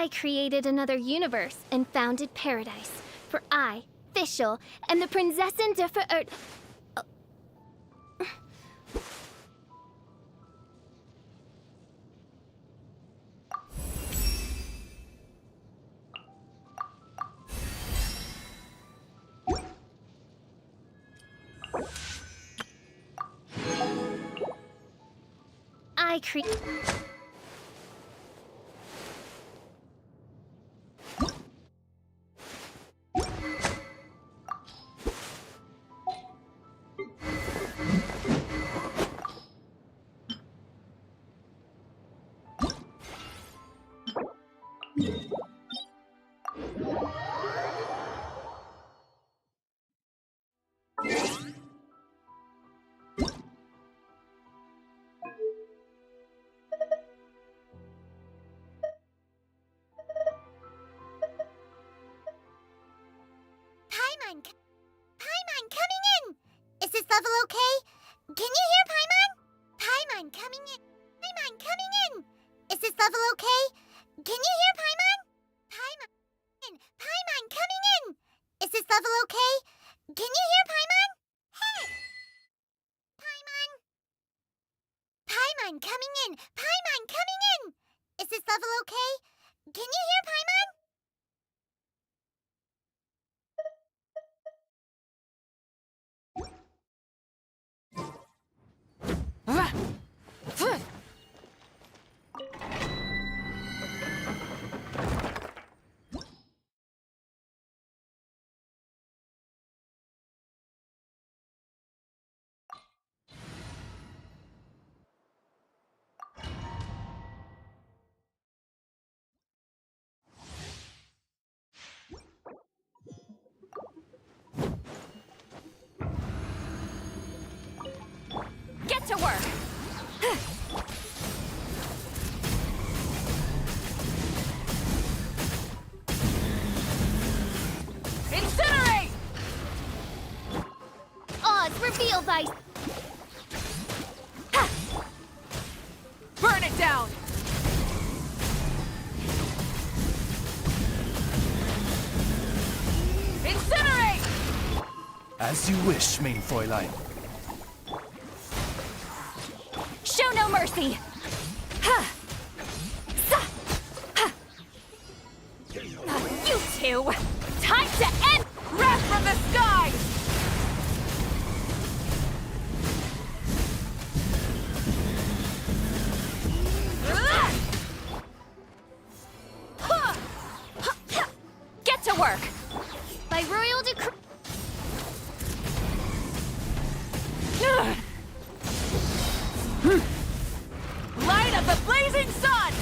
I created another universe and founded paradise. For I, Fischl, am the Prinzessin de Ver... I create... Paimon coming in! Is this level okay? Can you hear Paimon? Paimon coming in! Paimon coming in! Is this level okay? Can you hear Paimon? Paimon coming in! Is this level okay? Can you hear Paimon? Hey! Paimon! Paimon coming in! Paimon coming in! Is this level okay? Can you hear Paimon? Get to work! Incinerate! Odds reveal thy... Burn it down! Incinerate! As you wish, main Fräulein. Show no mercy! You two! Time to end! Wrath from the skies! Get to work! By royal decree... Light of the blazing sun!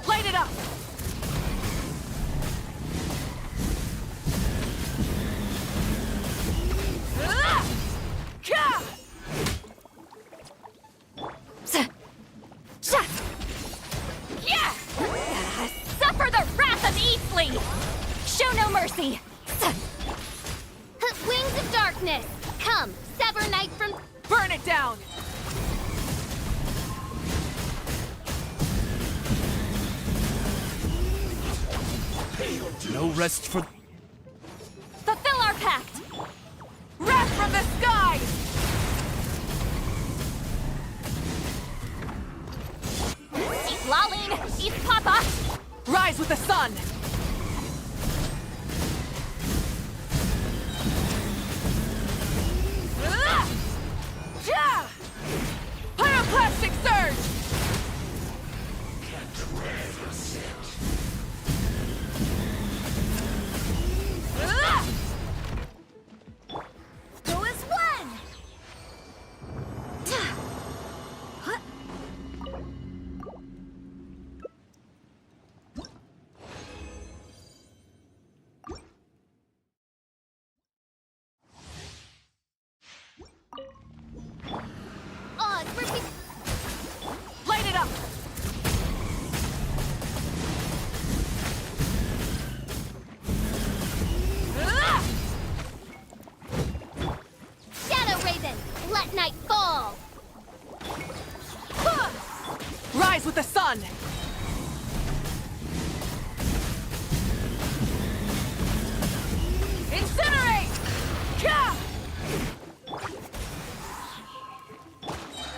Light it up! Suffer the wrath of Eastly! Show no mercy! Wings of darkness! Come, sever night from... Burn it down! No rest for... Fulfill our pact! Wrath from the skies! Citlali, East Papa! Rise with the sun! Pyroclastic surge! Go as one! Odds for Light it up! Shadow Raven! Let night fall! Rise with the sun! Incinerate! Ka!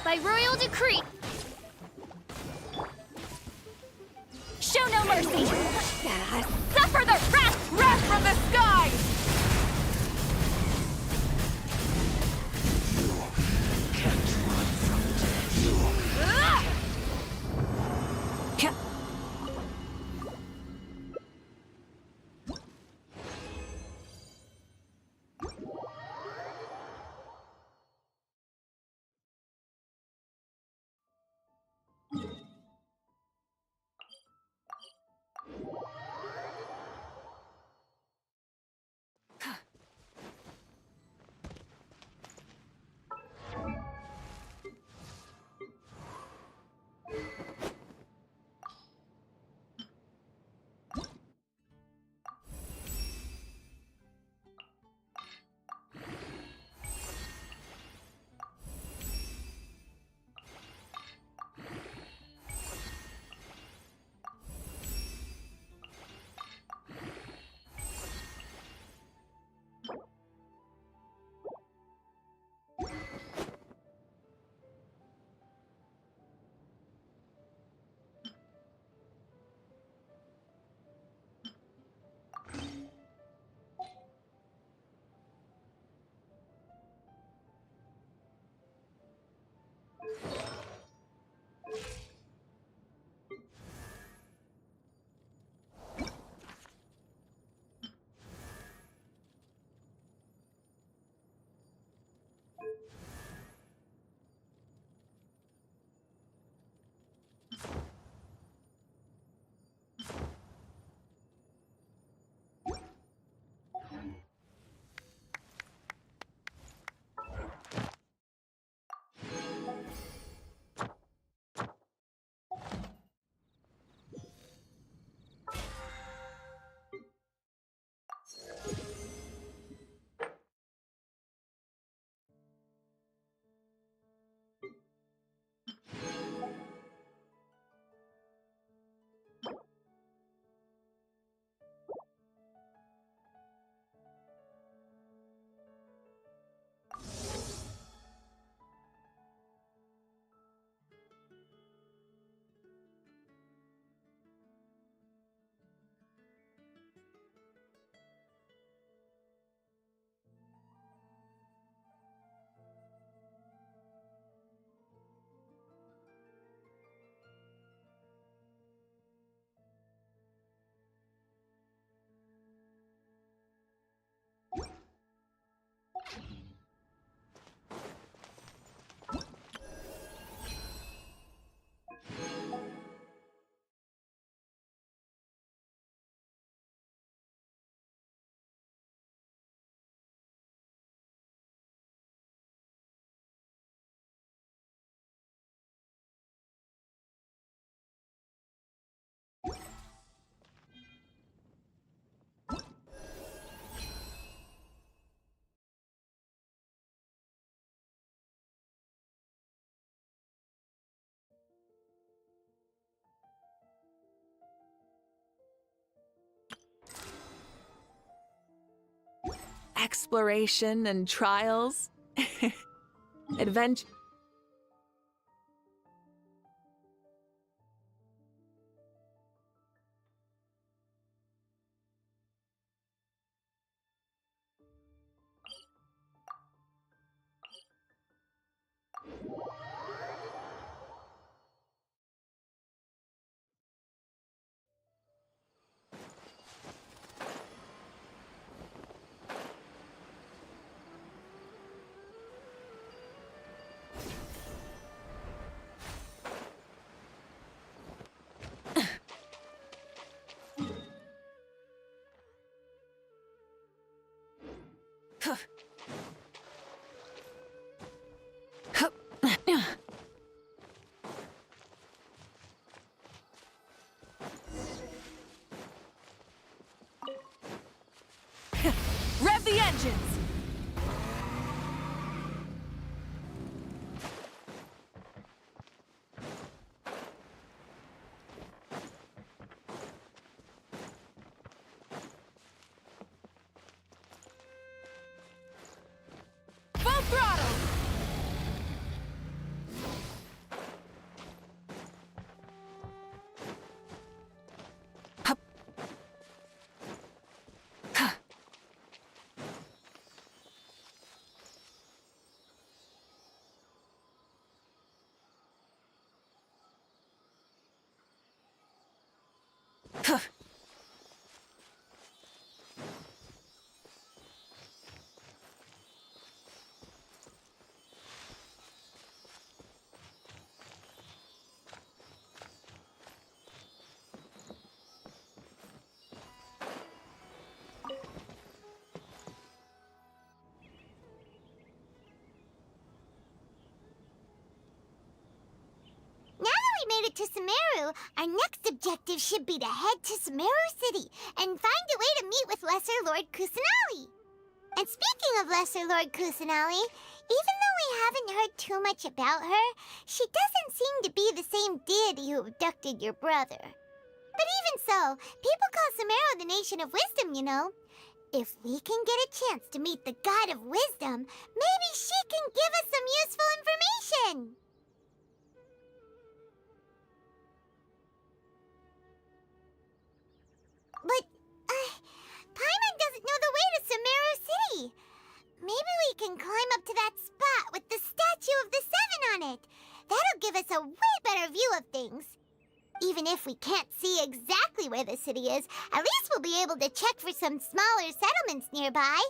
By royal decree! Show no mercy! Suffer the wrath! Wrath from the sky! Exploration and trials. Adventure. Rev the engines! Full throttle! Now that we made it to Sumeru, our next objective should be to head to Sumeru City and find a way to meet with Lesser Lord Kusanali. And speaking of Lesser Lord Kusanali, even though we haven't heard too much about her, she doesn't seem to be the same deity who abducted your brother. But even so, people call Sumeru the Nation of Wisdom, you know. If we can get a chance to meet the God of Wisdom, maybe she can give us some useful information. But, Paimon doesn't know the way to Sumeru City. Maybe we can climb up to that spot with the statue of the Seven on it. That'll give us a way better view of things. Even if we can't see exactly where the city is, at least we'll be able to check for some smaller settlements nearby.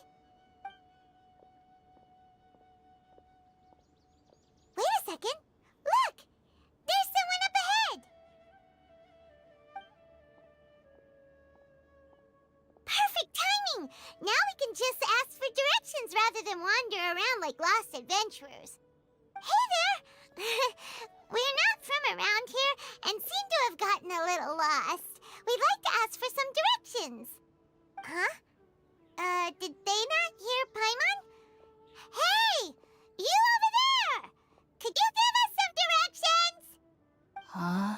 Wait a second. Look! There's someone up ahead! Perfect timing! Now we can just ask for directions rather than wander around like lost adventurers. Hey there! We're not from around here and seem to have gotten a little lost. We'd like to ask for some directions. Huh? Did they not hear Paimon? Hey! You over there! Could you give us some directions? Huh?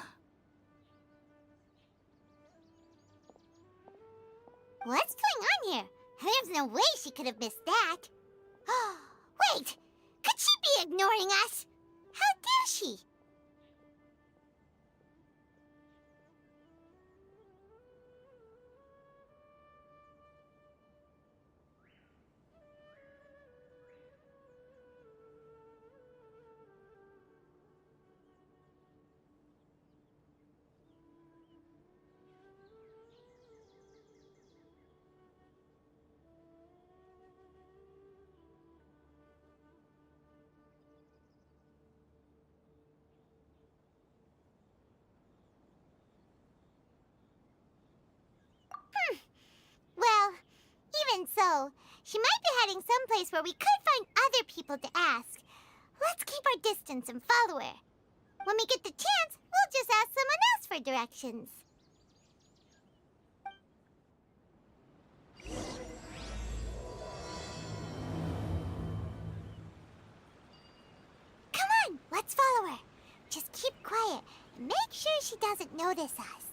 What's going on here? There's no way she could have missed that. Wait! Could she be ignoring us? How dare she? Well, even so, she might be heading someplace where we could find other people to ask. Let's keep our distance and follow her. When we get the chance, we'll just ask someone else for directions. Come on, let's follow her. Just keep quiet and make sure she doesn't notice us.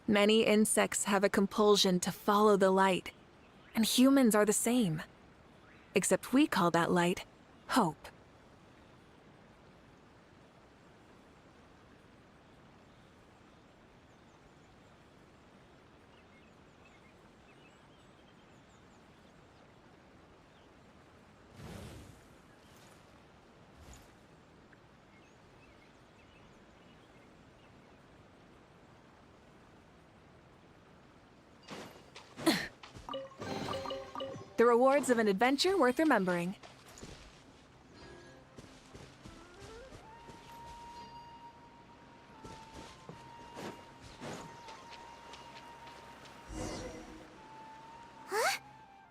Many insects have a compulsion to follow the light, and humans are the same. Except we call that light hope. The rewards of an adventure worth remembering. Huh?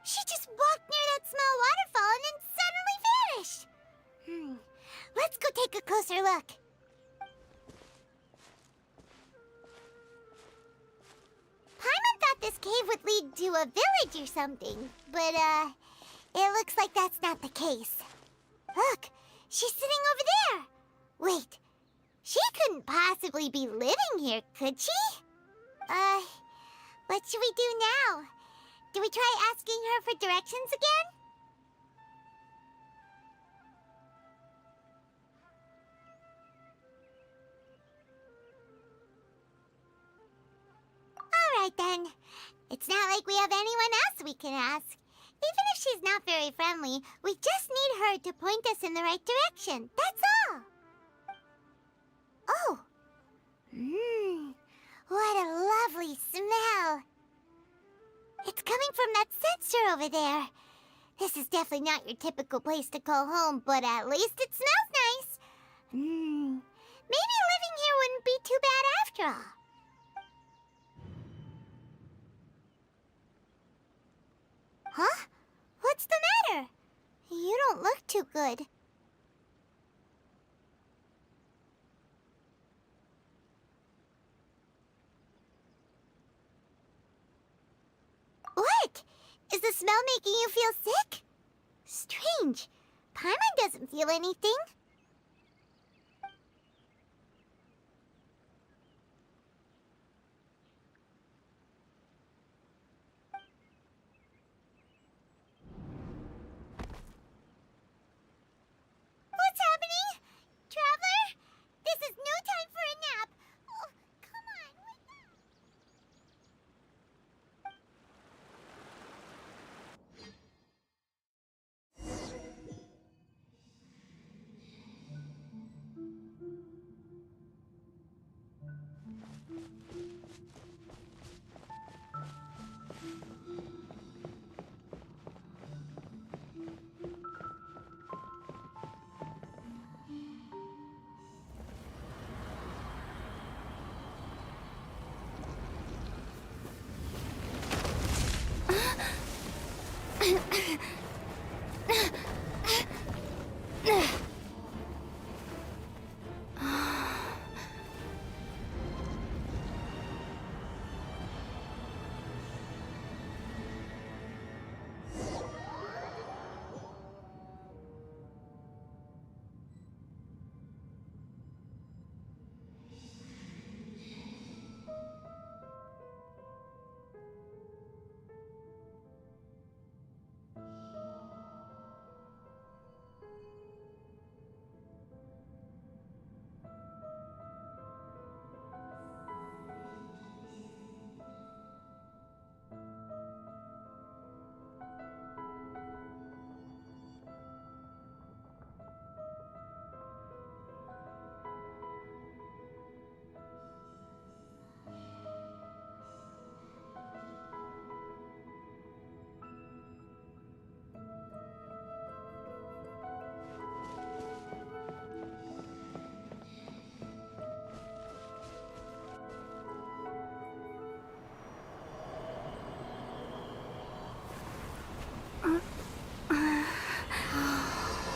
She just walked near that small waterfall and then suddenly vanished. Let's go take a closer look. Paimon thought this cave would lead to a village or something, but, it looks like that's not the case. Look, she's sitting over there. Wait, she couldn't possibly be living here, could she? What should we do now? Do we try asking her for directions again? Alright then. It's not like we have anyone else we can ask. Even if she's not very friendly, we just need her to point us in the right direction. That's all. Oh. What a lovely smell. It's coming from that sensor over there. This is definitely not your typical place to call home, but at least it smells nice. Maybe living here wouldn't be too bad after all. Huh? What's the matter? You don't look too good. What? Is the smell making you feel sick? Strange. Paimon doesn't feel anything. What's happening? Traveler? This is no time for a nap. Oh, come on, wake up.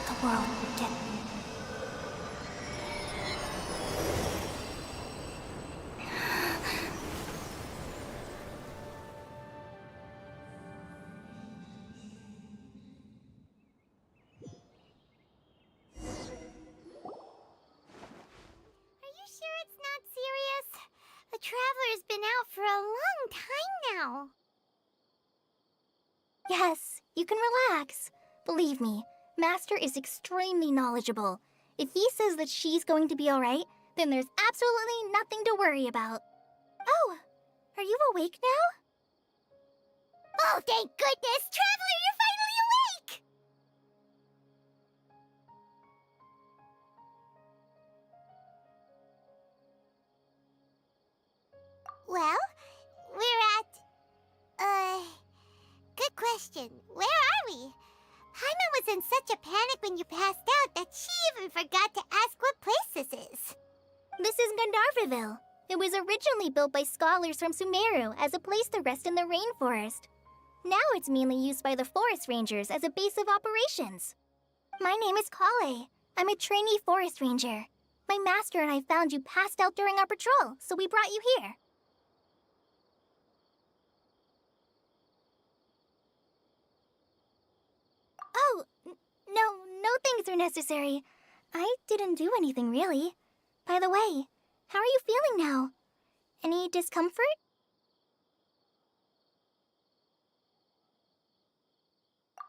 The world will get me. Are you sure it's not serious? The Traveler's been out for a long time now. Yes, you can relax. Believe me, Master is extremely knowledgeable. If he says that she's going to be alright, then there's absolutely nothing to worry about. Oh, are you awake now? Oh, thank goodness! Traveler, you're finally awake! Well, we're at... Good question. question. Where are we? Paimon was in such a panic when you passed out that she even forgot to ask what place this is. This is Gandharvaville. It was originally built by scholars from Sumeru as a place to rest in the rainforest. Now it's mainly used by the forest rangers as a base of operations. My name is Kale. I'm a trainee forest ranger. My master and I found you passed out during our patrol, so we brought you here. Oh, no things are necessary. I didn't do anything, really. By the way, how are you feeling now? Any discomfort?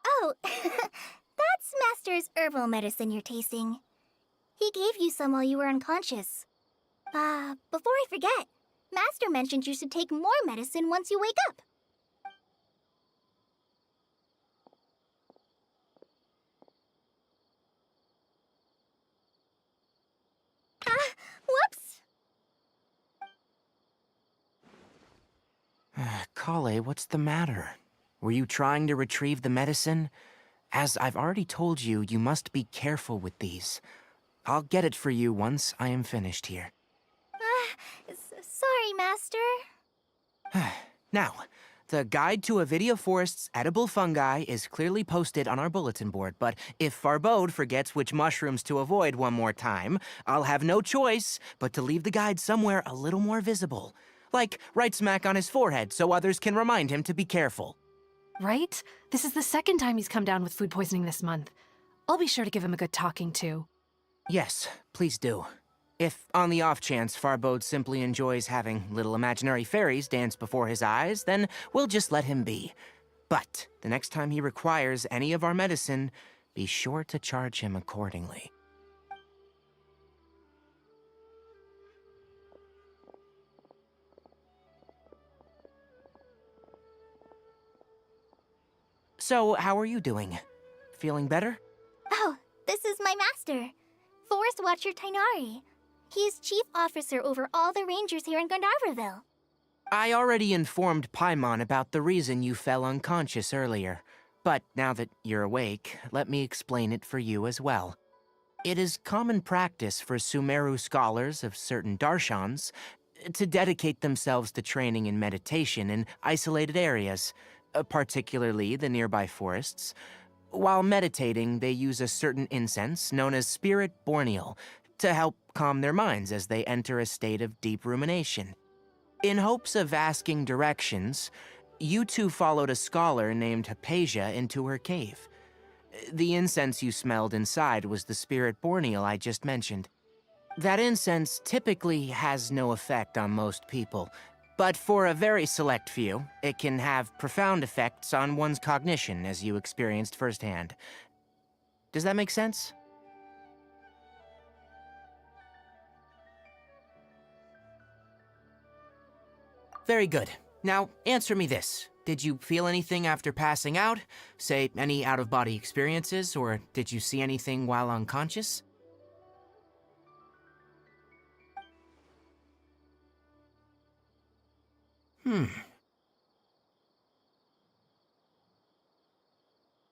Oh, that's Master's herbal medicine you're tasting. He gave you some while you were unconscious. Before I forget, Master mentioned you should take more medicine once you wake up. Whoops! Kale, what's the matter? Were you trying to retrieve the medicine? As I've already told you, you must be careful with these. I'll get it for you once I am finished here. Sorry, Master. Now, the Guide to Avidia Forest's edible fungi is clearly posted on our bulletin board, but if Farbode forgets which mushrooms to avoid one more time, I'll have no choice but to leave the guide somewhere a little more visible. Like right smack on his forehead so others can remind him to be careful. Right? This is the second time he's come down with food poisoning this month. I'll be sure to give him a good talking to. Yes, please do. If, on the off chance, Farbode simply enjoys having little imaginary fairies dance before his eyes, then we'll just let him be. But the next time he requires any of our medicine, be sure to charge him accordingly. So, how are you doing? Feeling better? Oh, this is my master, Forest Watcher Tainari. He is chief officer over all the rangers here in Gandharvaville. I already informed Paimon about the reason you fell unconscious earlier. But now that you're awake, let me explain it for you as well. It is common practice for Sumeru scholars of certain darshans to dedicate themselves to training in meditation in isolated areas, particularly the nearby forests. While meditating, they use a certain incense known as Spirit Borneal to help calm their minds as they enter a state of deep rumination. In hopes of asking directions, you two followed a scholar named Hypatia into her cave. The incense you smelled inside was the Spirit Borneal I just mentioned. That incense typically has no effect on most people, but for a very select few, it can have profound effects on one's cognition, as you experienced firsthand. Does that make sense? Very good. Now, answer me this. Did you feel anything after passing out? Say, any out-of-body experiences, or did you see anything while unconscious?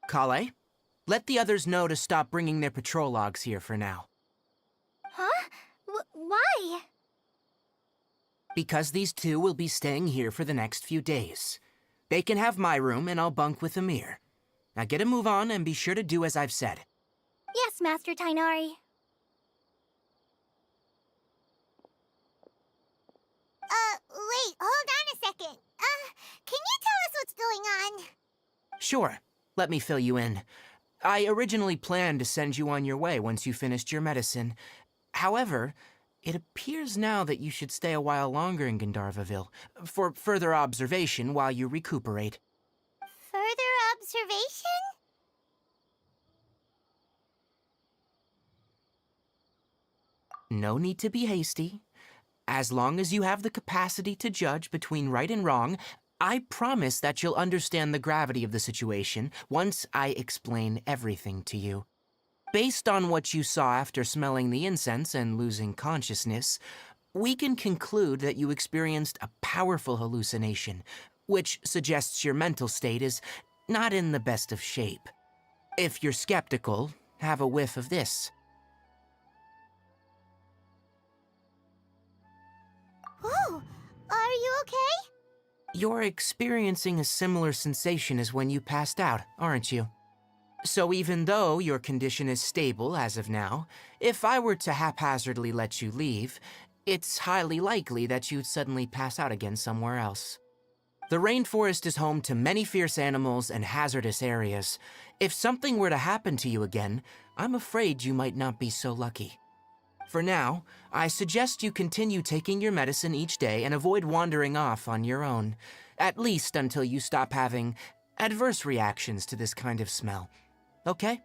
Kale, let the others know to stop bringing their patrol logs here for now. Huh? Why? Because these two will be staying here for the next few days. They can have my room, and I'll bunk with Amir. Now get a move on, and be sure to do as I've said. Yes, Master Tainari. Wait, hold on a second. Can you tell us what's going on? Sure. Let me fill you in. I originally planned to send you on your way once you finished your medicine. However, it appears now that you should stay a while longer in Gandharvaville for further observation while you recuperate. Further observation? No need to be hasty. As long as you have the capacity to judge between right and wrong, I promise that you'll understand the gravity of the situation once I explain everything to you. Based on what you saw after smelling the incense and losing consciousness, we can conclude that you experienced a powerful hallucination, which suggests your mental state is not in the best of shape. If you're skeptical, have a whiff of this. Whoa, are you okay? You're experiencing a similar sensation as when you passed out, aren't you? So even though your condition is stable as of now, if I were to haphazardly let you leave, it's highly likely that you'd suddenly pass out again somewhere else. The rainforest is home to many fierce animals and hazardous areas. If something were to happen to you again, I'm afraid you might not be so lucky. For now, I suggest you continue taking your medicine each day and avoid wandering off on your own, at least until you stop having adverse reactions to this kind of smell. Okay?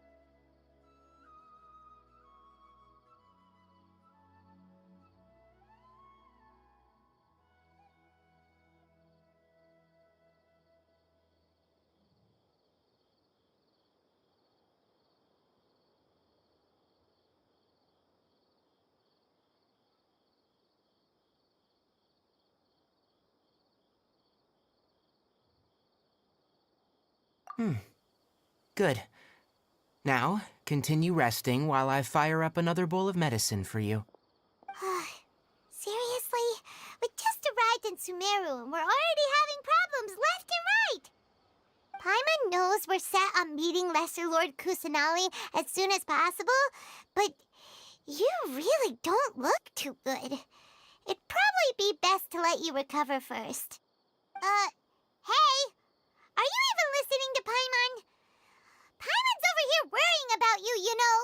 Good. Now, continue resting while I fire up another bowl of medicine for you. Seriously? We just arrived in Sumeru and we're already having problems left and right! Paimon knows we're set on meeting Lesser Lord Kusanali as soon as possible, but you really don't look too good. It'd probably be best to let you recover first. Hey! Are you even listening to Paimon? Paimon's over here worrying about you, you know!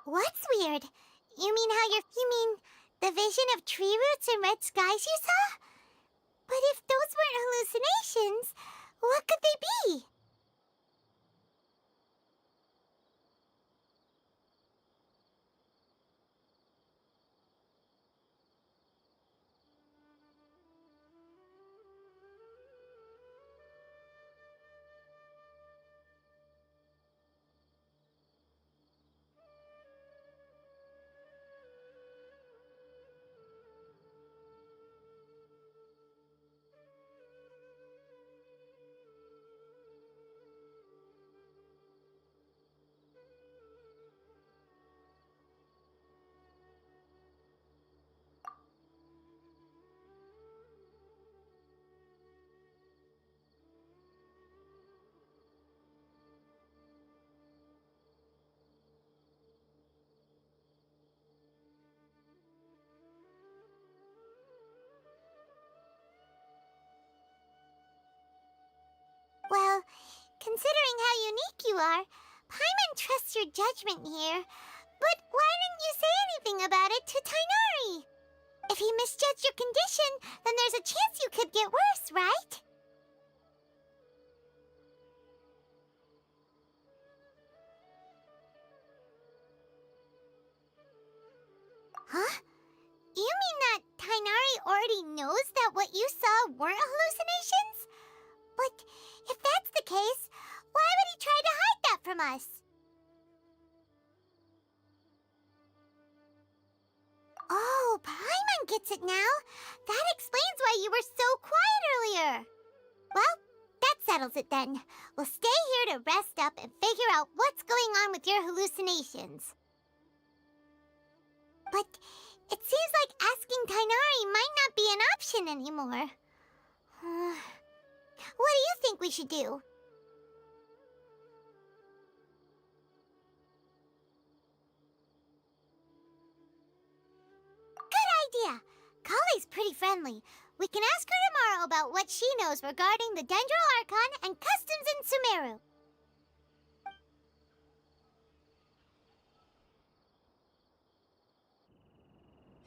What's weird? You mean you mean the vision of tree roots and red skies you saw? But if those weren't hallucinations, what could they be? Well, considering how unique you are, Paimon trusts your judgment here. But why didn't you say anything about it to Tainari? If he misjudged your condition, then there's a chance you could get worse, right? Huh? You mean that Tainari already knows that what you saw weren't hallucinations? But if that's the case, why would he try to hide that from us? Oh, Paimon gets it now. That explains why you were so quiet earlier. Well, that settles it then. We'll stay here to rest up and figure out what's going on with your hallucinations. But it seems like asking Tainari might not be an option anymore. What do you think we should do? Good idea! Kale's pretty friendly. We can ask her tomorrow about what she knows regarding the Dendro Archon and customs in Sumeru.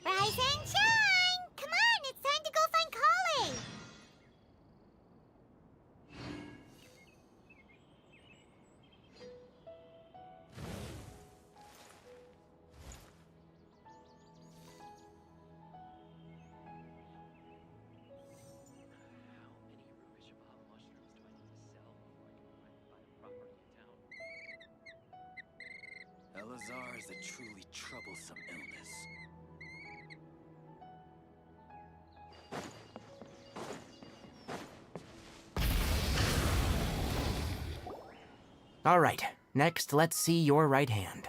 Rise and shine! Come on, it's time to go find Kale! Elazar is a truly troublesome illness. All right, next let's see your right hand.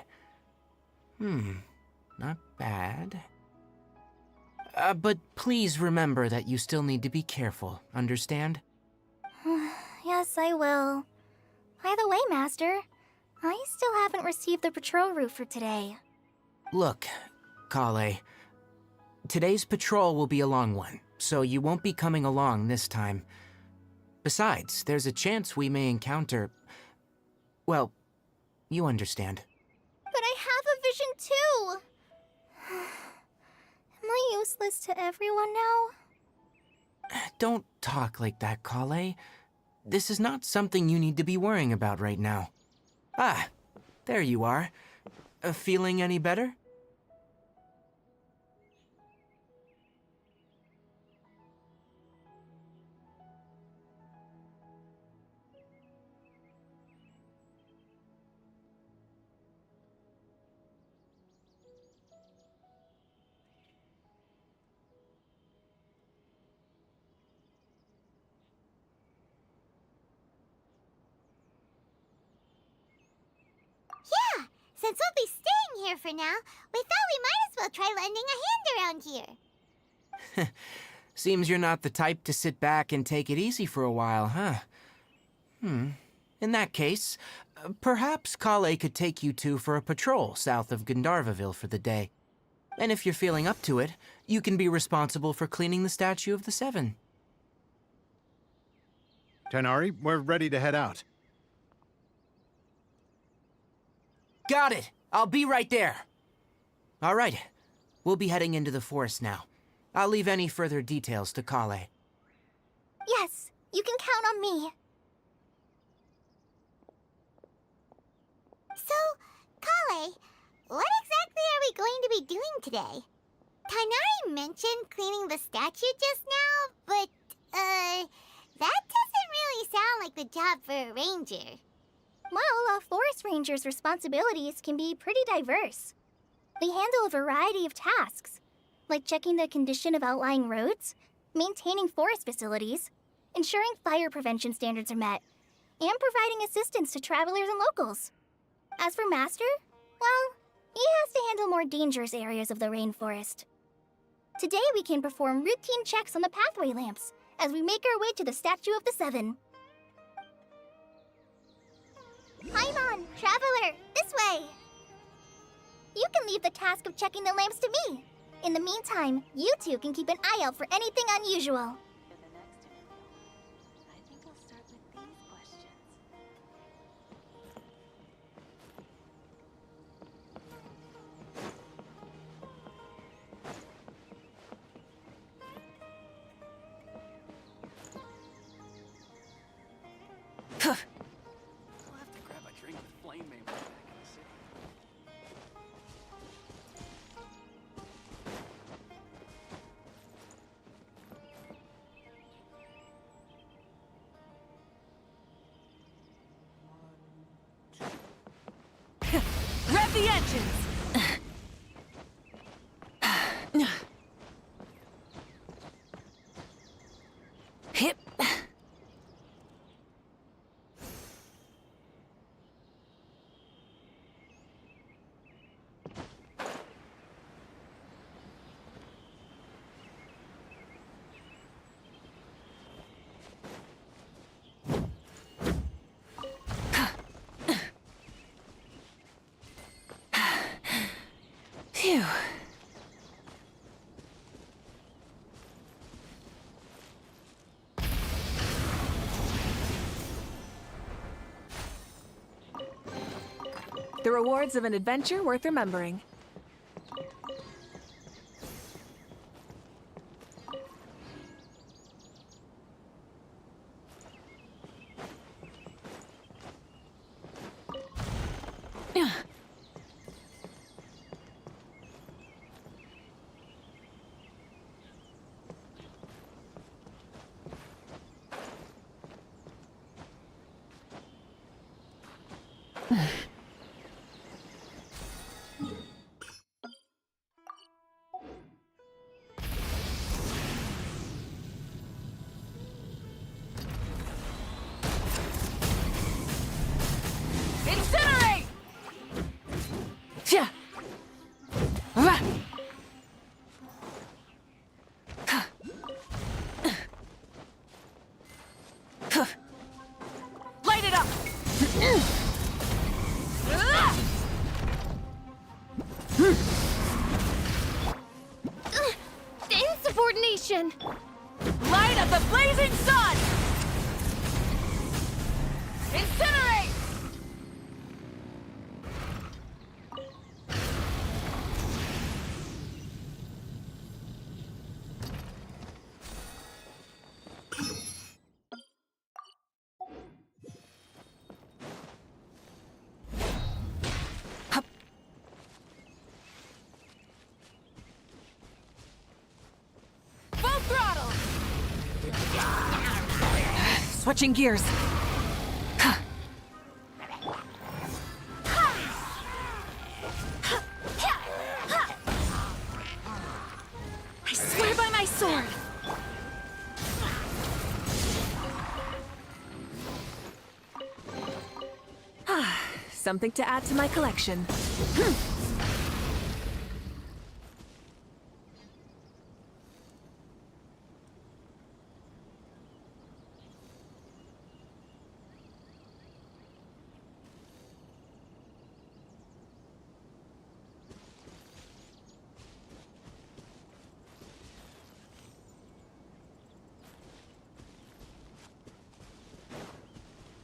Not bad. But please remember that you still need to be careful, understand? Yes, I will. By the way, Master, I still haven't received the patrol route for today. Look, Kale, today's patrol will be a long one, so you won't be coming along this time. Besides, there's a chance we may encounter... well, you understand. But I have a vision too! Am I useless to everyone now? Don't talk like that, Kale. This is not something you need to be worrying about right now. Ah, there you are. Feeling any better? Yeah, since we'll be staying here for now, we thought we might as well try lending a hand around here. Seems you're not the type to sit back and take it easy for a while, huh? In that case, perhaps Kale could take you two for a patrol south of Gandharvaville for the day. And if you're feeling up to it, you can be responsible for cleaning the Statue of the Seven. Tighnari, we're ready to head out. Got it! I'll be right there! All right, we'll be heading into the forest now. I'll leave any further details to Kale. Yes, you can count on me. So, Kale, what exactly are we going to be doing today? Tighnari mentioned cleaning the statue just now, but, that doesn't really sound like the job for a ranger. Well, a forest ranger's responsibilities can be pretty diverse. They handle a variety of tasks, like checking the condition of outlying roads, maintaining forest facilities, ensuring fire prevention standards are met, and providing assistance to travelers and locals. As for Master, well, he has to handle more dangerous areas of the rainforest. Today we can perform routine checks on the pathway lamps as we make our way to the Statue of the Seven. Paimon, traveler, this way! You can leave the task of checking the lamps to me. In the meantime, you two can keep an eye out for anything unusual. I'll have to grab a drink with Flame Maid back in the city. Rev the engines! Hip. Phew. The rewards of an adventure worth remembering. Destruction! Light of the blazing sun! Incinerate! Full throttle! Switching gears. I swear by my sword! Something to add to my collection.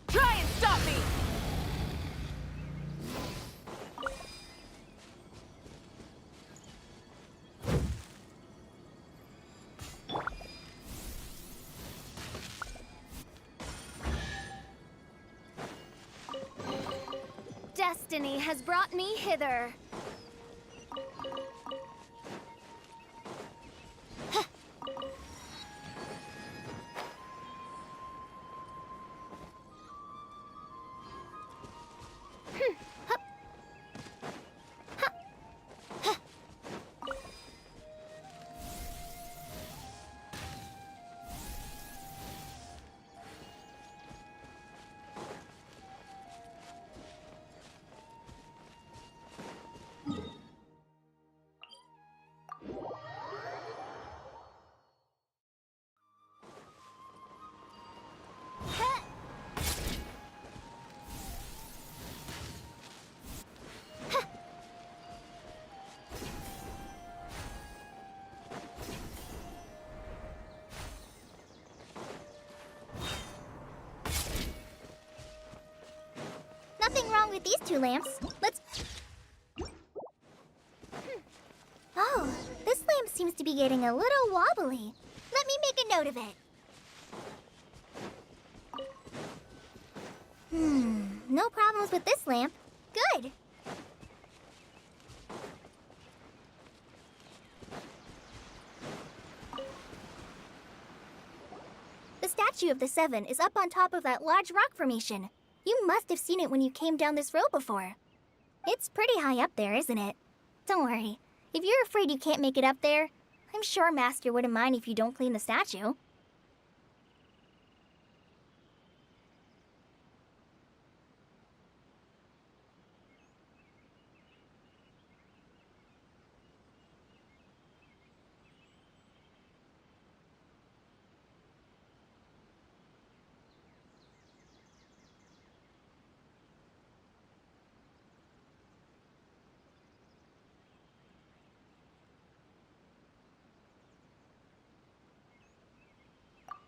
Try and stop me! Destiny has brought me hither. Nothing wrong with these two lamps. Let's... Oh, this lamp seems to be getting a little wobbly. Let me make a note of it. No problems with this lamp. Good. The statue of the Seven is up on top of that large rock formation. You must have seen it when you came down this road before. It's pretty high up there, isn't it? Don't worry. If you're afraid you can't make it up there, I'm sure Master wouldn't mind if you don't clean the statue.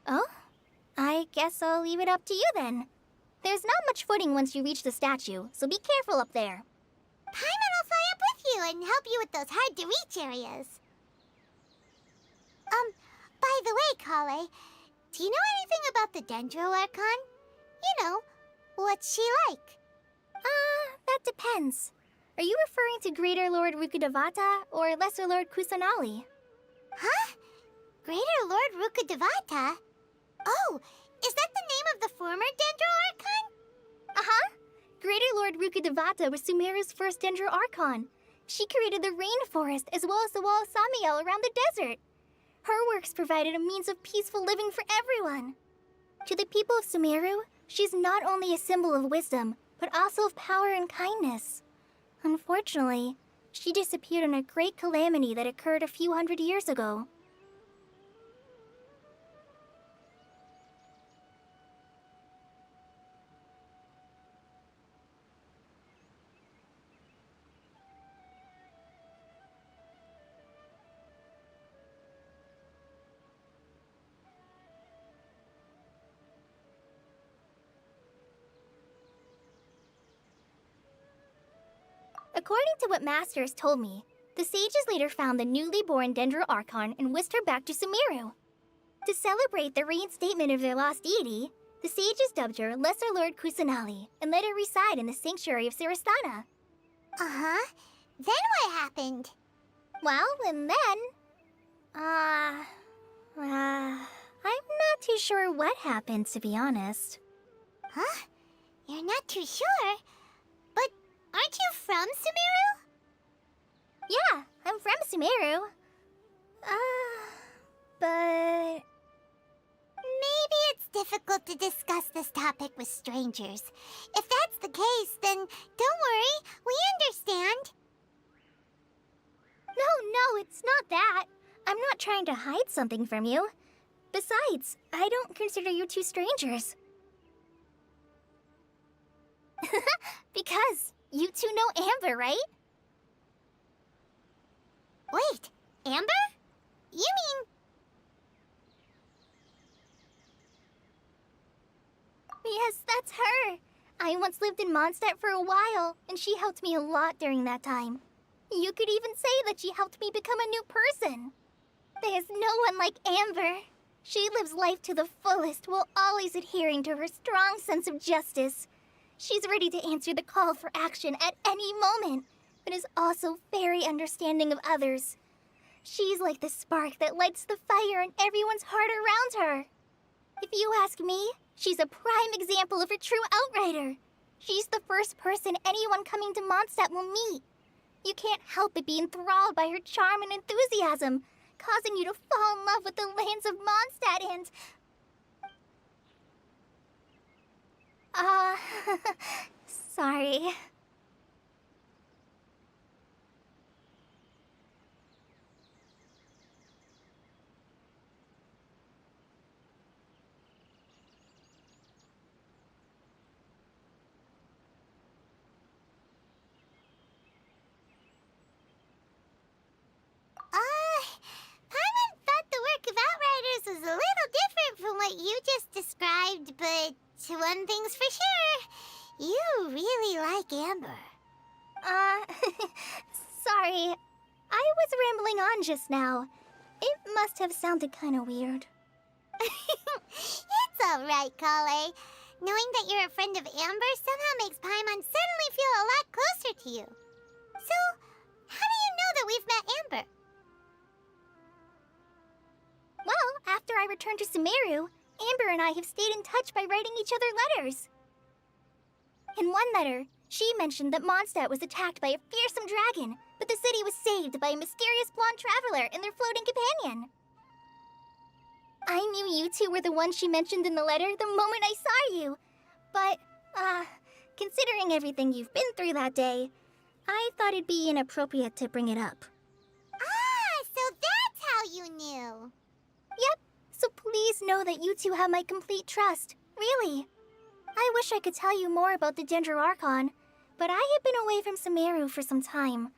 Oh? I guess I'll leave it up to you then. There's not much footing once you reach the statue, so be careful up there. Paimon will fly up with you and help you with those hard-to-reach areas. By the way, Kale, do you know anything about the Dendro Archon? You know, what's she like? That depends. Are you referring to Greater Lord Rukkhadevata or Lesser Lord Kusanali? Huh? Greater Lord Rukkhadevata? Oh, is that the name of the former Dendro Archon? Uh-huh. Greater Lord Rukkhadevata was Sumeru's first Dendro Archon. She created the rainforest as well as the wall of Samiel around the desert. Her works provided a means of peaceful living for everyone. To the people of Sumeru, she's not only a symbol of wisdom, but also of power and kindness. Unfortunately, she disappeared in a great calamity that occurred a few hundred years ago. According to what Masters told me, the sages later found the newly born Dendro Archon and whisked her back to Sumeru. To celebrate the reinstatement of their lost deity, the sages dubbed her Lesser Lord Kusanali and let her reside in the sanctuary of Sarastana. Uh-huh. Then what happened? Well, and then... I'm not too sure what happened, to be honest. Huh? You're not too sure? But aren't you from Sumeru? Yeah, I'm from Sumeru. But... Maybe it's difficult to discuss this topic with strangers. If that's the case, then don't worry, we understand. No, it's not that. I'm not trying to hide something from you. Besides, I don't consider you two strangers. Because you two know Amber, right? Wait, Amber? You mean... Yes, that's her. I once lived in Mondstadt for a while, and she helped me a lot during that time. You could even say that she helped me become a new person. There's no one like Amber. She lives life to the fullest while always adhering to her strong sense of justice. She's ready to answer the call for action at any moment, but is also very understanding of others. She's like the spark that lights the fire in everyone's heart around her. If you ask me, she's a prime example of a true outrider. She's the first person anyone coming to Mondstadt will meet. You can't help but be enthralled by her charm and enthusiasm, causing you to fall in love with the lands of Mondstadt and... sorry. Paimon thought the work of Outriders was a little different from what you just described, but one thing's for sure, you really like Amber. Sorry. I was rambling on just now. It must have sounded kind of weird. It's alright, Kale. Knowing that you're a friend of Amber somehow makes Paimon suddenly feel a lot closer to you. So, how do you know that we've met Amber? Well, after I returned to Sumeru, Amber and I have stayed in touch by writing each other letters. In one letter, she mentioned that Mondstadt was attacked by a fearsome dragon, but the city was saved by a mysterious blonde traveler and their floating companion. I knew you two were the ones she mentioned in the letter the moment I saw you. But, considering everything you've been through that day, I thought it'd be inappropriate to bring it up. So that's how you knew. Yep, so please know that you two have my complete trust. Really. I wish I could tell you more about the Dendro Archon, but I have been away from Sumeru for some time,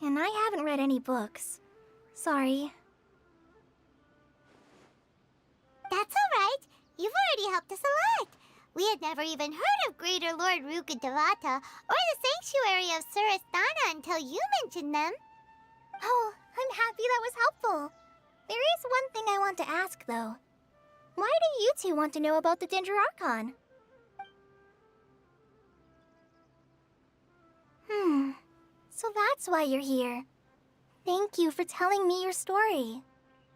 and I haven't read any books. Sorry. That's alright. You've already helped us a lot. We had never even heard of Greater Lord Rukadevata or the Sanctuary of Surasthana until you mentioned them. Oh, I'm happy that was helpful. There is one thing I want to ask, though. Why do you two want to know about the Dendro Archon? So that's why you're here. Thank you for telling me your story.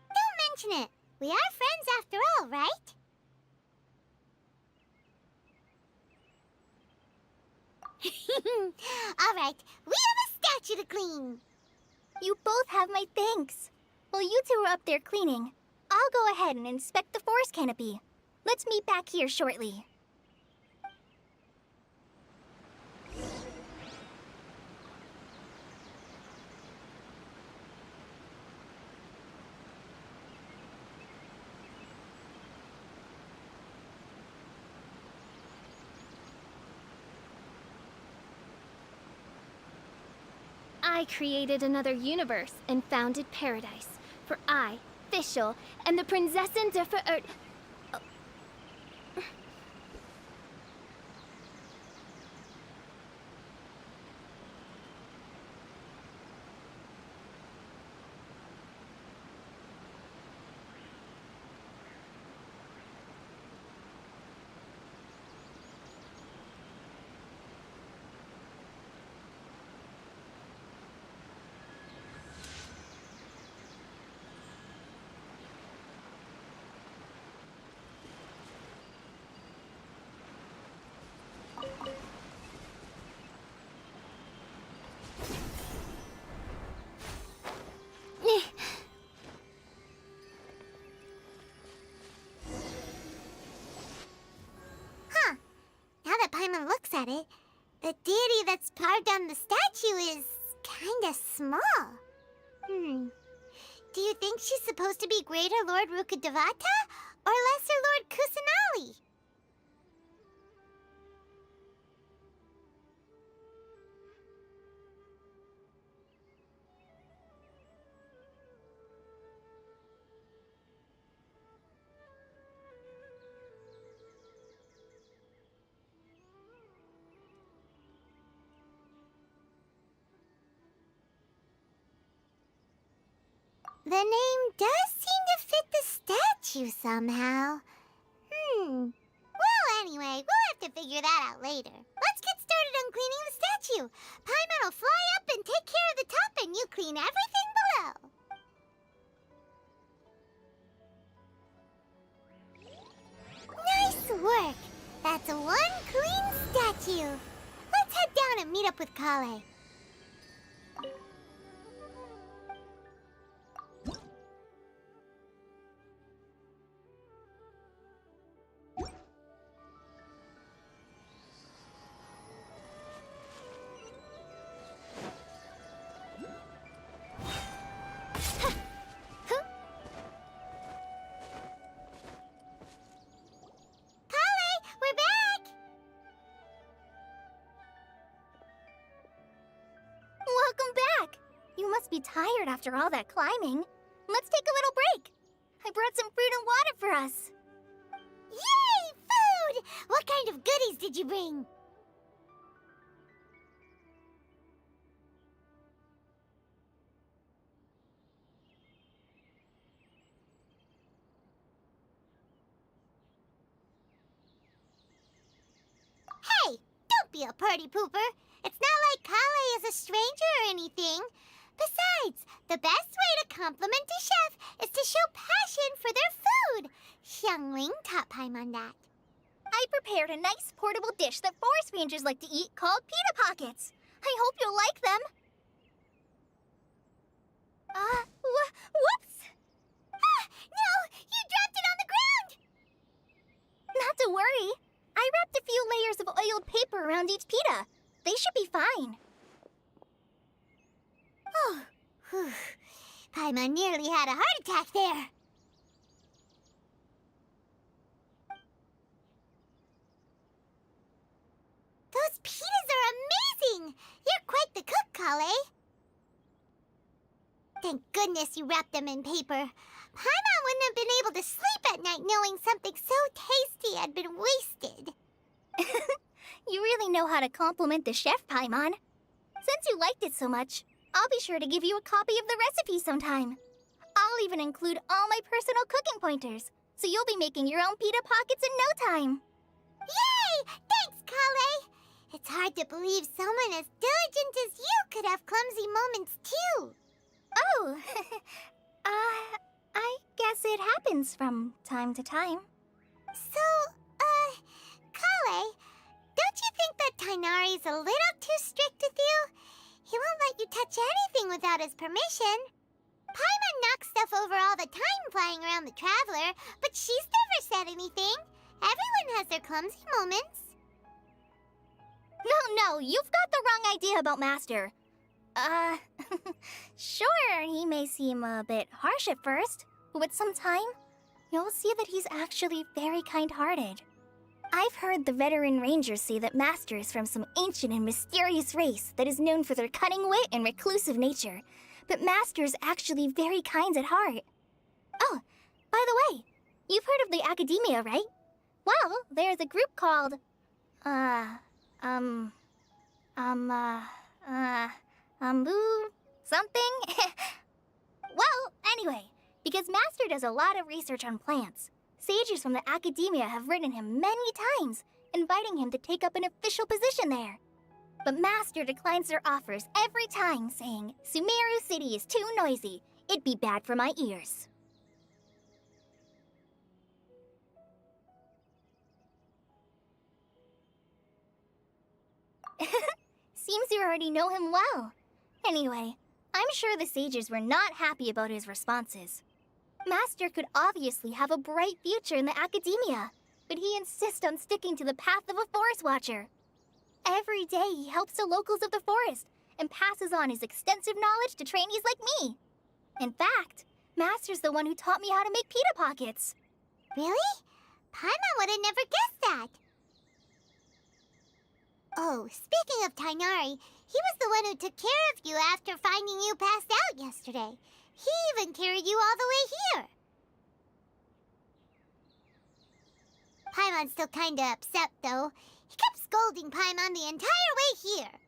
Don't mention it. We are friends after all, right? Alright, we have a statue to clean. You both have my thanks. While you two are up there cleaning, I'll go ahead and inspect the forest canopy. Let's meet back here shortly. I created another universe and founded paradise. For I, Fischl, and the Prinzessin der Verirrt... looks at it, the deity that's carved on the statue is kinda small. Do you think she's supposed to be Greater Lord Rukkhadevata or Lesser Lord Kusanali? The name does seem to fit the statue somehow. Well, anyway, we'll have to figure that out later. Let's get started on cleaning the statue. Paimon will fly up and take care of the top, and you clean everything below. Nice work! That's one clean statue. Let's head down and meet up with Kale. Welcome back! You must be tired after all that climbing. Let's take a little break. I brought some fruit and water for us. Yay! Food! What kind of goodies did you bring? Hey! Don't be a party pooper! It's not like Kale is a stranger or anything. Besides, the best way to compliment a chef is to show passion for their food. Xiangling taught Paimon that. I prepared a nice portable dish that forest rangers like to eat called pita pockets. I hope you'll like them. Whoops! Ah! No! You dropped it on the ground! Not to worry. I wrapped a few layers of oiled paper around each pita. They should be fine. Oh, whew. Paimon nearly had a heart attack there. Those pitas are amazing! You're quite the cook, Kale. Thank goodness you wrapped them in paper. Paimon wouldn't have been able to sleep at night knowing something so tasty had been wasted. You really know how to compliment the chef, Paimon. Since you liked it so much, I'll be sure to give you a copy of the recipe sometime. I'll even include all my personal cooking pointers, so you'll be making your own pita pockets in no time. Yay! Thanks, Kale! It's hard to believe someone as diligent as you could have clumsy moments, too. Oh, I guess it happens from time to time. So, Kale, don't you think that Tainari's a little too strict with you? He won't let you touch anything without his permission. Paimon knocks stuff over all the time flying around the Traveler, but she's never said anything. Everyone has their clumsy moments. No, you've got the wrong idea about Master. Sure, he may seem a bit harsh at first, but with some time, you'll see that he's actually very kind-hearted. I've heard the veteran rangers say that Master is from some ancient and mysterious race that is known for their cunning wit and reclusive nature, but Master's actually very kind at heart. Oh, by the way, you've heard of the Academia, right? Well, there's a group called, something? Well, anyway, because Master does a lot of research on plants, sages from the Academia have written him many times, inviting him to take up an official position there. But Master declines their offers every time, saying, Sumeru City is too noisy. It'd be bad for my ears. Seems you already know him well. Anyway, I'm sure the sages were not happy about his responses. Master could obviously have a bright future in the Academia, but he insists on sticking to the path of a forest watcher. Every day he helps the locals of the forest and passes on his extensive knowledge to trainees like me. In fact, Master's the one who taught me how to make pita pockets. Really? Paimon would have never guessed that. Oh, speaking of Tainari, he was the one who took care of you after finding you passed out yesterday. He even carried you all the way here. Paimon's still kinda upset, though. He kept scolding Paimon the entire way here.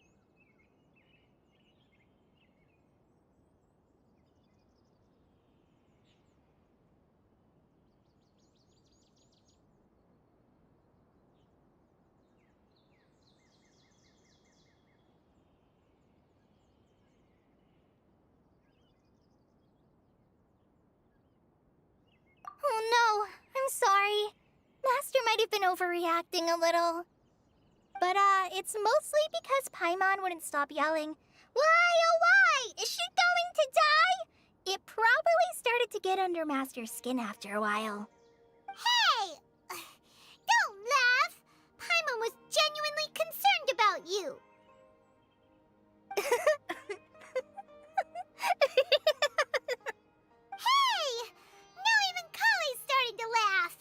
Oh no, I'm sorry. Master might have been overreacting a little. But, it's mostly because Paimon wouldn't stop yelling, "Why, oh why? Is she going to die?" It probably started to get under Master's skin after a while. Hey! Don't laugh! Paimon was genuinely concerned about you. Hey! Now even Kali's starting to laugh.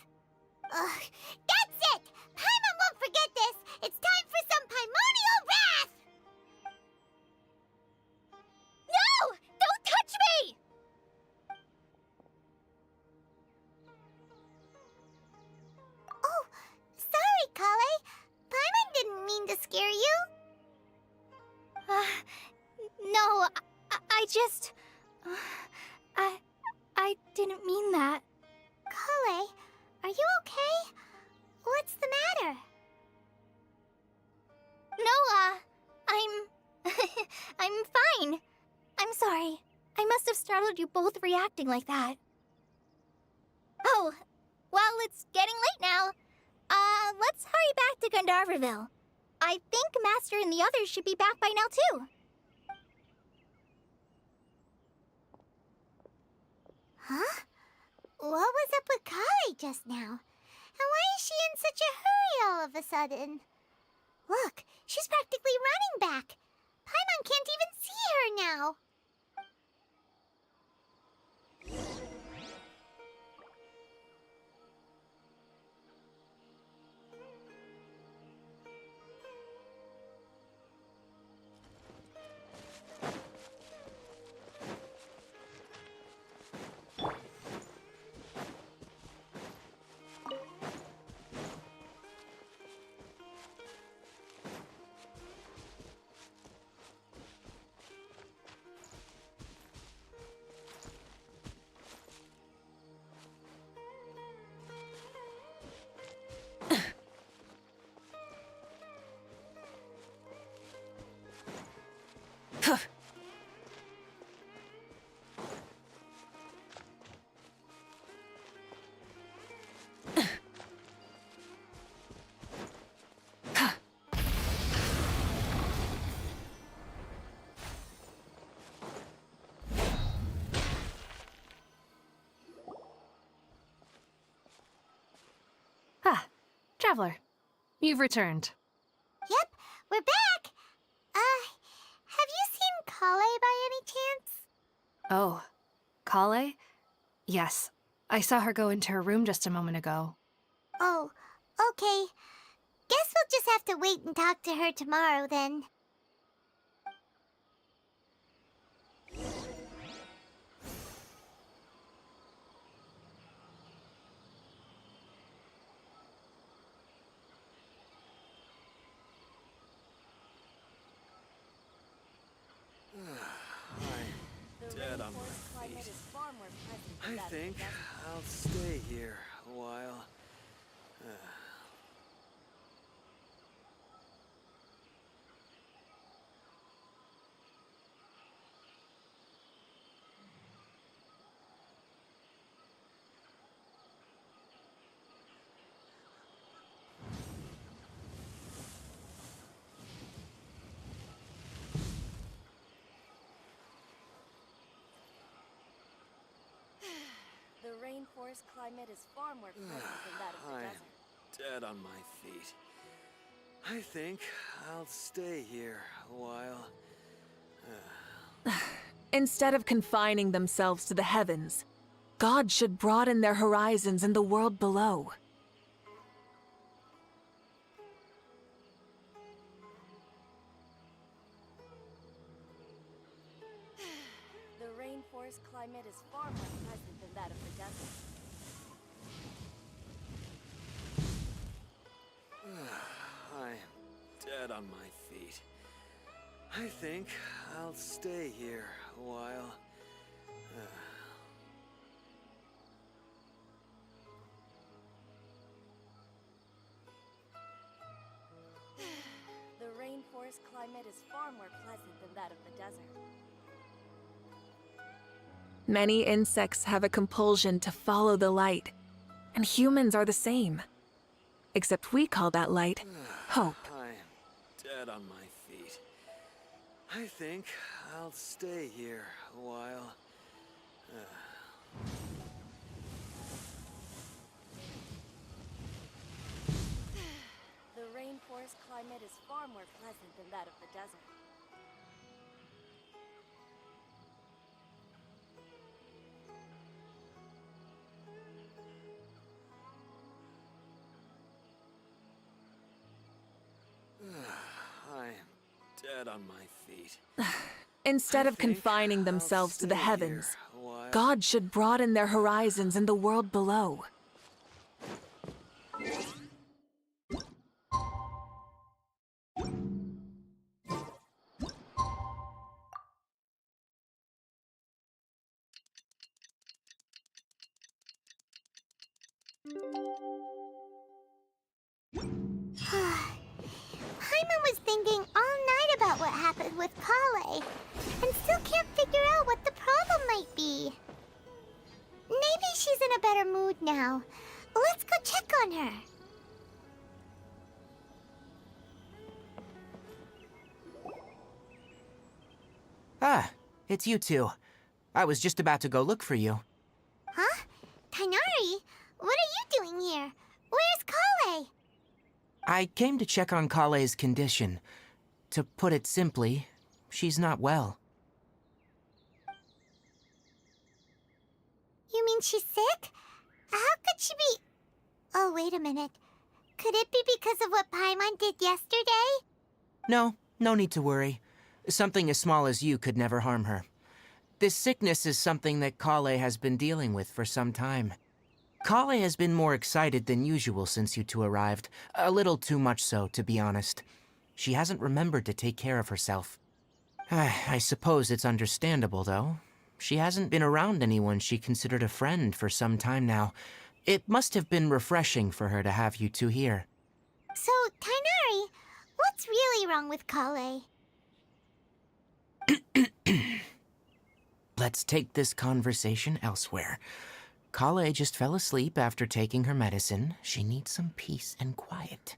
Ugh, that's it! Paimon won't forget this! It's time for some primordial wrath! No! Don't touch me! Oh, sorry, Kale. Paimon didn't mean to scare you. No, I just... I didn't mean that. Kale, are you okay? What's the matter? No, I'm... I'm fine. I'm sorry. I must have startled you both reacting like that. Oh, well, it's getting late now. Let's hurry back to Gandharville. I think Master and the others should be back by now, too. Huh? What was up with Kale just now? And why is she in such a hurry all of a sudden? Look, she's practically running back. Paimon can't even see her now. Ah, Traveler. You've returned. Yep, we're back. Have you seen Kale by any chance? Oh, Kale? Yes, I saw her go into her room just a moment ago. Oh, okay. Guess we'll just have to wait and talk to her tomorrow then. Dead on my feet. I think I'll stay here a while. The rainforest climate is far more pleasant than that of the I am desert. dead on my feet. I think I'll stay here a while. Instead of confining themselves to the heavens, God should broaden their horizons in the world below. The rainforest climate is far more pleasant than that of the desert. I'm dead on my feet. I think I'll stay here a while. The rainforest climate is far more pleasant than that of the desert. Many insects have a compulsion to follow the light, and humans are the same. Except we call that light hope. I'm dead on my feet. I think I'll stay here a while. The rainforest climate is far more pleasant than that of the desert. I'm dead on my feet. Instead of I think confining themselves to the I'll stay heavens, here a while. God should broaden their horizons in the world below. Paimon was thinking all night about what happened with Kale, and still can't figure out what the problem might be. Maybe she's in a better mood now. Let's go check on her. Ah, it's you two. I was just about to go look for you. Huh? Tainari? What are you doing here? Where's Kale? I came to check on Kale's condition. To put it simply, she's not well. You mean she's sick? How could she be... Oh, wait a minute. Could it be because of what Paimon did yesterday? No, no need to worry. Something as small as you could never harm her. This sickness is something that Kale has been dealing with for some time. Kale has been more excited than usual since you two arrived. A little too much so, to be honest. She hasn't remembered to take care of herself. I suppose it's understandable, though. She hasn't been around anyone she considered a friend for some time now. It must have been refreshing for her to have you two here. So, Tainari, what's really wrong with Kale? Let's take this conversation elsewhere. Kale just fell asleep after taking her medicine. She needs some peace and quiet.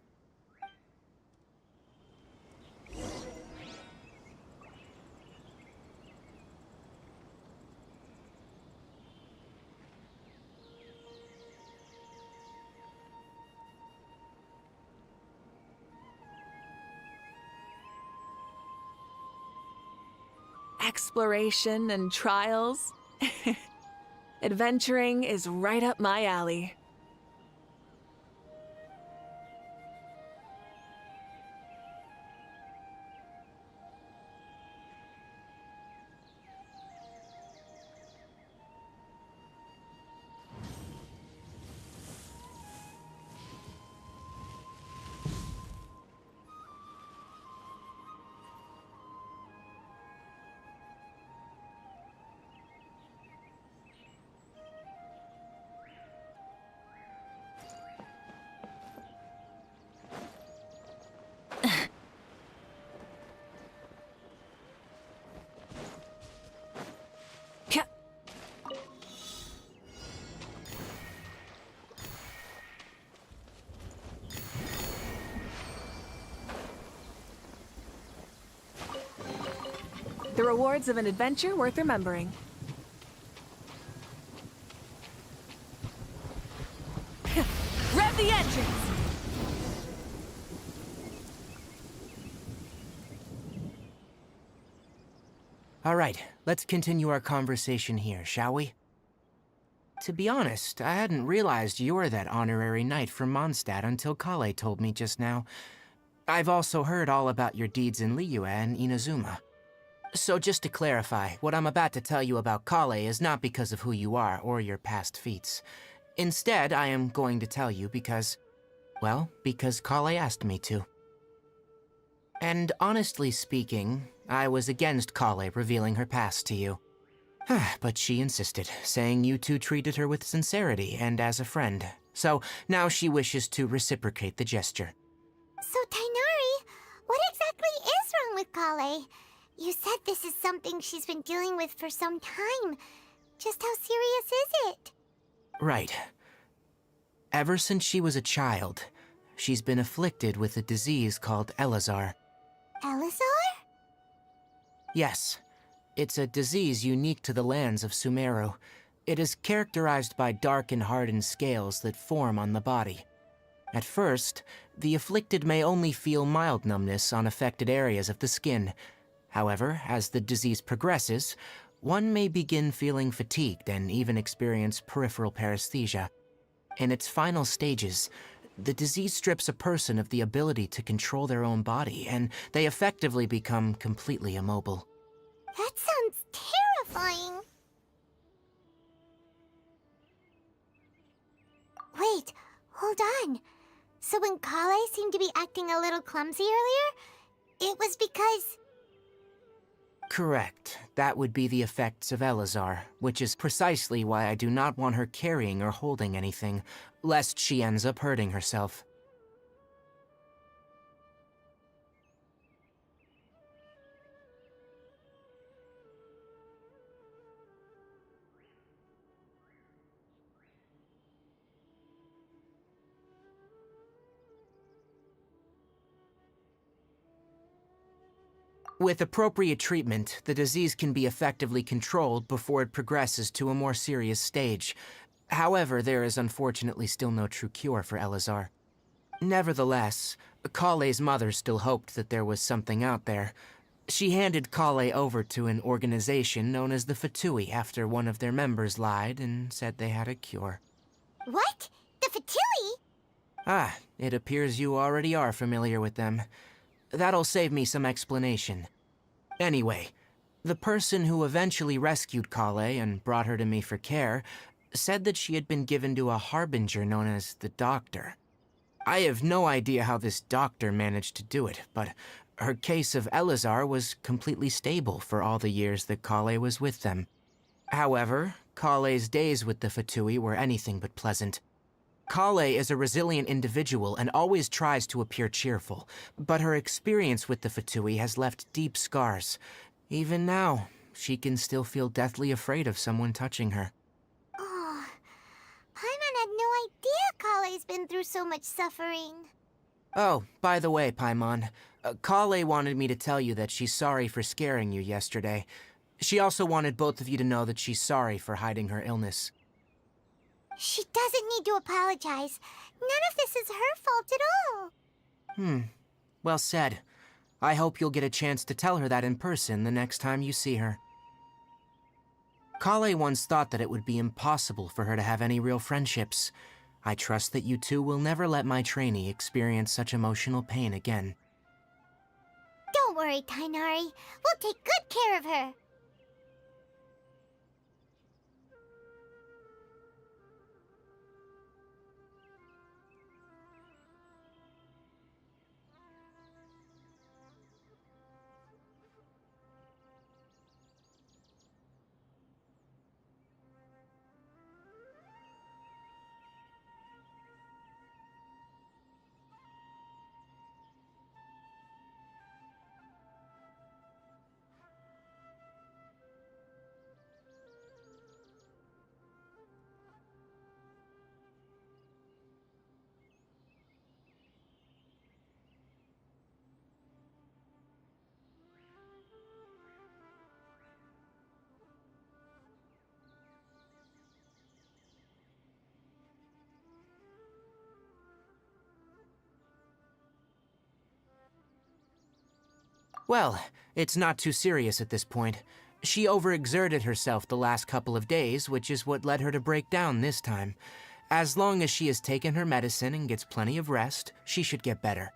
Exploration and trials. Adventuring is right up my alley. The rewards of an adventure worth remembering. Rev the engines! All right, let's continue our conversation here, shall we? To be honest, I hadn't realized you're that honorary knight from Mondstadt until Kale told me just now. I've also heard all about your deeds in Liyue and Inazuma. So just to clarify, what I'm about to tell you about Kale is not because of who you are or your past feats. Instead, I am going to tell you because, well, because Kale asked me to. And honestly speaking, I was against Kale revealing her past to you. But she insisted, saying you two treated her with sincerity and as a friend. So now she wishes to reciprocate the gesture. So, Tainari, what exactly is wrong with Kale? You said this is something she's been dealing with for some time. Just how serious is it? Right. Ever since she was a child, she's been afflicted with a disease called Elazar. Elazar? Yes. It's a disease unique to the lands of Sumeru. It is characterized by dark and hardened scales that form on the body. At first, the afflicted may only feel mild numbness on affected areas of the skin. However, as the disease progresses, one may begin feeling fatigued and even experience peripheral paresthesia. In its final stages, the disease strips a person of the ability to control their own body, and they effectively become completely immobile. That sounds terrifying. Wait, hold on. So when Kale seemed to be acting a little clumsy earlier, it was because... Correct. That would be the effects of Elazar, which is precisely why I do not want her carrying or holding anything, lest she ends up hurting herself. With appropriate treatment, the disease can be effectively controlled before it progresses to a more serious stage. However, there is unfortunately still no true cure for Elazar. Nevertheless, Kale's mother still hoped that there was something out there. She handed Kale over to an organization known as the Fatui after one of their members lied and said they had a cure. What? The Fatui? Ah, it appears you already are familiar with them. That'll save me some explanation. Anyway, the person who eventually rescued Kale and brought her to me for care said that she had been given to a harbinger known as the Doctor. I have no idea how this doctor managed to do it, but her case of Elazar was completely stable for all the years that Kale was with them. However, Kale's days with the Fatui were anything but pleasant. Kale is a resilient individual and always tries to appear cheerful, but her experience with the Fatui has left deep scars. Even now, she can still feel deathly afraid of someone touching her. Oh, Paimon had no idea Kale's been through so much suffering. Oh, by the way, Paimon, Kale wanted me to tell you that she's sorry for scaring you yesterday. She also wanted both of you to know that she's sorry for hiding her illness. She doesn't need to apologize. None of this is her fault at all. Well said. I hope you'll get a chance to tell her that in person the next time you see her. Kale once thought that it would be impossible for her to have any real friendships. I trust that you two will never let my trainee experience such emotional pain again. Don't worry, Tainari. We'll take good care of her. Well, it's not too serious at this point. She overexerted herself the last couple of days, which is what led her to break down this time. As long as she has taken her medicine and gets plenty of rest, she should get better.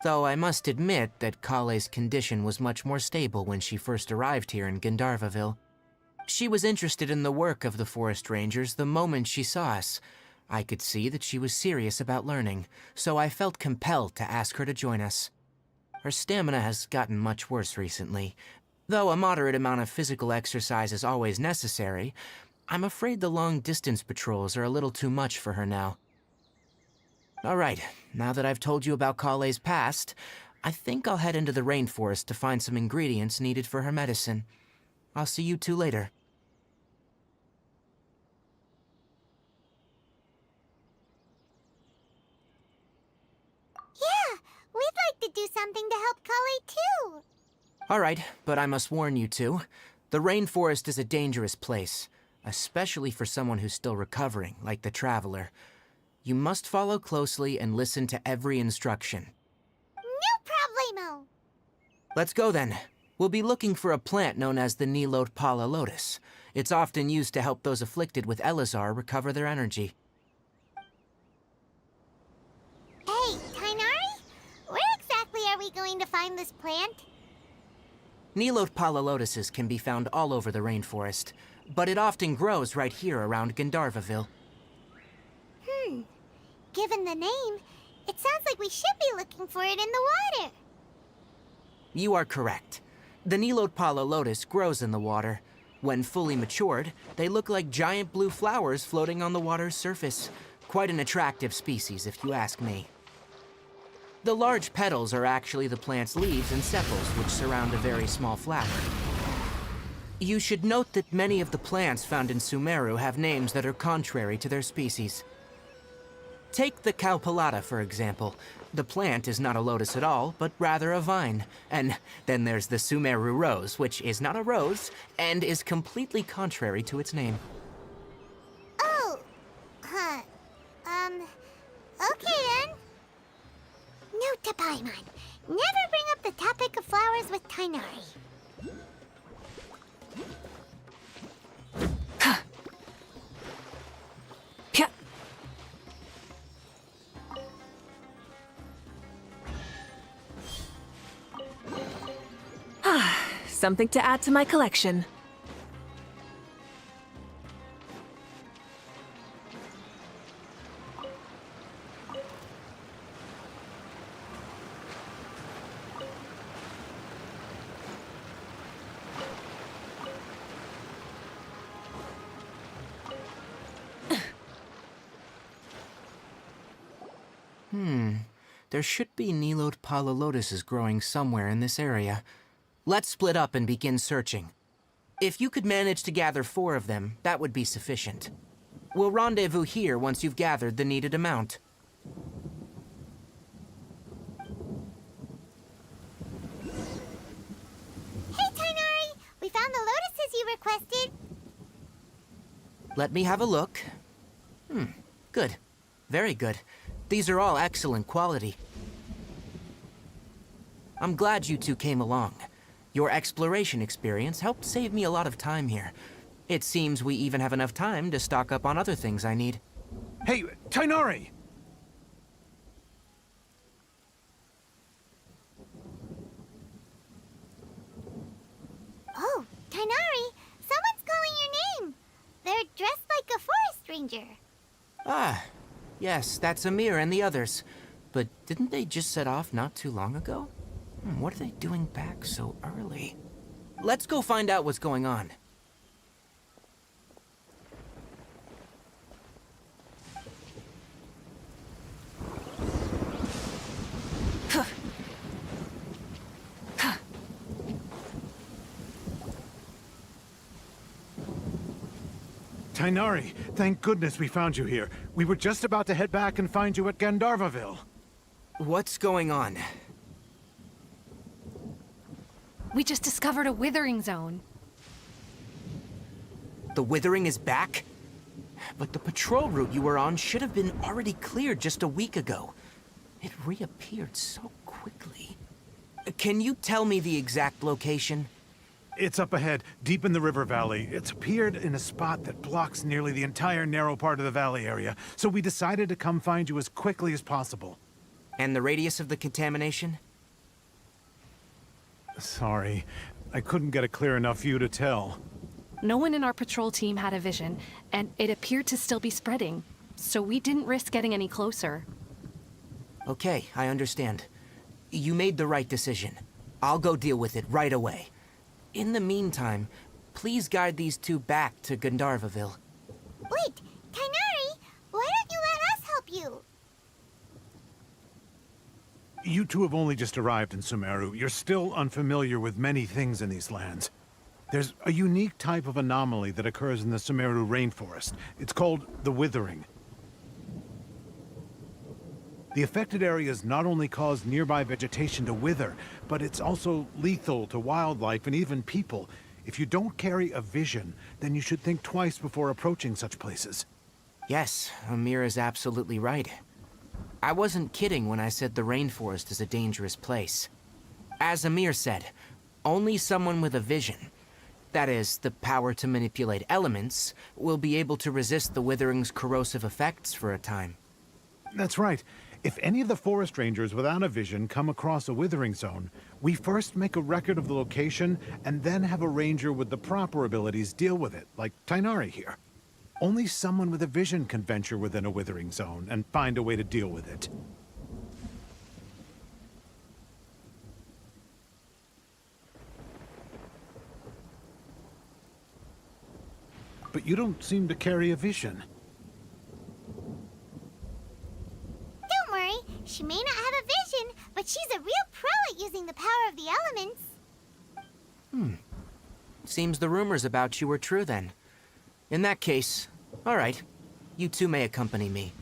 Though I must admit that Kale's condition was much more stable when she first arrived here in Gandharvaville. She was interested in the work of the forest rangers the moment she saw us. I could see that she was serious about learning, so I felt compelled to ask her to join us. Her stamina has gotten much worse recently. Though a moderate amount of physical exercise is always necessary, I'm afraid the long-distance patrols are a little too much for her now. All right, now that I've told you about Kale's past, I think I'll head into the rainforest to find some ingredients needed for her medicine. I'll see you two later. Yeah, we'd like to do something to help Kale too. All right, but I must warn you two. The rainforest is a dangerous place, especially for someone who's still recovering, like the Traveler. You must follow closely and listen to every instruction. No problemo. Let's go then. We'll be looking for a plant known as the Nilotpala lotus. It's often used to help those afflicted with Elazar recover their energy. Hey, Tainari, where exactly are we going to find this plant? Nilotpala lotuses can be found all over the rainforest, but it often grows right here around Gandharvaville. Given the name, it sounds like we should be looking for it in the water. You are correct. The Nilotpala lotus grows in the water. When fully matured, they look like giant blue flowers floating on the water's surface. Quite an attractive species, if you ask me. The large petals are actually the plant's leaves and sepals, which surround a very small flower. You should note that many of the plants found in Sumeru have names that are contrary to their species. Take the Cowpelata, for example. The plant is not a lotus at all, but rather a vine. And then there's the Sumeru rose, which is not a rose, and is completely contrary to its name. Oh, huh. Okay then. Note to Paimon, never bring up the topic of flowers with Tainari. Pya! Something to add to my collection. There should be Nilotpala lotuses growing somewhere in this area. Let's split up and begin searching. If you could manage to gather 4 of them, that would be sufficient. We'll rendezvous here once you've gathered the needed amount. Hey, Tainari, we found the lotuses you requested. Let me have a look. Good. Very good. These are all excellent quality. I'm glad you two came along. Your exploration experience helped save me a lot of time here. It seems we even have enough time to stock up on other things I need. Hey, Tainari! Oh, Tainari, someone's calling your name. They're dressed like a forest ranger. Ah, yes, that's Amir and the others. But didn't they just set off not too long ago? What are they doing back so early? Let's go find out what's going on. Tainari, thank goodness we found you here. We were just about to head back and find you at Gandharvaville. What's going on? We just discovered a withering zone. The withering is back? But the patrol route you were on should have been already cleared just a week ago. It reappeared so quickly. Can you tell me the exact location? It's up ahead, deep in the river valley. It's appeared in a spot that blocks nearly the entire narrow part of the valley area, so we decided to come find you as quickly as possible. And the radius of the contamination? Sorry, I couldn't get a clear enough view to tell. No one in our patrol team had a vision, and it appeared to still be spreading, so we didn't risk getting any closer. Okay, I understand. You made the right decision. I'll go deal with it right away. In the meantime, please guide these two back to Gandharvaville. Wait, Tighnari, why don't you let us help you? You two have only just arrived in Sumeru. You're still unfamiliar with many things in these lands. There's a unique type of anomaly that occurs in the Sumeru rainforest. It's called the Withering. The affected areas not only cause nearby vegetation to wither, but it's also lethal to wildlife and even people. If you don't carry a vision, then you should think twice before approaching such places. Yes, Amir is absolutely right. I wasn't kidding when I said the rainforest is a dangerous place. As Amir said, only someone with a vision, that is, the power to manipulate elements, will be able to resist the Withering's corrosive effects for a time. That's right. If any of the forest rangers without a vision come across a withering zone, we first make a record of the location and then have a ranger with the proper abilities deal with it, like Tighnari here. Only someone with a vision can venture within a withering zone and find a way to deal with it. But you don't seem to carry a vision. Don't worry, she may not have a vision, but she's a real pro at using the power of the elements. Seems the rumors about you were true then. In that case, all right, you two may accompany me.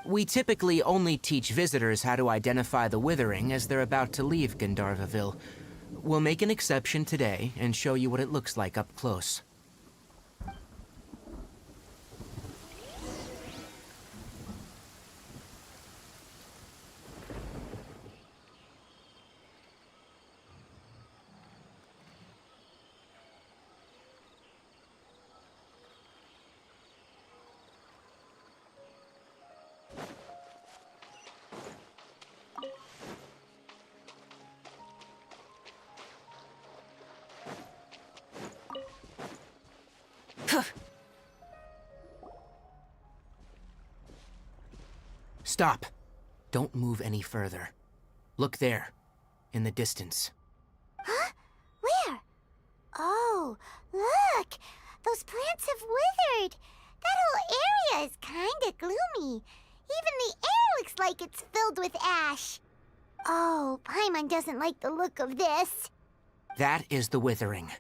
We typically only teach visitors how to identify the Withering as they're about to leave Gandharvaville. We'll make an exception today and show you what it looks like up close. Stop. Don't move any further. Look there, in the distance. Huh? Where? Oh, look! Those plants have withered! That whole area is kinda gloomy. Even the air looks like it's filled with ash. Oh, Paimon doesn't like the look of this. That is the Withering.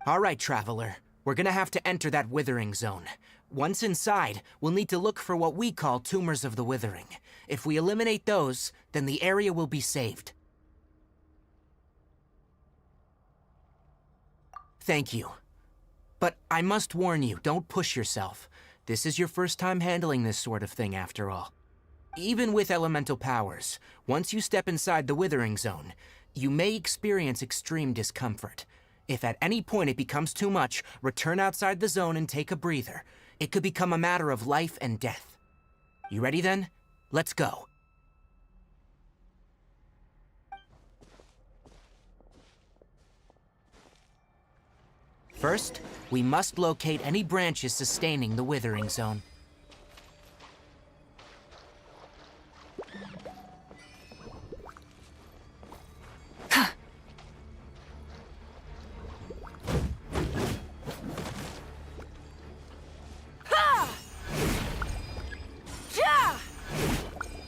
All right, Traveler. We're gonna have to enter that Withering zone. Once inside, we'll need to look for what we call tumors of the Withering. If we eliminate those, then the area will be saved. Thank you. But I must warn you, don't push yourself. This is your first time handling this sort of thing, after all. Even with elemental powers, once you step inside the Withering zone, you may experience extreme discomfort. If at any point it becomes too much, return outside the zone and take a breather. It could become a matter of life and death. You ready then? Let's go. First, we must locate any branches sustaining the Withering zone.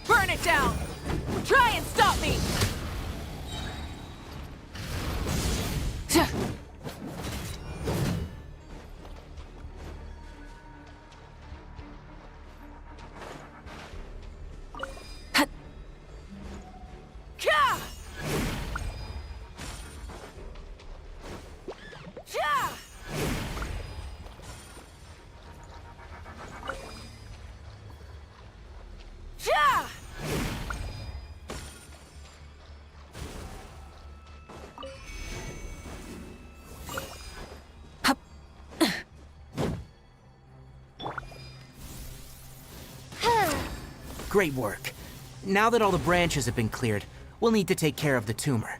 Burn it down! Try and stop me! Great work. Now that all the branches have been cleared, we'll need to take care of the tumor.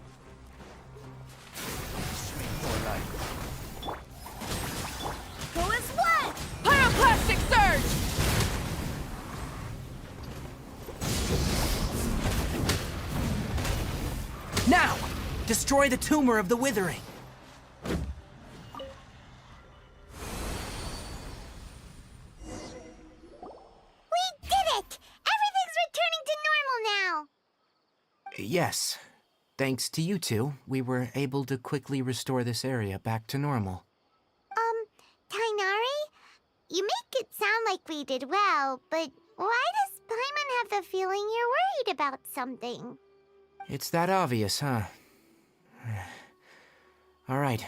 Who is what? Pyroclastic surge! Now! Destroy the tumor of the withering! We did it! Everything's returning to normal now! Yes. Thanks to you two, we were able to quickly restore this area back to normal. Tainari? You make it sound like we did well, but why does Paimon have the feeling you're worried about something? It's that obvious, huh? Alright,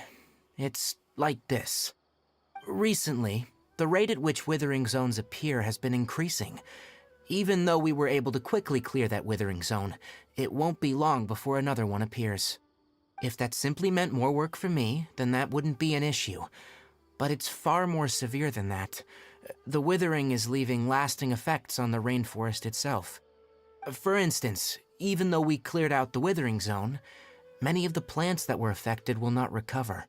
it's like this. Recently, the rate at which withering zones appear has been increasing. Even though we were able to quickly clear that withering zone, it won't be long before another one appears. If that simply meant more work for me, then that wouldn't be an issue. But it's far more severe than that. The withering is leaving lasting effects on the rainforest itself. For instance, even though we cleared out the withering zone, many of the plants that were affected will not recover.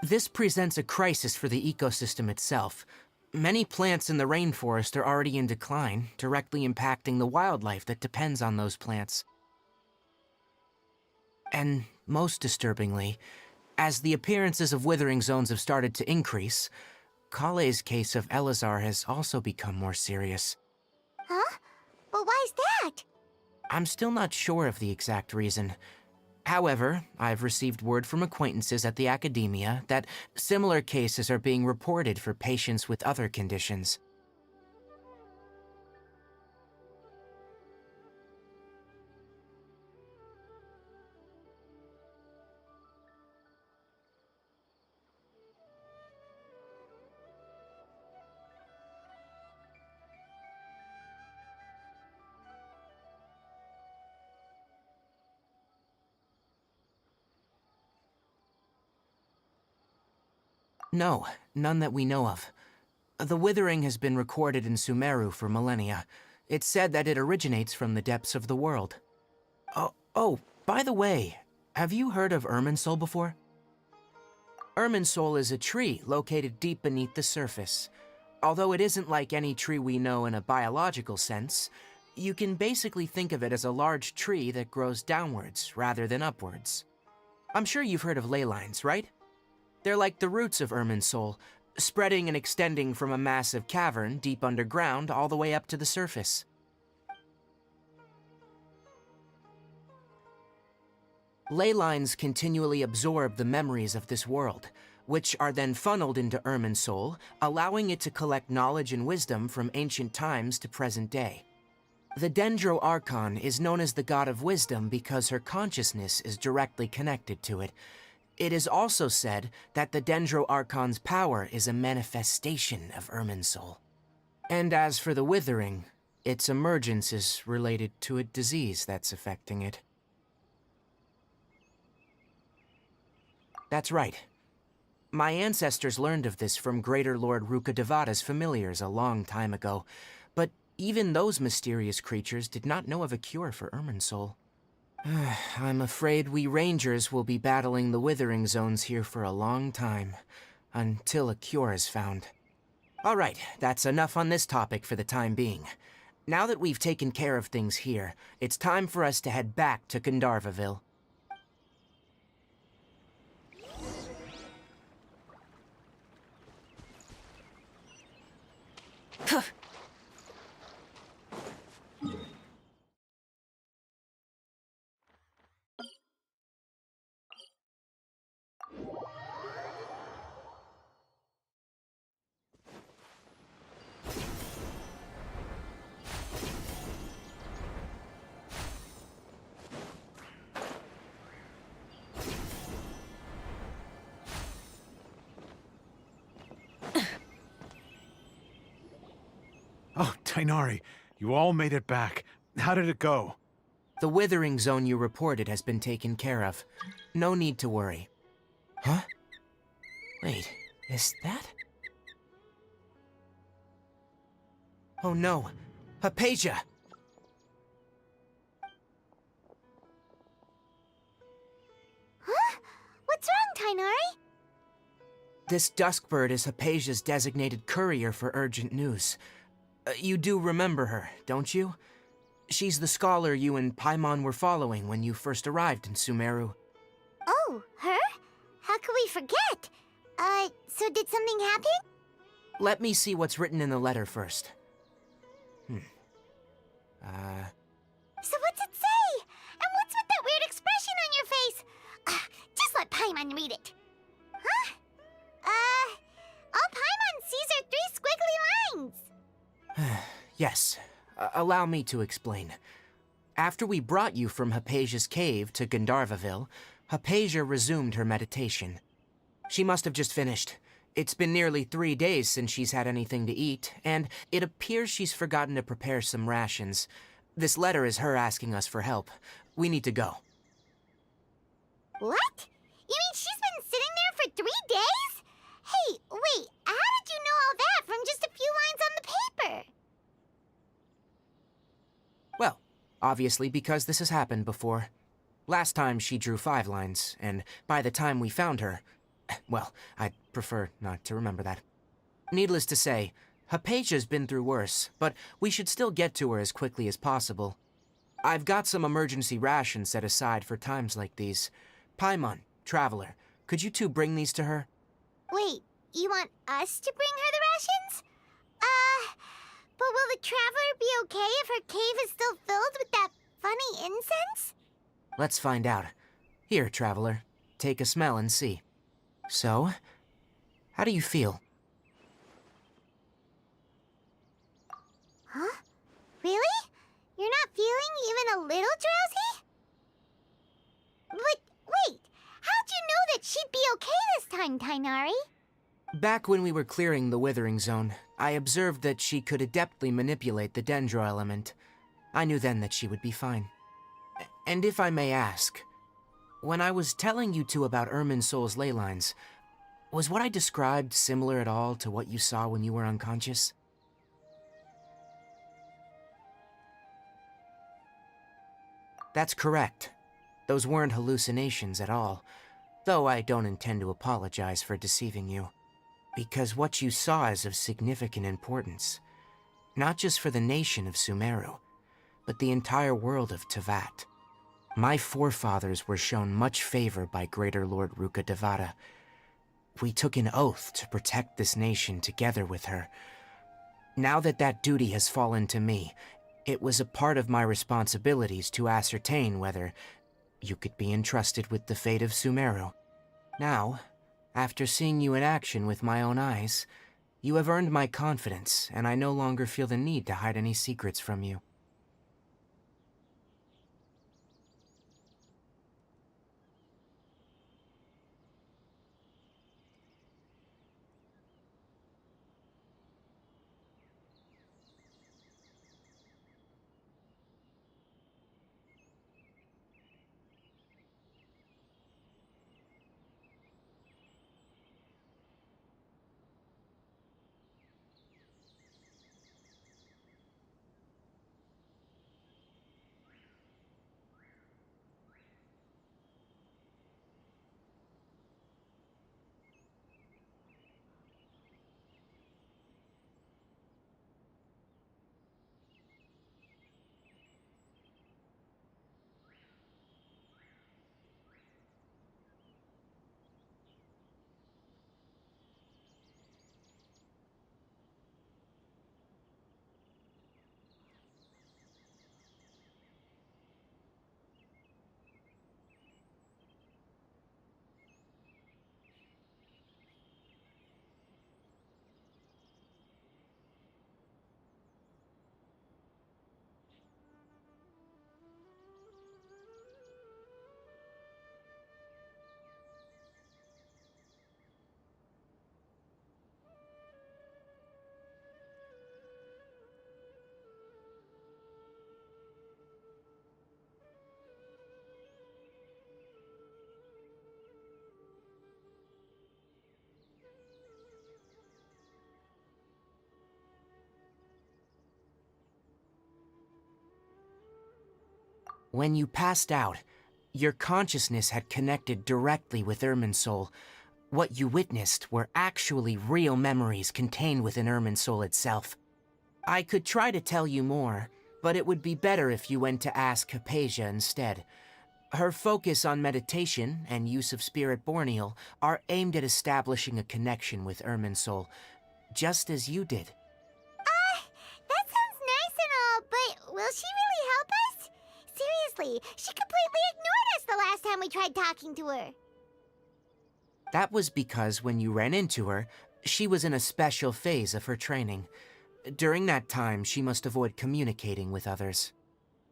This presents a crisis for the ecosystem itself. Many plants in the rainforest are already in decline, directly impacting the wildlife that depends on those plants. And most disturbingly, as the appearances of withering zones have started to increase, Kale's case of Elazar has also become more serious. Huh? But why's that? I'm still not sure of the exact reason. However, I've received word from acquaintances at the academia that similar cases are being reported for patients with other conditions. No, none that we know of. The withering has been recorded in Sumeru for millennia. It's said that it originates from the depths of the world. Oh, by the way, have you heard of Irminsul before? Irminsul is a tree located deep beneath the surface. Although it isn't like any tree we know in a biological sense, you can basically think of it as a large tree that grows downwards rather than upwards. I'm sure you've heard of ley lines, right? They're like the roots of Irminsul, spreading and extending from a massive cavern deep underground all the way up to the surface. Ley lines continually absorb the memories of this world, which are then funneled into Irminsul, allowing it to collect knowledge and wisdom from ancient times to present day. The Dendro Archon is known as the god of wisdom because her consciousness is directly connected to it. It is also said that the Dendro Archon's power is a manifestation of Irminsul. And as for the withering, its emergence is related to a disease that's affecting it. That's right. My ancestors learned of this from Greater Lord Rukkhadevata's familiars a long time ago, but even those mysterious creatures did not know of a cure for Irminsul. I'm afraid we Rangers will be battling the withering zones here for a long time, until a cure is found. Alright, that's enough on this topic for the time being. Now that we've taken care of things here, it's time for us to head back to Gandharvaville. Oh, Tainari, you all made it back. How did it go? The withering zone you reported has been taken care of. No need to worry. Huh? Wait, is that? Oh no. Hypatia! Huh? What's wrong, Tainari? This Duskbird is Hypatia's designated courier for urgent news. You do remember her, don't you? She's the scholar you and Paimon were following when you first arrived in Sumeru. Oh, her? How could we forget? So did something happen? Let me see what's written in the letter first. So what's it say? And what's with that weird expression on your face? Just let Paimon read it. Huh? All Paimon sees are 3 squiggly lines. Yes, allow me to explain. After we brought you from Hypatia's cave to Gandharvaville, Hypatia resumed her meditation. She must have just finished. It's been nearly 3 days since she's had anything to eat, and it appears she's forgotten to prepare some rations. This letter is her asking us for help. We need to go. What? You mean she's been sitting there for 3 days? Hey, wait, how did you know all that from just a few lines on the paper? Well, obviously because this has happened before. Last time she drew 5 lines, and by the time we found her, well, I'd prefer not to remember that. Needless to say, Hypatia's been through worse, but we should still get to her as quickly as possible. I've got some emergency rations set aside for times like these. Paimon, Traveler, could you two bring these to her? Wait, you want us to bring her the rations? But will the Traveler be okay if her cave is still filled with that funny incense? Let's find out. Here, Traveler, take a smell and see. So, how do you feel? Huh? Really? You're not feeling even a little drowsy? But wait, how'd you know that she'd be okay this time, Tainari? Back when we were clearing the Withering Zone, I observed that she could adeptly manipulate the Dendro element. I knew then that she would be fine. And if I may ask, when I was telling you two about Irminsul's ley lines, was what I described similar at all to what you saw when you were unconscious? That's correct. Those weren't hallucinations at all, though I don't intend to apologize for deceiving you. Because what you saw is of significant importance, not just for the nation of Sumeru, but the entire world of Teyvat. My forefathers were shown much favor by Greater Lord Ruka Devata. We took an oath to protect this nation together with her. Now that that duty has fallen to me, it was a part of my responsibilities to ascertain whether you could be entrusted with the fate of Sumeru. Now, after seeing you in action with my own eyes, you have earned my confidence, and I no longer feel the need to hide any secrets from you. When you passed out, your consciousness had connected directly with Irminsul. What you witnessed were actually real memories contained within Irminsul itself. I could try to tell you more, but it would be better if you went to ask Hypatia instead. Her focus on meditation and use of Spirit Borneal are aimed at establishing a connection with Irminsul, just as you did. That sounds nice and all, but will she really help us? Seriously, she completely ignored us the last time we tried talking to her. That was because when you ran into her, she was in a special phase of her training. During that time, she must avoid communicating with others.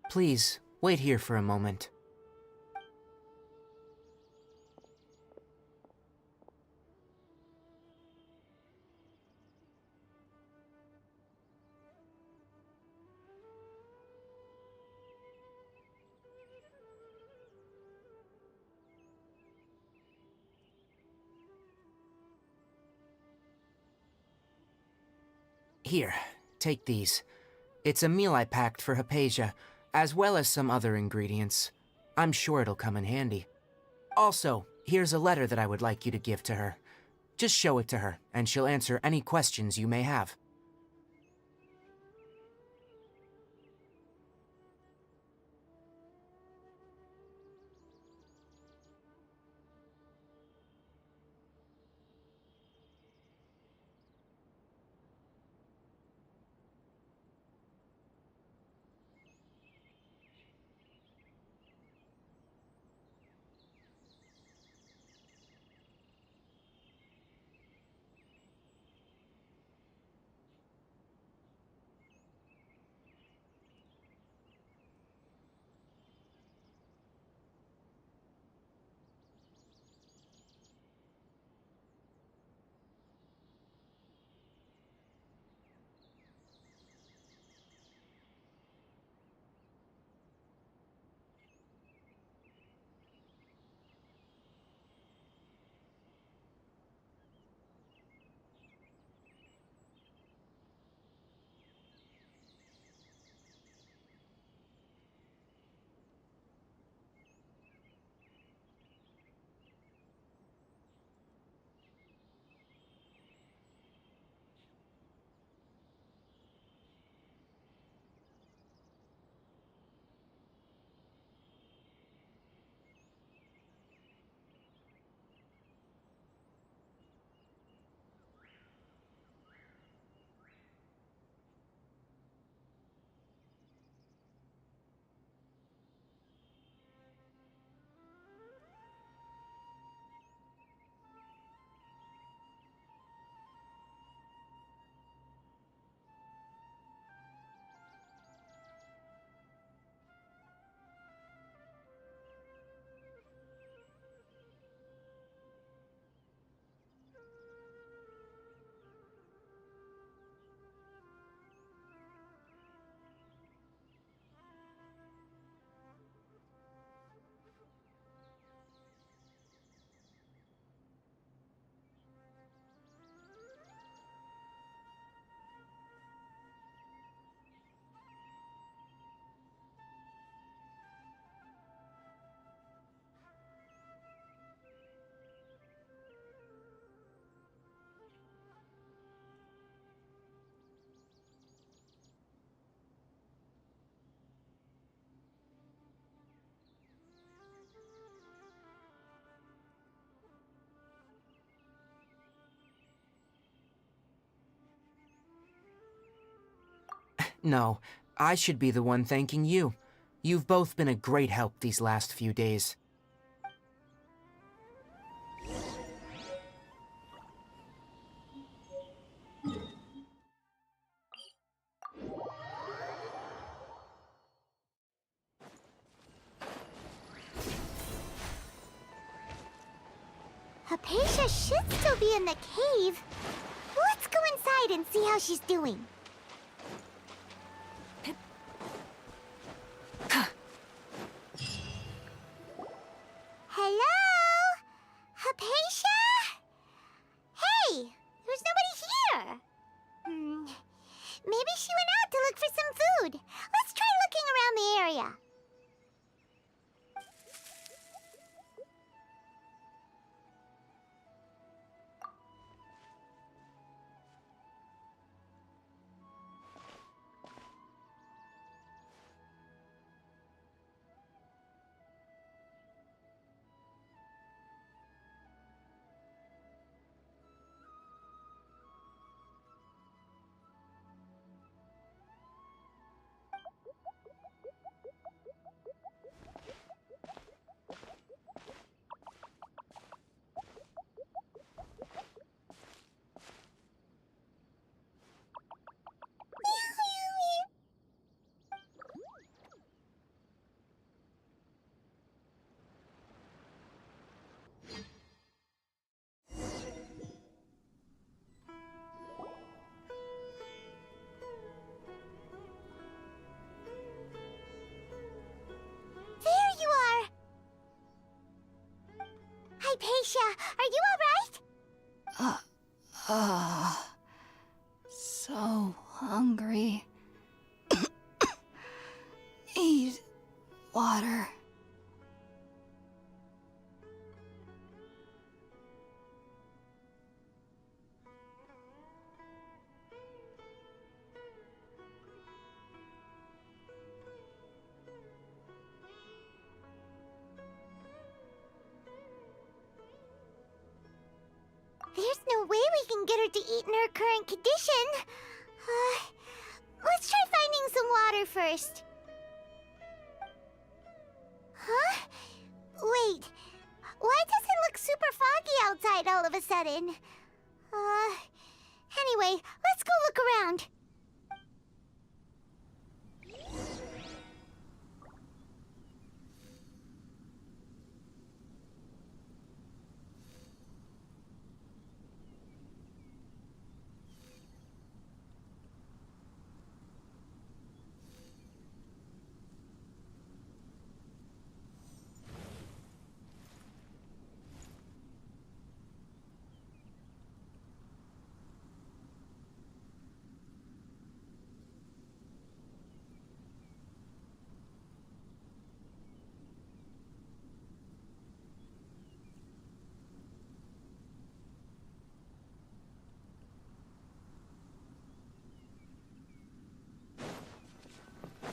Please, wait here for a moment. Here, take these. It's a meal I packed for Hypatia, as well as some other ingredients. I'm sure it'll come in handy. Also, here's a letter that I would like you to give to her. Just show it to her, and she'll answer any questions you may have. No, I should be the one thanking you. You've both been a great help these last few days. Hypatia should still be in the cave. Let's go inside and see how she's doing. Hello? Hypatia? Hey, there's nobody here. Maybe she went out to look for some food. Let's try looking around the area. Hypatia, are you alright? So hungry. Need water. There's no way we can get her to eat in her current condition. Let's try finding some water first. Huh? Wait. Why does it look super foggy outside all of a sudden? Anyway, let's go look around.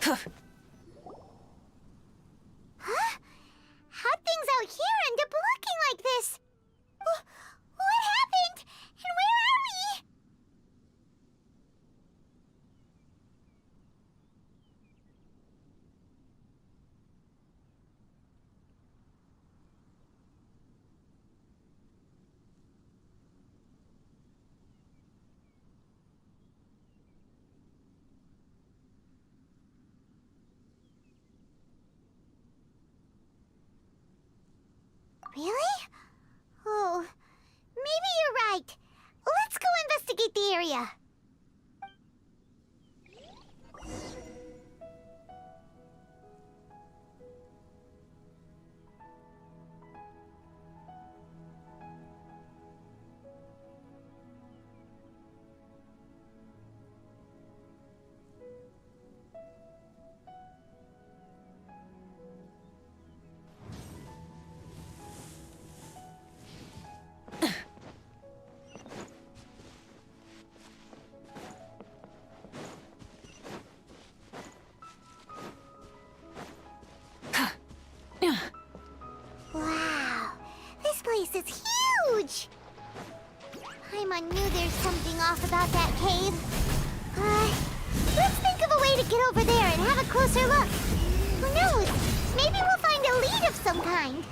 Huh? How'd things out here end up looking like this? What happened? And where are we? Really? Oh, maybe you're right. Let's go investigate the area. Wow, this place is huge! Paimon knew there's something off about that cave. Let's think of a way to get over there and have a closer look. Who knows? Maybe we'll find a lead of some kind.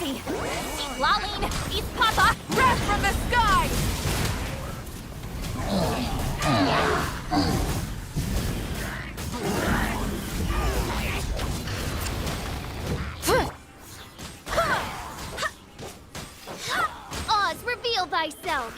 mercy! Citlali, East Papa, Breath from the sky! Oz, reveal thyself!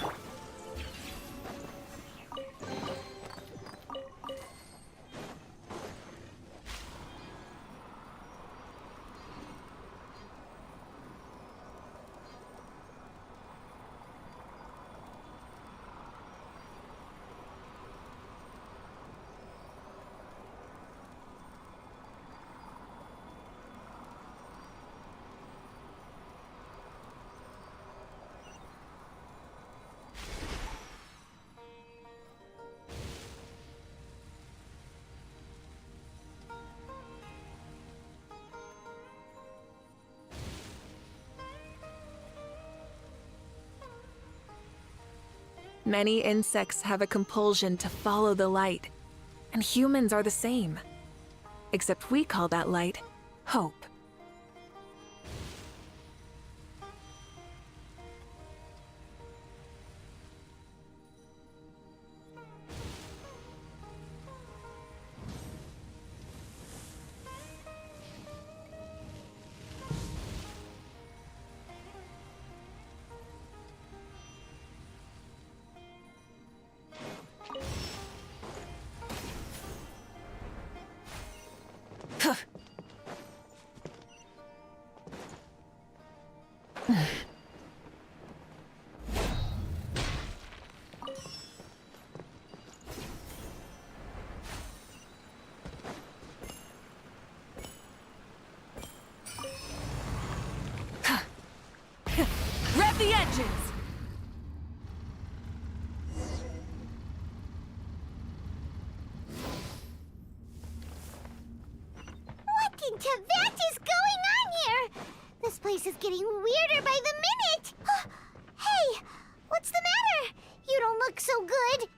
Many insects have a compulsion to follow the light, and humans are the same. Except we call that light hope. Rev the engines! What in Tibet is going on here? This place is getting weirder by the minute. Hey, what's the matter? You don't look so good.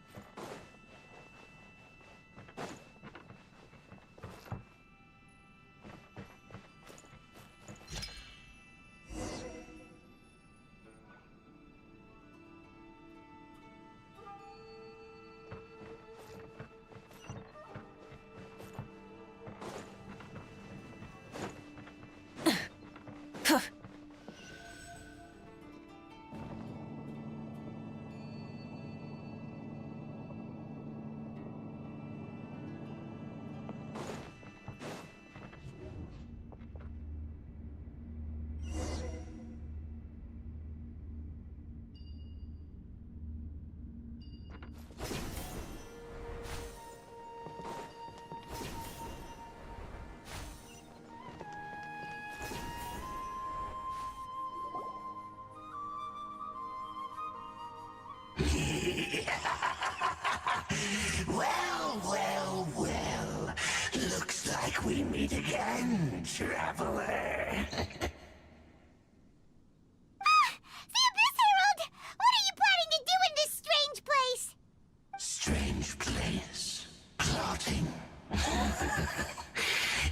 Well. Looks like we meet again, traveler. The Abyss Herald! What are you planning to do in this strange place? Strange place. Plotting.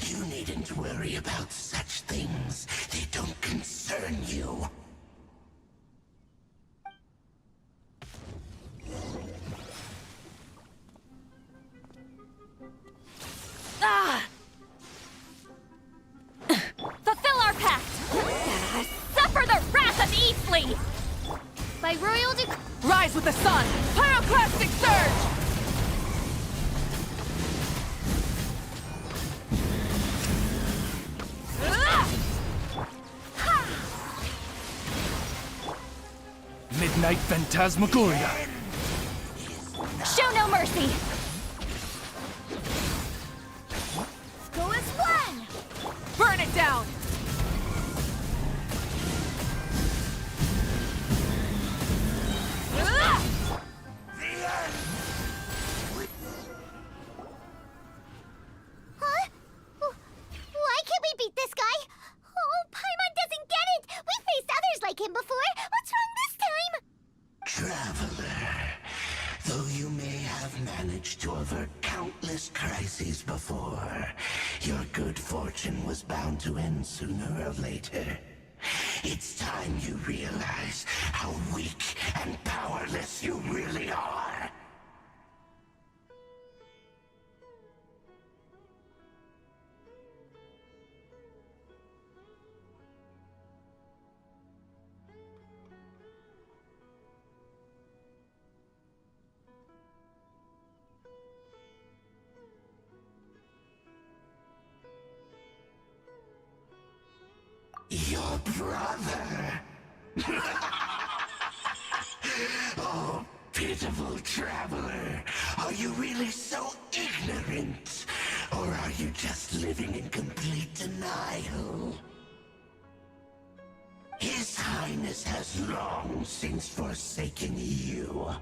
You needn't worry about such things. They don't concern you. Fulfill our pact! Suffer the wrath of Eastleigh! By royal decree... Rise with the sun! Pyroclastic surge! Midnight Phantasmagoria. Show no mercy! Go as one! Burn it down! Huh? Why can't we beat this guy? Oh, Paimon doesn't get it! We faced others like him before! What's wrong this time? Traveler, though you may have managed to avert countless crises before, your good fortune was bound to end sooner or later. It's time you realize how weak and powerless you really are. Your brother? Oh, pitiful traveler. Are you really so ignorant? Or are you just living in complete denial? His Highness has long since forsaken you.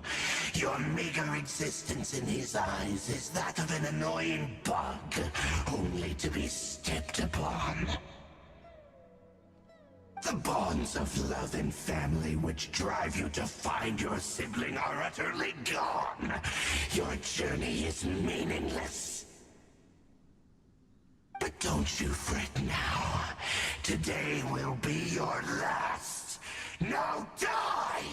Your meager existence in his eyes is that of an annoying bug, only to be stepped upon. The bonds of love and family which drive you to find your sibling are utterly gone. Your journey is meaningless. But don't you fret now. Today will be your last. Now die!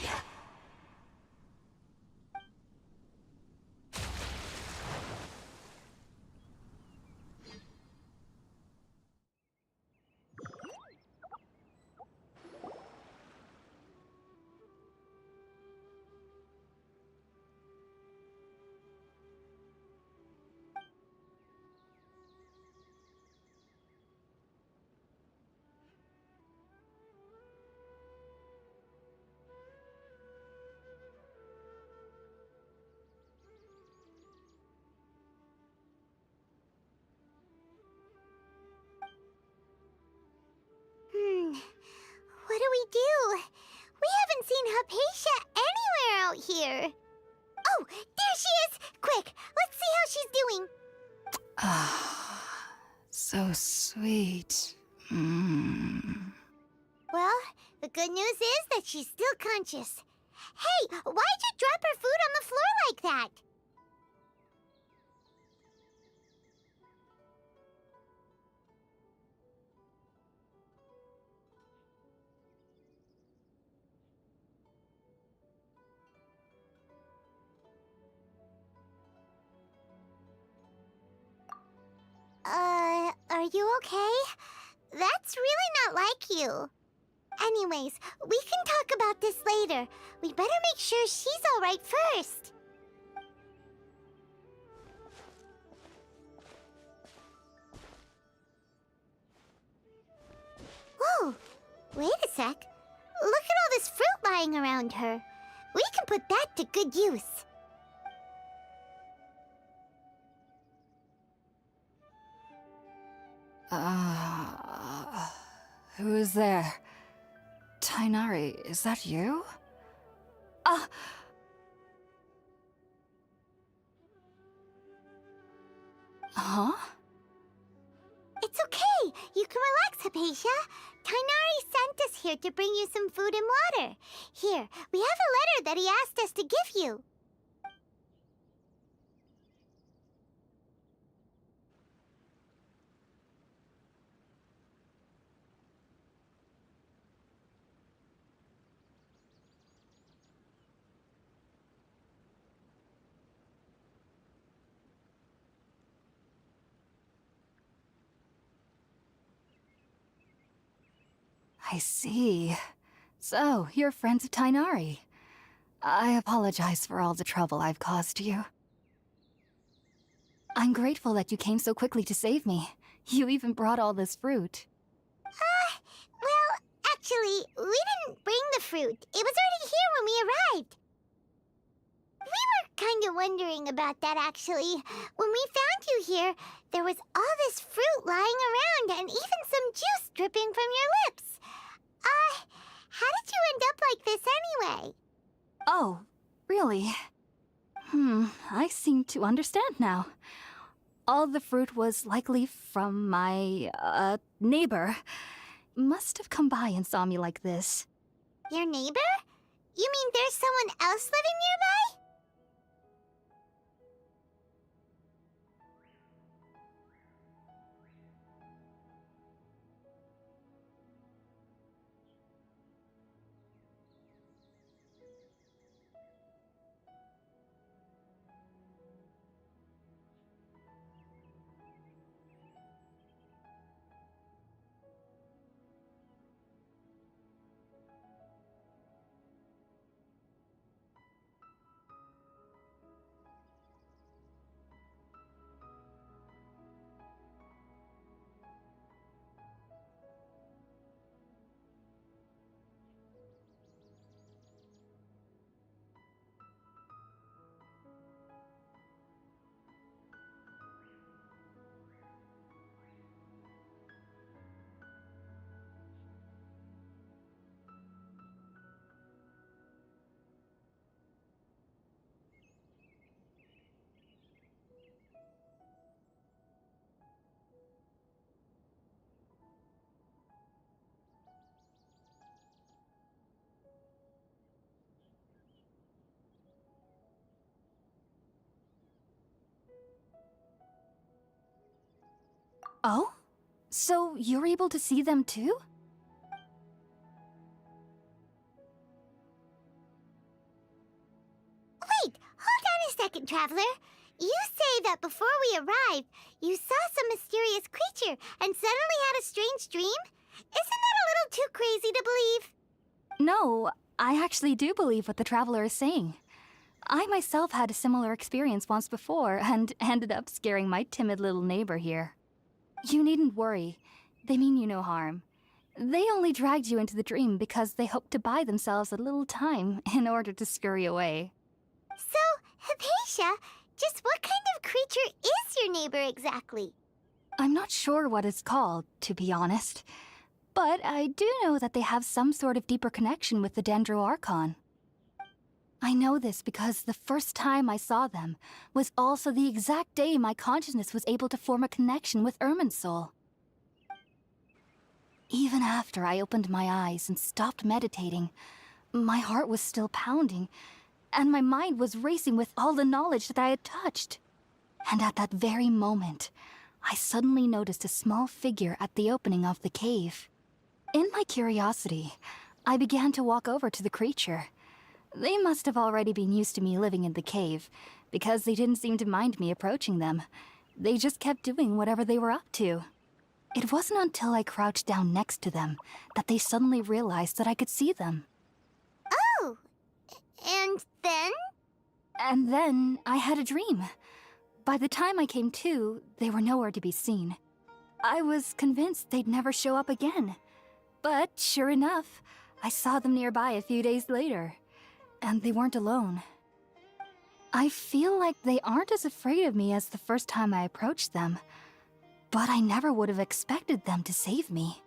What do we do? We haven't seen Hypatia anywhere out here. Oh, there she is! Quick, let's see how she's doing. Ah, so sweet. Well, the good news is that she's still conscious. Hey, why'd you drop her food on the floor like that? Are you okay? That's really not like you. Anyways, we can talk about this later. We better make sure she's alright first. Whoa, wait a sec. Look at all this fruit lying around her. We can put that to good use. Who is there? Tainari, is that you? Huh? It's okay. You can relax, Hypatia. Tainari sent us here to bring you some food and water. Here, we have a letter that he asked us to give you. I see. So, you're friends of Tainari. I apologize for all the trouble I've caused you. I'm grateful that you came so quickly to save me. You even brought all this fruit. Well, actually, we didn't bring the fruit. It was already here when we arrived. We were kind of wondering about that, actually. When we found you here, there was all this fruit lying around and even some juice dripping from your lips. How did you end up like this anyway? Oh, really? I seem to understand now. All the fruit was likely from my, neighbor. Must have come by and saw me like this. Your neighbor? You mean there's someone else living nearby? Oh? So you're able to see them too? Wait, hold on a second, Traveler. You say that before we arrived, you saw some mysterious creature and suddenly had a strange dream? Isn't that a little too crazy to believe? No, I actually do believe what the Traveler is saying. I myself had a similar experience once before and ended up scaring my timid little neighbor here. You needn't worry. They mean you no harm. They only dragged you into the dream because they hoped to buy themselves a little time in order to scurry away. So, Hypatia, just what kind of creature is your neighbor exactly? I'm not sure what it's called, to be honest. But I do know that they have some sort of deeper connection with the Dendro Archon. I know this because the first time I saw them was also the exact day my consciousness was able to form a connection with Irminsul. Even after I opened my eyes and stopped meditating, my heart was still pounding, and my mind was racing with all the knowledge that I had touched. And at that very moment, I suddenly noticed a small figure at the opening of the cave. In my curiosity, I began to walk over to the creature. They must have already been used to me living in the cave, because they didn't seem to mind me approaching them. They just kept doing whatever they were up to. It wasn't until I crouched down next to them that they suddenly realized that I could see them. Oh, and then? And then I had a dream. By the time I came to, they were nowhere to be seen. I was convinced they'd never show up again. But sure enough, I saw them nearby a few days later. And they weren't alone. I feel like they aren't as afraid of me as the first time I approached them. But I never would have expected them to save me.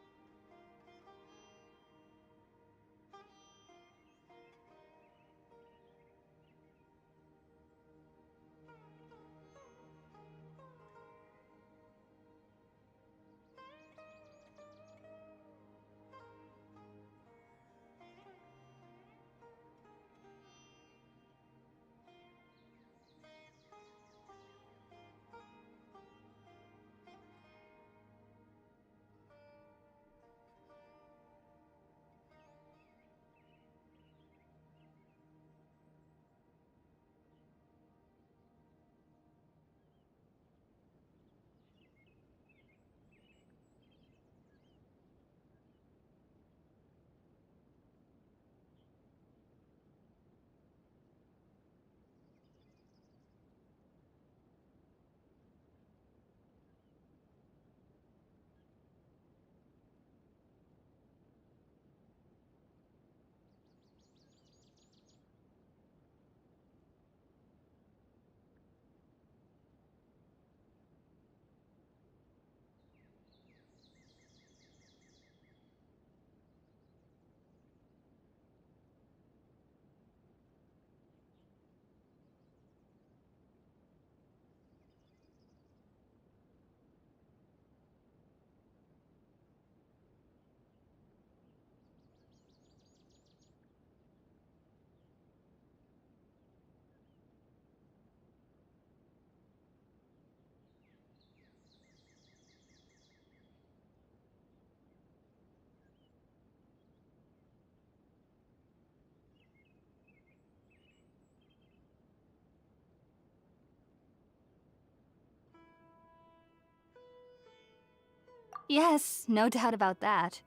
Yes, no doubt about that.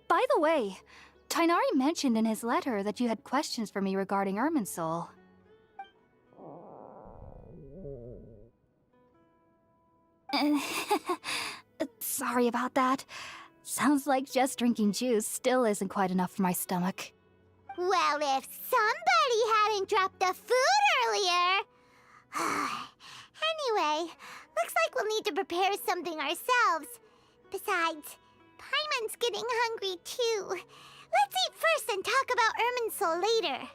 By the way, Tainari mentioned in his letter that you had questions for me regarding Irminsul. Sorry about that. Sounds like just drinking juice still isn't quite enough for my stomach. Well, if somebody hadn't dropped the food earlier... Anyway, looks like we'll need to prepare something ourselves. Besides, Paimon's getting hungry too. Let's eat first and talk about Irminsul later.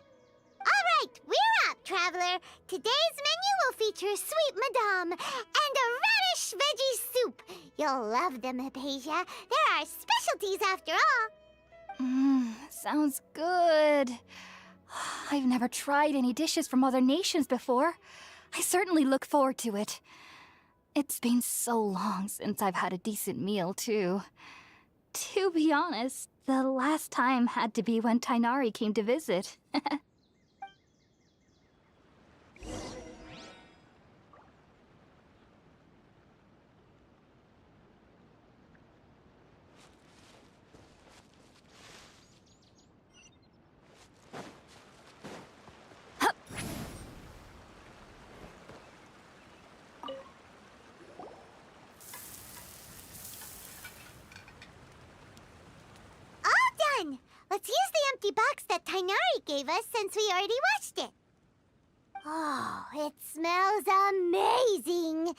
Alright, we're up, Traveler. Today's menu will feature sweet madame and a radish veggie soup. You'll love them, Hypatia. They're our specialties after all. Sounds good. I've never tried any dishes from other nations before. I certainly look forward to it. It's been so long since I've had a decent meal, too. To be honest, the last time had to be when Tainari came to visit. Done! Let's use the empty box that Tainari gave us since we already washed it. Oh, it smells amazing!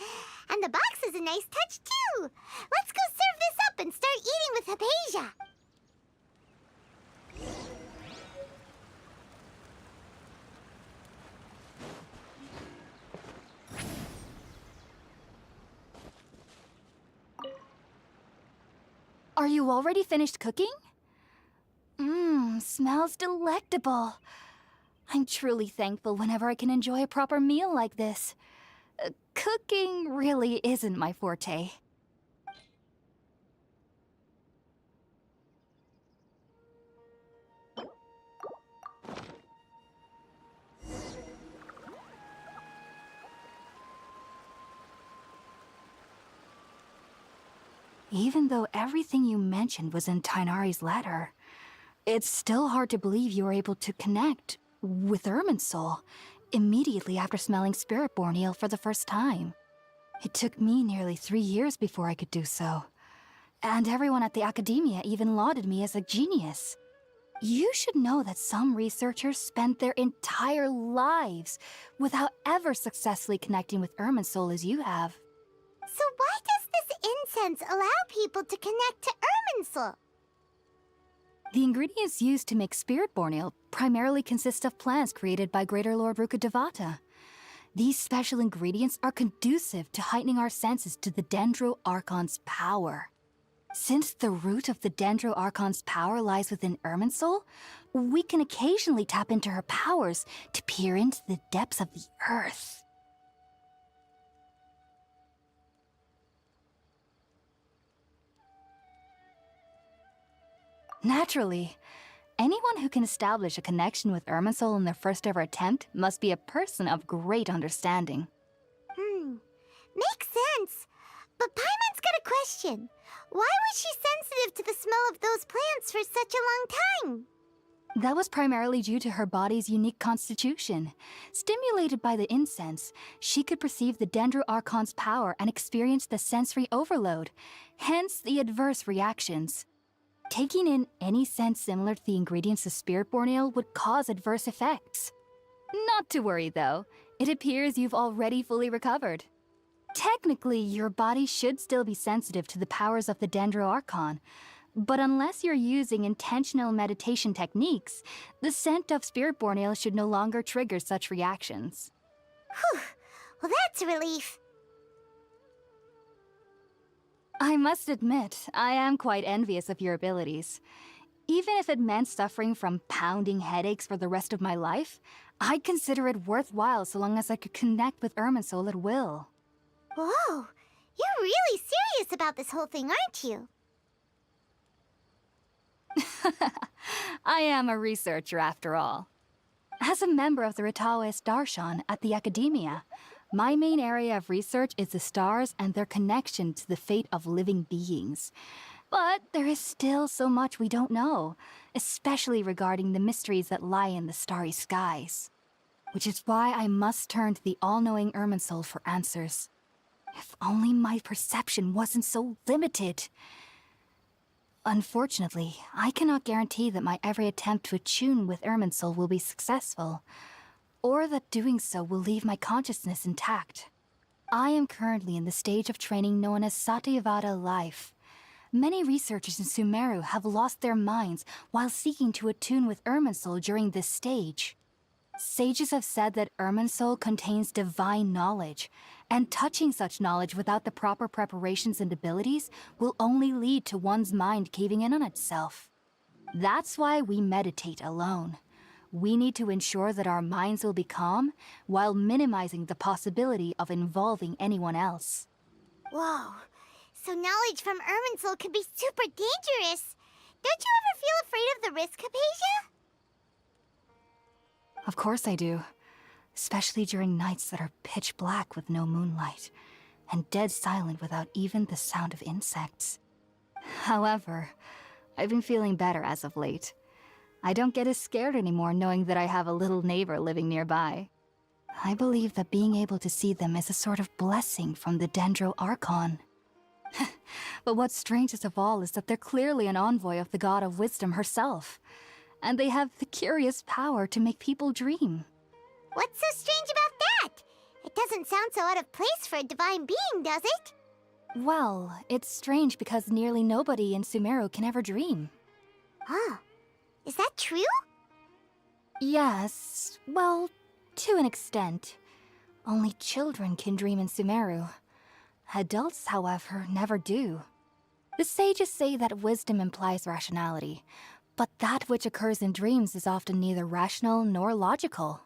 And the box is a nice touch, too! Let's go serve this up and start eating with Hypatia! Are you already finished cooking? Smells delectable. I'm truly thankful whenever I can enjoy a proper meal like this. Cooking really isn't my forte. Even though everything you mentioned was in Tainari's letter, it's still hard to believe you were able to connect with Irminsul immediately after smelling Spiritborn eel for the first time. It took me nearly 3 years before I could do so. And everyone at the Academia even lauded me as a genius. You should know that some researchers spent their entire lives without ever successfully connecting with Irminsul as you have. So why does this incense allow people to connect to Irminsul? The ingredients used to make Spiritborn ale primarily consist of plants created by Greater Lord Rukkhadevata. These special ingredients are conducive to heightening our senses to the Dendro Archon's power. Since the root of the Dendro Archon's power lies within Irminsul, we can occasionally tap into her powers to peer into the depths of the earth. Naturally, anyone who can establish a connection with Irminsul in their first ever attempt must be a person of great understanding. Makes sense. But Paimon's got a question. Why was she sensitive to the smell of those plants for such a long time? That was primarily due to her body's unique constitution. Stimulated by the incense, she could perceive the Dendro Archon's power and experience the sensory overload, hence the adverse reactions. Taking in any scent similar to the ingredients of Spiritborn ale would cause adverse effects. Not to worry, though. It appears you've already fully recovered. Technically, your body should still be sensitive to the powers of the Dendro Archon, but unless you're using intentional meditation techniques, the scent of Spiritborn ale should no longer trigger such reactions. Whew. Well, that's a relief. I must admit, I am quite envious of your abilities. Even if it meant suffering from pounding headaches for the rest of my life, I'd consider it worthwhile so long as I could connect with Irminsul at will. Whoa, you're really serious about this whole thing, aren't you? I am a researcher after all. As a member of the Ritaoist Darshan at the Academia, my main area of research is the stars and their connection to the fate of living beings. But there is still so much we don't know, especially regarding the mysteries that lie in the starry skies. Which is why I must turn to the all-knowing Irminsul for answers. If only my perception wasn't so limited. Unfortunately, I cannot guarantee that my every attempt to attune with Irminsul will be successful, or that doing so will leave my consciousness intact. I am currently in the stage of training known as Satyavada life. Many researchers in Sumeru have lost their minds while seeking to attune with Irminsul during this stage. Sages have said that Irminsul contains divine knowledge, and touching such knowledge without the proper preparations and abilities will only lead to one's mind caving in on itself. That's why we meditate alone. We need to ensure that our minds will be calm while minimizing the possibility of involving anyone else. Whoa. So knowledge from Irminsul could be super dangerous. Don't you ever feel afraid of the risk, Hypatia? Of course I do. Especially during nights that are pitch black with no moonlight, and dead silent without even the sound of insects. However, I've been feeling better as of late. I don't get as scared anymore knowing that I have a little neighbor living nearby. I believe that being able to see them is a sort of blessing from the Dendro Archon. But what's strangest of all is that they're clearly an envoy of the God of Wisdom herself, and they have the curious power to make people dream. What's so strange about that? It doesn't sound so out of place for a divine being, does it? Well, it's strange because nearly nobody in Sumeru can ever dream. Huh. Is that true? Yes, well, to an extent. Only children can dream in Sumeru. Adults, however, never do. The sages say that wisdom implies rationality, but that which occurs in dreams is often neither rational nor logical.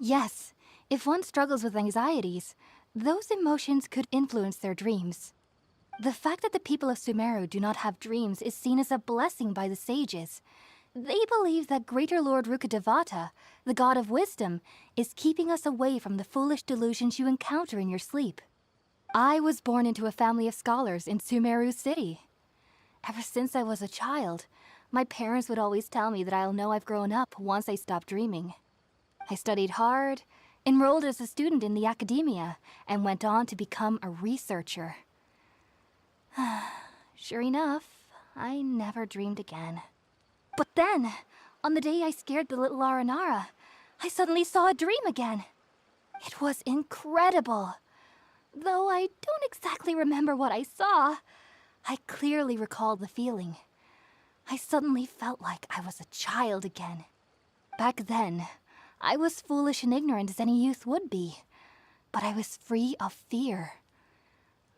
Yes, if one struggles with anxieties, those emotions could influence their dreams. The fact that the people of Sumeru do not have dreams is seen as a blessing by the sages. They believe that Greater Lord Rukkhadevata, the god of wisdom, is keeping us away from the foolish delusions you encounter in your sleep. I was born into a family of scholars in Sumeru City. Ever since I was a child, my parents would always tell me that I'll know I've grown up once I stop dreaming. I studied hard, enrolled as a student in the academia, and went on to become a researcher. Sure enough, I never dreamed again. But then, on the day I scared the little Aranara, I suddenly saw a dream again. It was incredible. Though I don't exactly remember what I saw, I clearly recall the feeling. I suddenly felt like I was a child again. Back then, I was foolish and ignorant as any youth would be, but I was free of fear.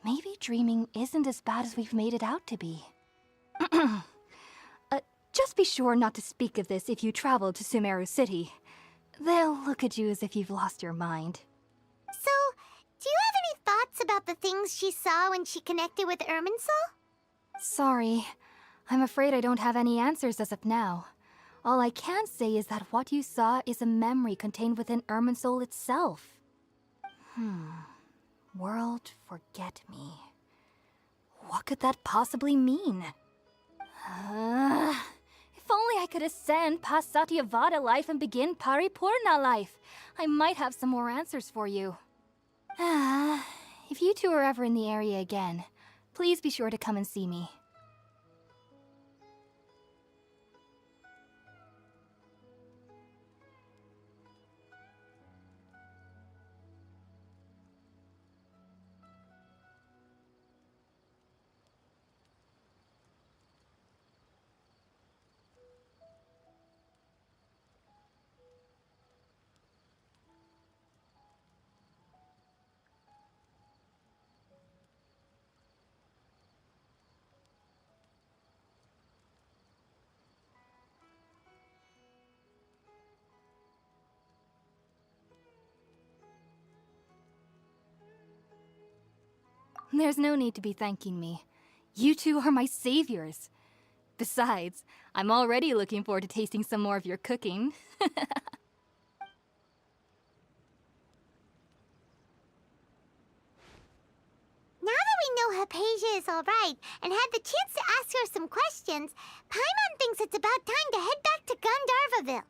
Maybe dreaming isn't as bad as we've made it out to be. Just be sure not to speak of this if you travel to Sumeru City. They'll look at you as if you've lost your mind. So, do you have any thoughts about the things she saw when she connected with Irminsul? Sorry. I'm afraid I don't have any answers as of now. All I can say is that what you saw is a memory contained within Irminsul itself. World forget me. What could that possibly mean? If only I could ascend past Satyavada life and begin Paripurna life, I might have some more answers for you. If you two are ever in the area again, please be sure to come and see me. There's no need to be thanking me. You two are my saviors. Besides, I'm already looking forward to tasting some more of your cooking. Now that we know Hypatia is alright and had the chance to ask her some questions, Paimon thinks it's about time to head back to Gandharvaville.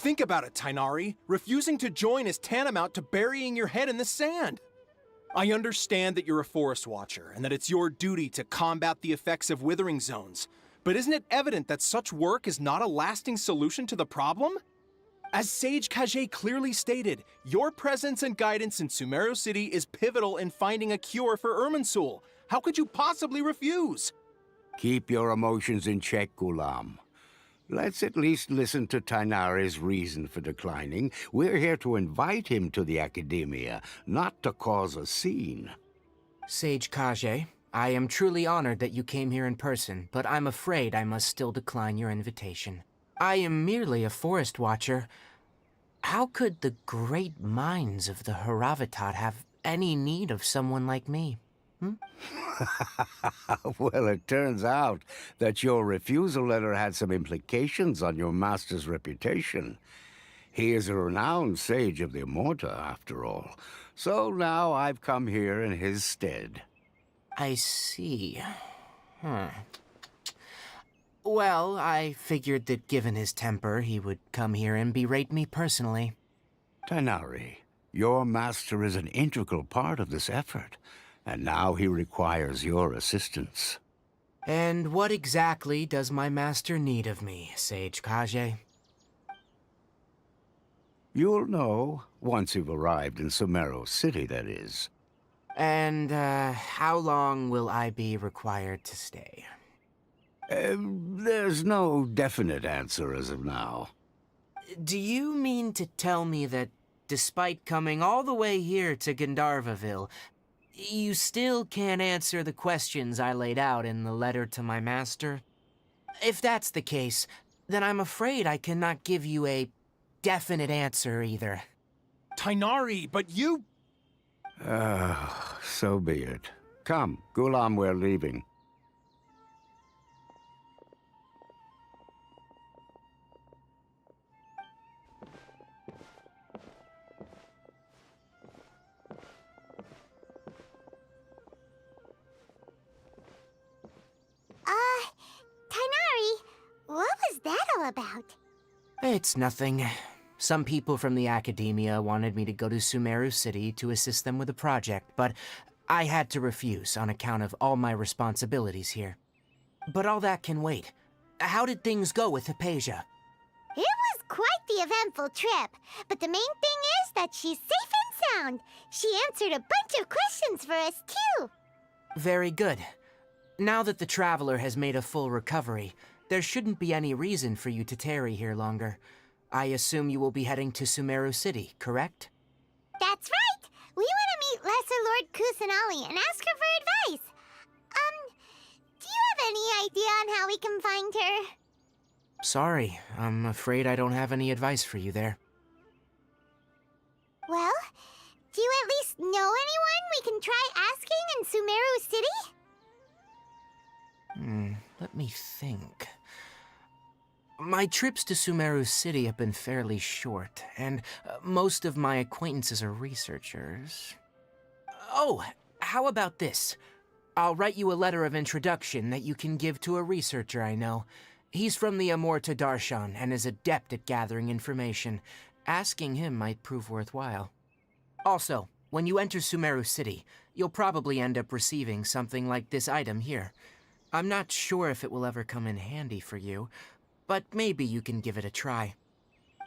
Think about it, Tainari. Refusing to join is tantamount to burying your head in the sand. I understand that you're a forest watcher and that it's your duty to combat the effects of withering zones. But isn't it evident that such work is not a lasting solution to the problem? As Sage Kage clearly stated, your presence and guidance in Sumeru City is pivotal in finding a cure for Irminsul. How could you possibly refuse? Keep your emotions in check, Gulam. Let's at least listen to Tainari's reason for declining. We're here to invite him to the Academia, not to cause a scene. Sage Kage, I am truly honored that you came here in person, but I'm afraid I must still decline your invitation. I am merely a forest watcher. How could the great minds of the Haravatat have any need of someone like me? Well, it turns out that your refusal letter had some implications on your master's reputation. He is a renowned sage of the Immorta, after all. So now I've come here in his stead. I see. Well, I figured that given his temper, he would come here and berate me personally. Tainari, your master is an integral part of this effort. And now he requires your assistance. And what exactly does my master need of me, Sage Kage? You'll know, once you've arrived in Sumeru City, that is. And, how long will I be required to stay? There's no definite answer as of now. Do you mean to tell me that, despite coming all the way here to Gandharvaville, you still can't answer the questions I laid out in the letter to my master? If that's the case, then I'm afraid I cannot give you a definite answer either. Tainari, but you... So be it. Come, Gulam, we're leaving. Tainari, what was that all about? It's nothing. Some people from the Academia wanted me to go to Sumeru City to assist them with a project, but I had to refuse on account of all my responsibilities here. But all that can wait. How did things go with Hypatia? It was quite the eventful trip, but the main thing is that she's safe and sound. She answered a bunch of questions for us, too. Very good. Now that the Traveler has made a full recovery, there shouldn't be any reason for you to tarry here longer. I assume you will be heading to Sumeru City, correct? That's right! We want to meet Lesser Lord Kusanali and ask her for advice. Do you have any idea on how we can find her? Sorry, I'm afraid I don't have any advice for you there. Well, do you at least know anyone we can try asking in Sumeru City? Let me think. My trips to Sumeru City have been fairly short, and most of my acquaintances are researchers. Oh, how about this? I'll write you a letter of introduction that you can give to a researcher I know. He's from the Amorta Darshan and is adept at gathering information. Asking him might prove worthwhile. Also, when you enter Sumeru City, you'll probably end up receiving something like this item here. I'm not sure if it will ever come in handy for you, but maybe you can give it a try.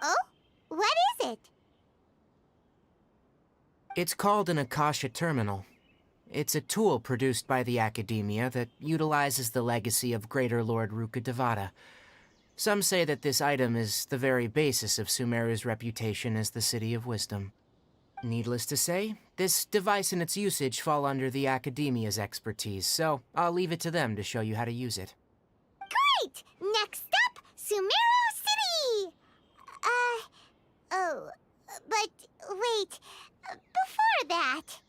Oh? What is it? It's called an Akasha Terminal. It's a tool produced by the Academia that utilizes the legacy of Greater Lord Rukkhadevata. Some say that this item is the very basis of Sumeru's reputation as the City of Wisdom. Needless to say, this device and its usage fall under the Academia's expertise, so I'll leave it to them to show you how to use it. Great! Next up, Sumeru City! But wait, before that...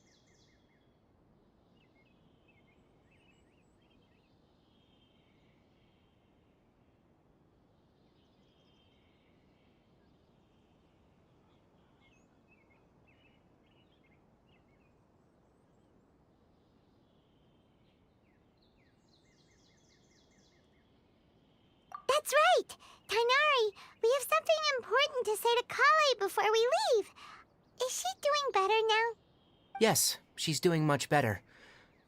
That's right! Tainari, we have something important to say to Kale before we leave. Is she doing better now? Yes, she's doing much better.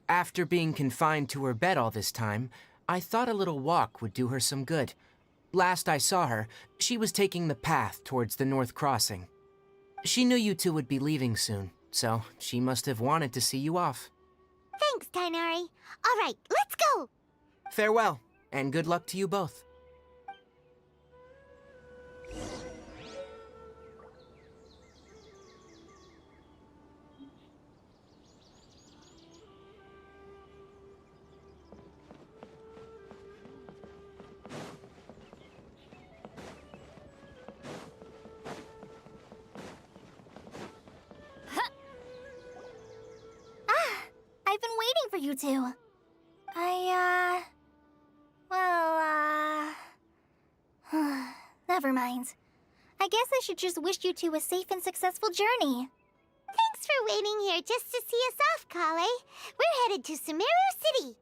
After being confined to her bed all this time, I thought a little walk would do her some good. Last I saw her, she was taking the path towards the North Crossing. She knew you two would be leaving soon, so she must have wanted to see you off. Thanks, Tainari. All right, let's go! Farewell, and good luck to you both. I've been waiting for you two. Never mind. I guess I should just wish you two a safe and successful journey. Thanks for waiting here just to see us off, Kale. We're headed to Sumeru City.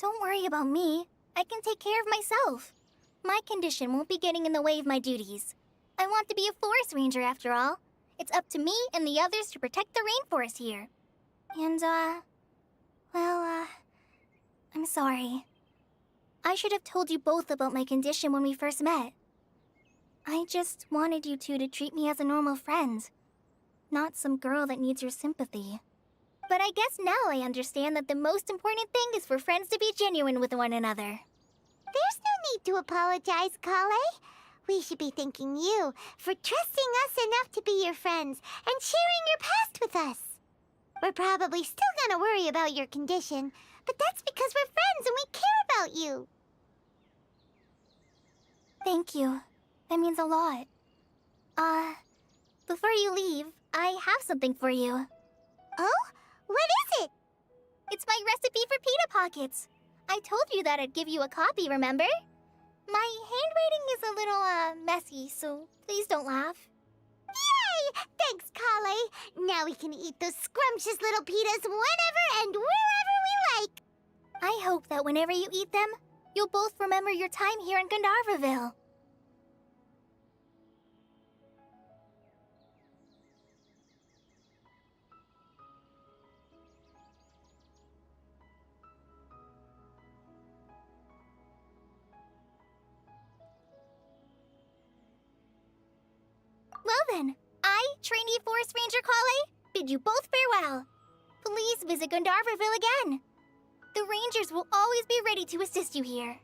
Don't worry about me. I can take care of myself. My condition won't be getting in the way of my duties. I want to be a forest ranger after all. It's up to me and the others to protect the rainforest here. And, I'm sorry. I should have told you both about my condition when we first met. I just wanted you two to treat me as a normal friend, not some girl that needs your sympathy. But I guess now I understand that the most important thing is for friends to be genuine with one another. There's no need to apologize, Kale. We should be thanking you for trusting us enough to be your friends and sharing your past with us. We're probably still gonna worry about your condition, but that's because we're friends and we care about you. Thank you. That means a lot. Before you leave, I have something for you. Oh? What is it? It's my recipe for pita pockets. I told you that I'd give you a copy, remember? My handwriting is a little, messy, so please don't laugh. Yay! Thanks, Kale. Now we can eat those scrumptious little pitas whenever and wherever we like. I hope that whenever you eat them, you'll both remember your time here in Gandharvaville. Well then, I, trainee Forest Ranger Kale, bid you both farewell. Please visit Gandharvaville again. The Rangers will always be ready to assist you here.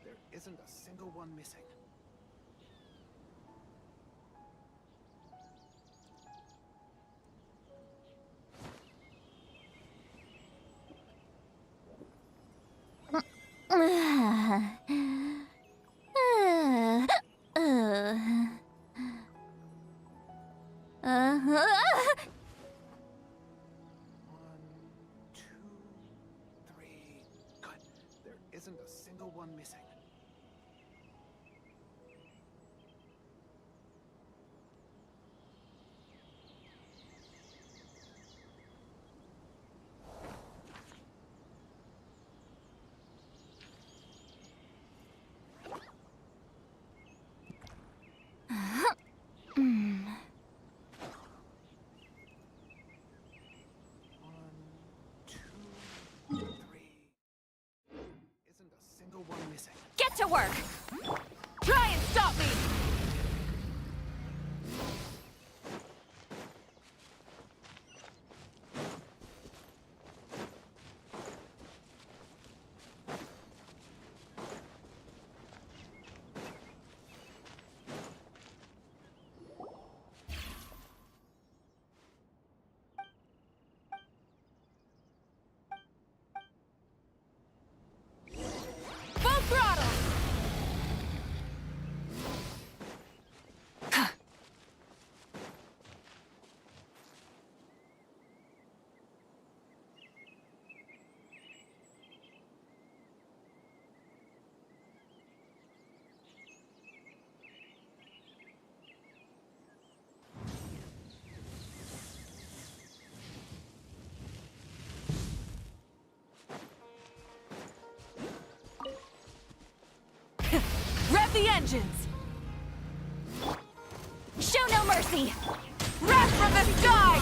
There isn't a single one missing. Isn't a single one missing. Single one missing. Get to work! Try and stop me! Full throttle! Rev the engines! Show no mercy! Wrath from the skies!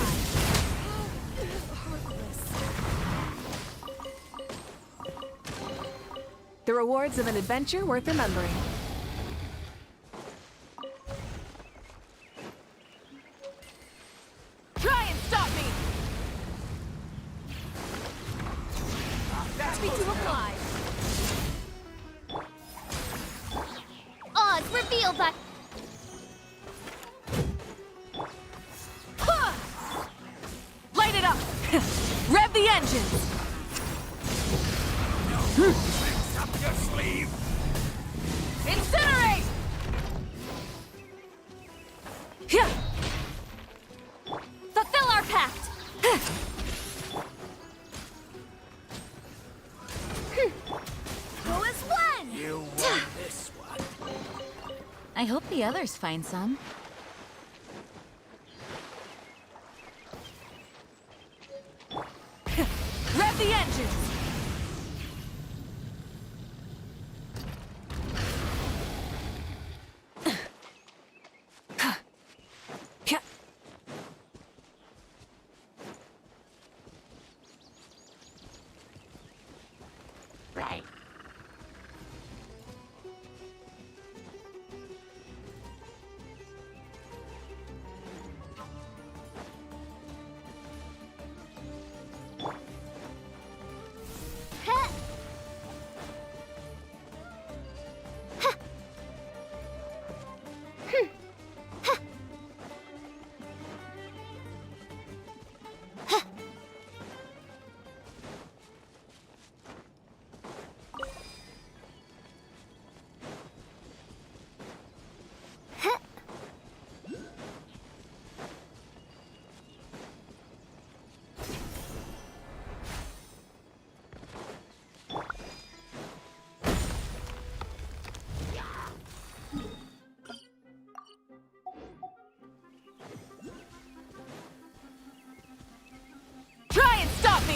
The rewards of an adventure worth remembering. Try and stop me! That's me to apply. Odds revealed by... Light it up! Rev the engines! Up your sleeve! Incinerate! Fulfill our pact! Go as one! You want this one? I hope the others find some. Rev the engines! Right. Try and stop me!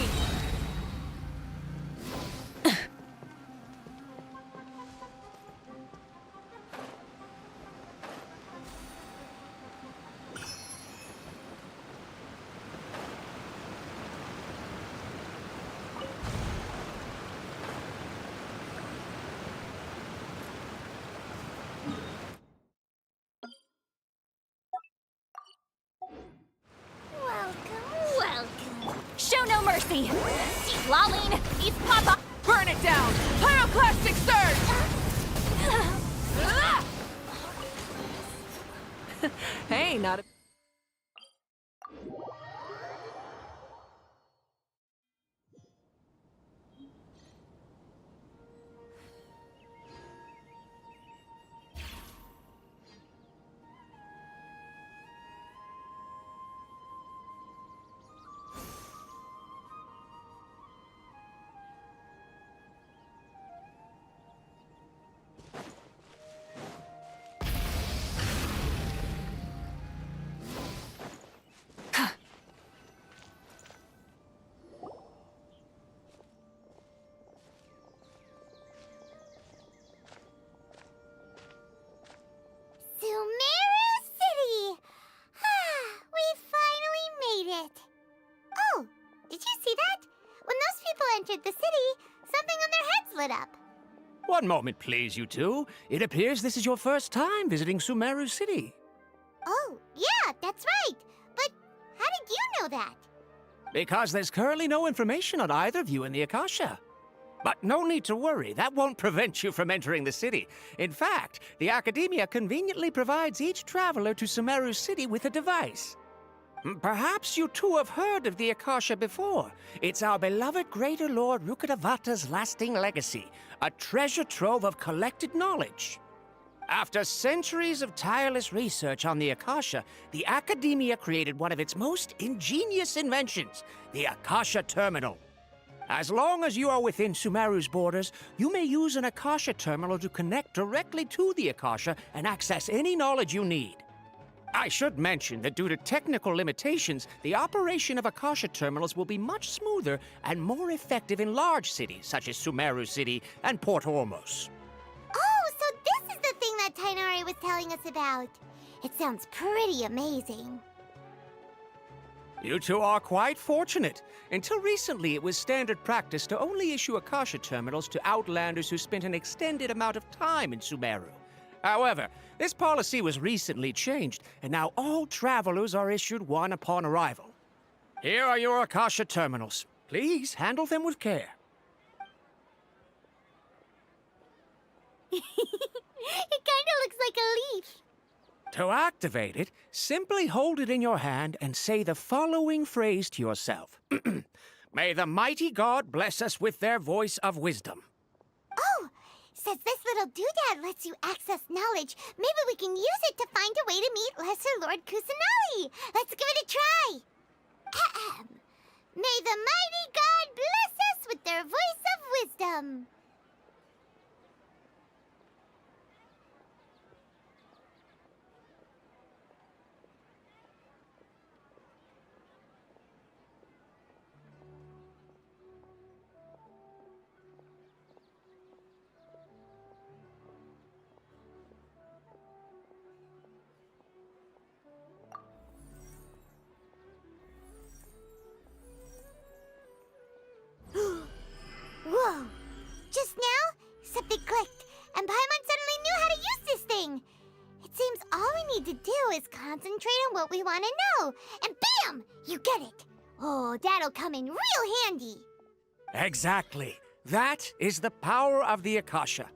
Welcome. Show no mercy! Citlali! Eat Papa! Burn it down! Pyroclastic surge! Hey, not a... split up. One moment, please, you two. It appears this is your first time visiting Sumeru City. Oh, yeah, that's right. But how did you know that? Because there's currently no information on either of you in the Akasha. But no need to worry, that won't prevent you from entering the city. In fact, the Academia conveniently provides each traveler to Sumeru City with a device. Perhaps you two have heard of the Akasha before. It's our beloved Greater Lord Rukkhadevata's lasting legacy, a treasure trove of collected knowledge. After centuries of tireless research on the Akasha, the Academia created one of its most ingenious inventions, the Akasha Terminal. As long as you are within Sumeru's borders, you may use an Akasha Terminal to connect directly to the Akasha and access any knowledge you need. I should mention that due to technical limitations, the operation of Akasha Terminals will be much smoother and more effective in large cities such as Sumeru City and Port Ormos. Oh, so this is the thing that Tainari was telling us about. It sounds pretty amazing. You two are quite fortunate. Until recently, it was standard practice to only issue Akasha Terminals to outlanders who spent an extended amount of time in Sumeru. However, this policy was recently changed, and now all travelers are issued one upon arrival. Here are your Akasha Terminals. Please handle them with care. It kind of looks like a leaf. To activate it, simply hold it in your hand and say the following phrase to yourself. May the mighty God bless us with their voice of wisdom. Oh, since this little doodad lets you access knowledge, maybe we can use it to find a way to meet Lesser Lord Kusanali. Let's give it a try. Ahem. May the mighty God bless us with their voice of wisdom. Whoa! Just now, something clicked, and Paimon suddenly knew how to use this thing. It seems all we need to do is concentrate on what we want to know, and bam! You get it. Oh, that'll come in real handy. Exactly. That is the power of the Akasha.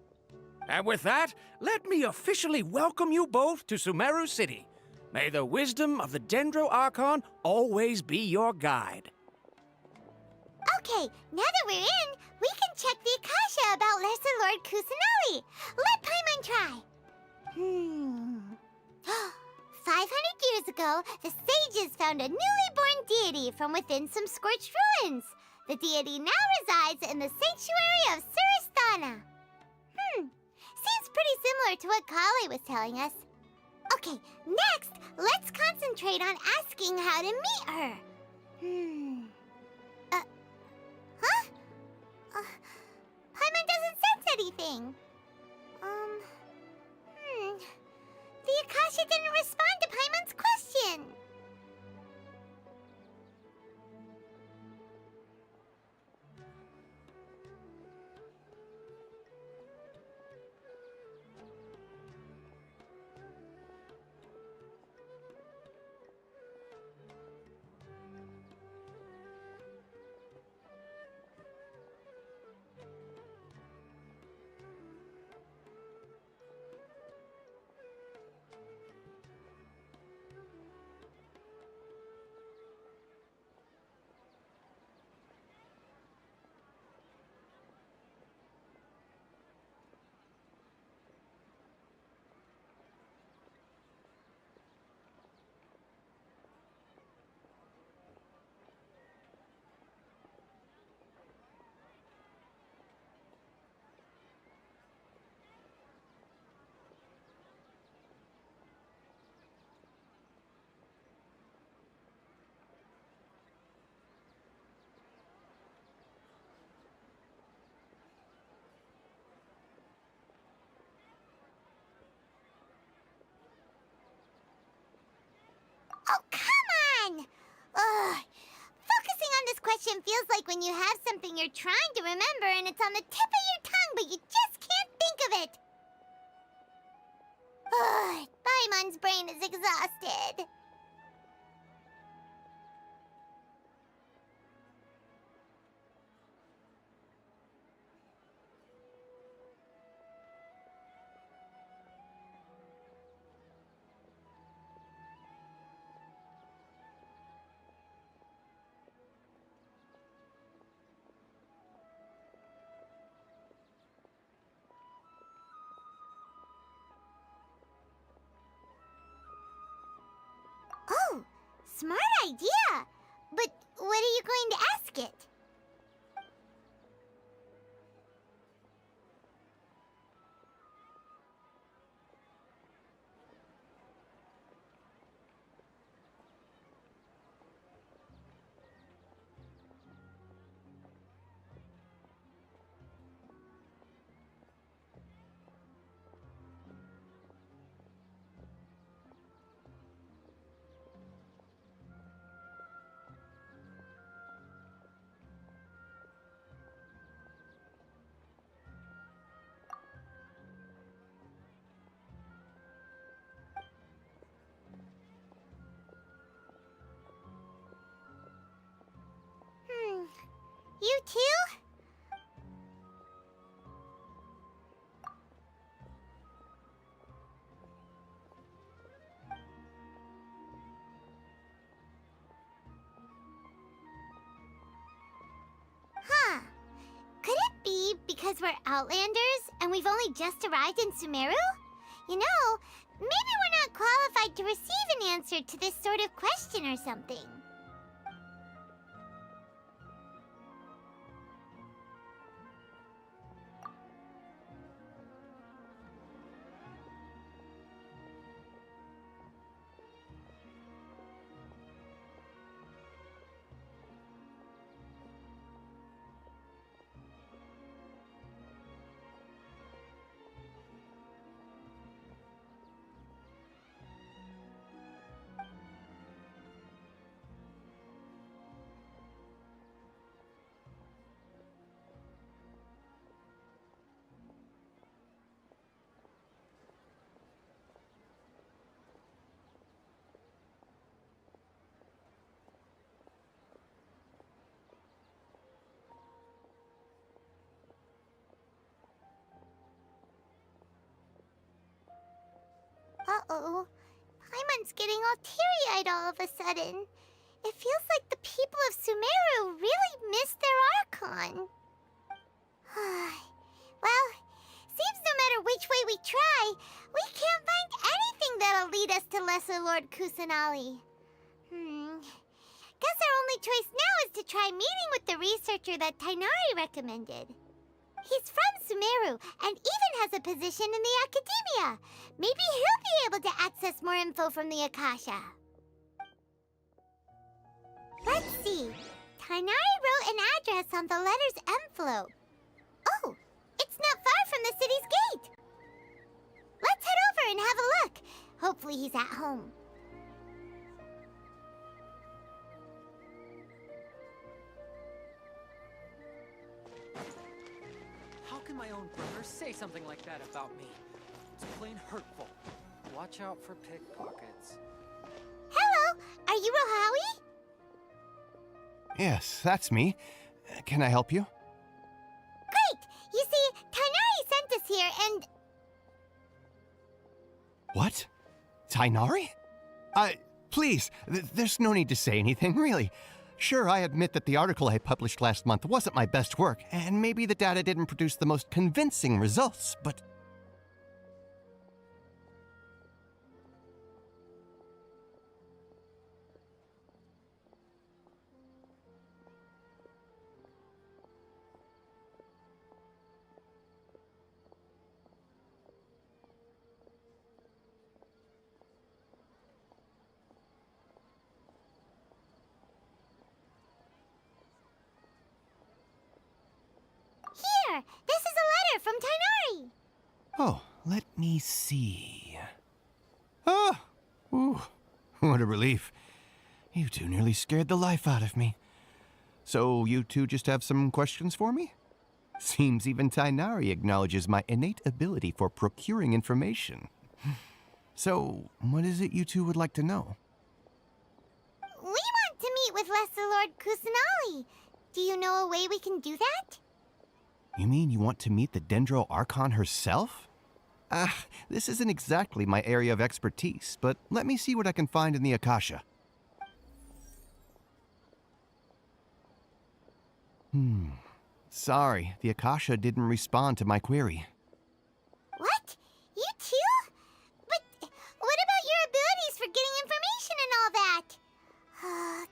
And with that, let me officially welcome you both to Sumeru City. May the wisdom of the Dendro Archon always be your guide. Okay, now that we're in, we can check the Akasha about Lesser Lord Kusanali. Let Paimon try. 500 years ago, the sages found a newly born deity from within some scorched ruins. The deity now resides in the sanctuary of Suristana. Seems pretty similar to what Kali was telling us. Okay, next, let's concentrate on asking how to meet her. Paimon doesn't sense anything. The Akasha didn't respond to Paimon's question. Oh, come on! Ugh. Focusing on this question feels like when you have something you're trying to remember and it's on the tip of your idea. But what are you going to ask it? You too? Huh. Could it be because we're Outlanders and we've only just arrived in Sumeru? You know, maybe we're not qualified to receive an answer to this sort of question or something. Uh-oh. Paimon's getting all teary-eyed all of a sudden. It feels like the people of Sumeru really missed their Archon. Well, seems no matter which way we try, we can't find anything that'll lead us to Lesser Lord Kusanali. Guess our only choice now is to try meeting with the researcher that Tainari recommended. He's from Sumeru and even has a position in the Academia. Maybe he'll be able to access more info from the Akasha. Let's see. Tainari wrote an address on the letter's envelope. Oh, it's not far from the city's gate. Let's head over and have a look. Hopefully he's at home. How can my own brother say something like that about me? It's plain hurtful. Watch out for pickpockets. Hello, are you Rohawi? Yes, that's me. Can I help you? Great! You see, Tainari sent us here and... What? Tainari? Please, there's no need to say anything, really. Sure, I admit that the article I published last month wasn't my best work, and maybe the data didn't produce the most convincing results, but... Here, this is a letter from Tainari. Oh, let me see. Ah! Ooh, what a relief. You two nearly scared the life out of me. So you two just have some questions for me? Seems even Tainari acknowledges my innate ability for procuring information. So, what is it you two would like to know? We want to meet with Lesser Lord Kusanali. Do you know a way we can do that? You mean you want to meet the Dendro Archon herself? This isn't exactly my area of expertise, but let me see what I can find in the Akasha. Sorry, the Akasha didn't respond to my query. What? You too? But what about your abilities for getting information and all that?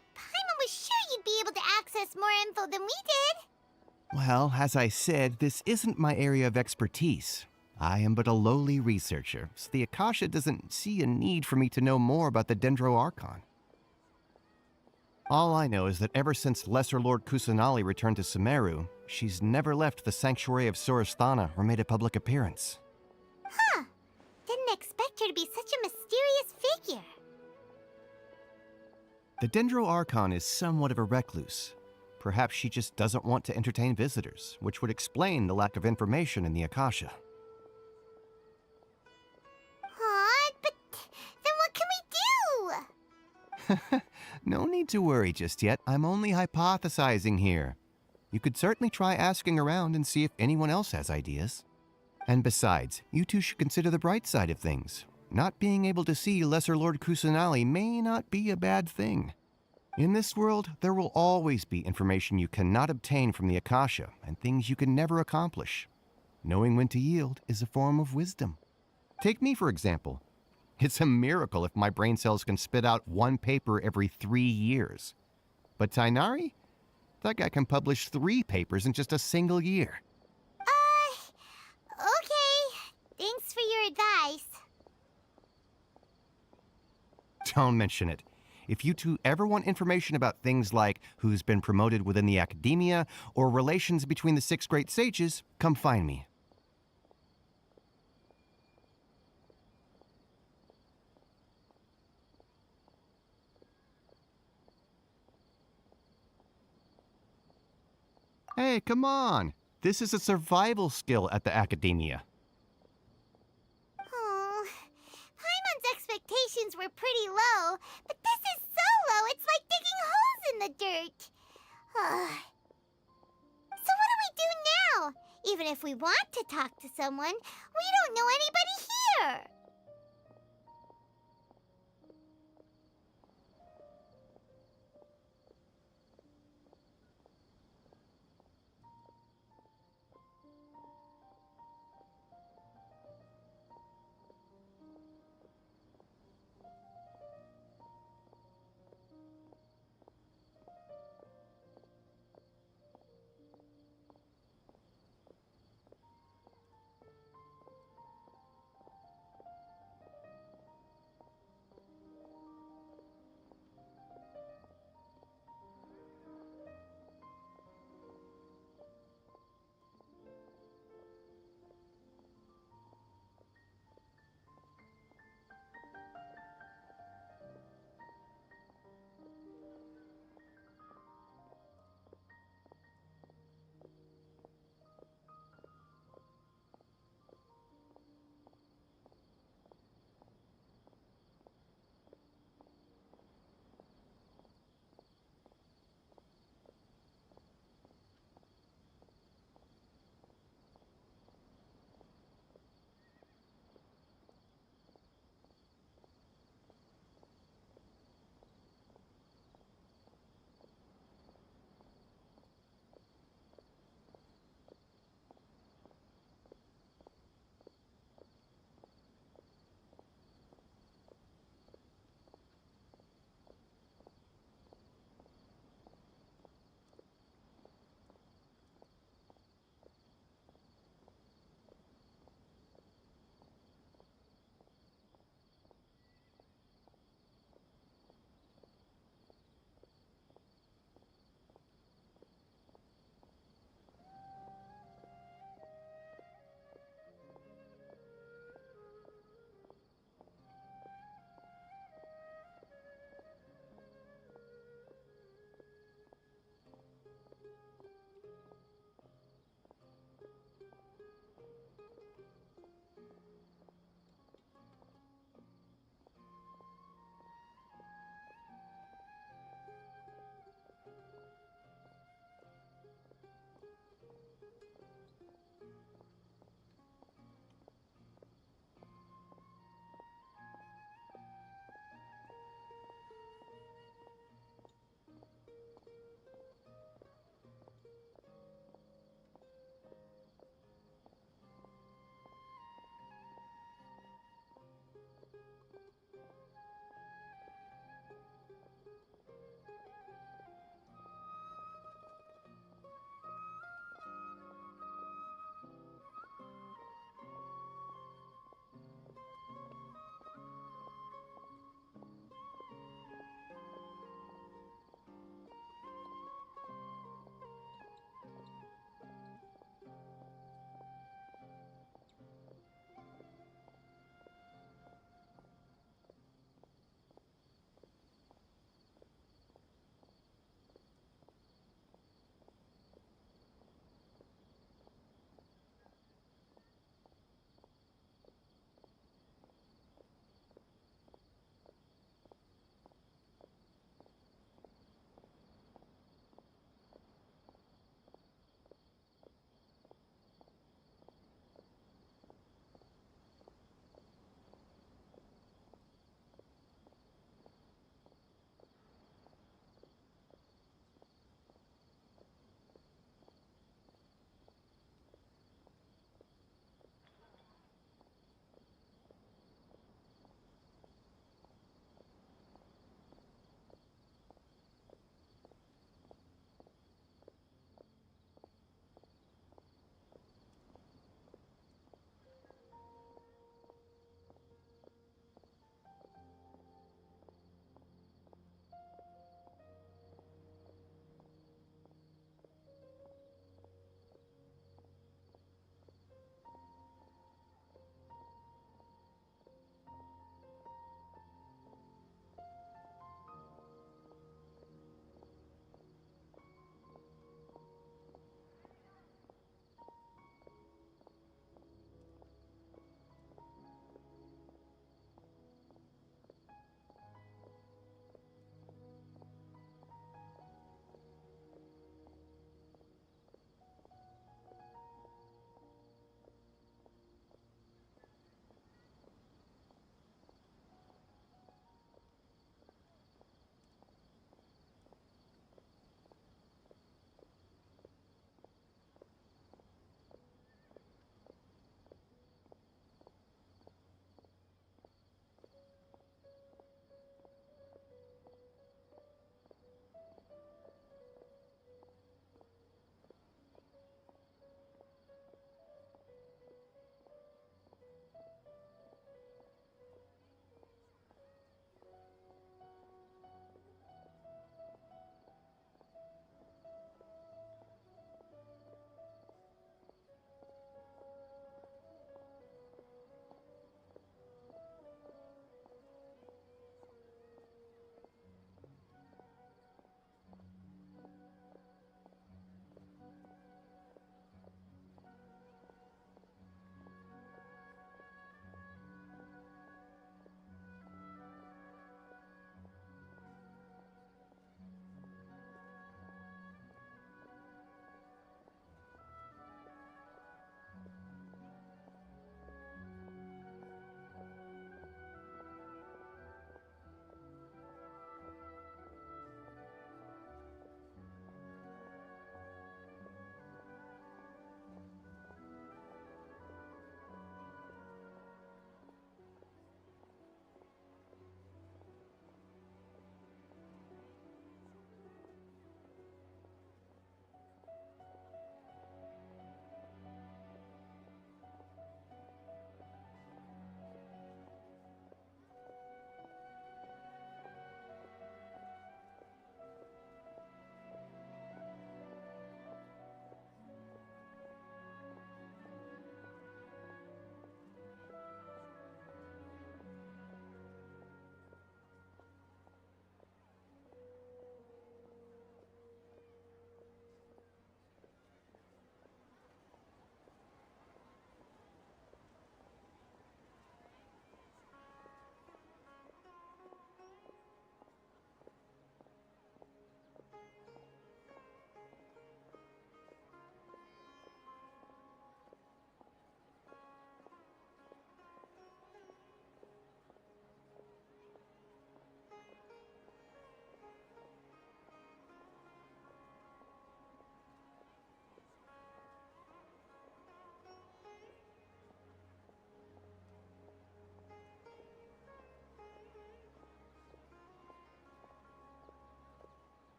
us more info than we did. Well, as I said, this isn't my area of expertise. I am but a lowly researcher, so the Akasha doesn't see a need for me to know more about the Dendro Archon. All I know is that ever since Lesser Lord Kusanali returned to Sumeru, she's never left the Sanctuary of Sorasthana or made a public appearance. Huh. Didn't expect her to be such a mysterious figure. The Dendro Archon is somewhat of a recluse. Perhaps she just doesn't want to entertain visitors, which would explain the lack of information in the Akasha. Aw, but then what can we do? No need to worry just yet. I'm only hypothesizing here. You could certainly try asking around and see if anyone else has ideas. And besides, you two should consider the bright side of things. Not being able to see Lesser Lord Kusanali may not be a bad thing. In this world, there will always be information you cannot obtain from the Akasha and things you can never accomplish. Knowing when to yield is a form of wisdom. Take me, for example. It's a miracle if my brain cells can spit out one paper every 3 years. But Tainari? That guy can publish 3 papers in just a single year. Okay. Thanks for your advice. Don't mention it. If you two ever want information about things like who's been promoted within the academia or relations between the 6 great sages, come find me. Hey, come on! This is a survival skill at the academia. Oh, Paimon's expectations were pretty low, but this is so low it's like digging holes in the dirt. So what do we do now? Even if we want to talk to someone, we don't know anybody here.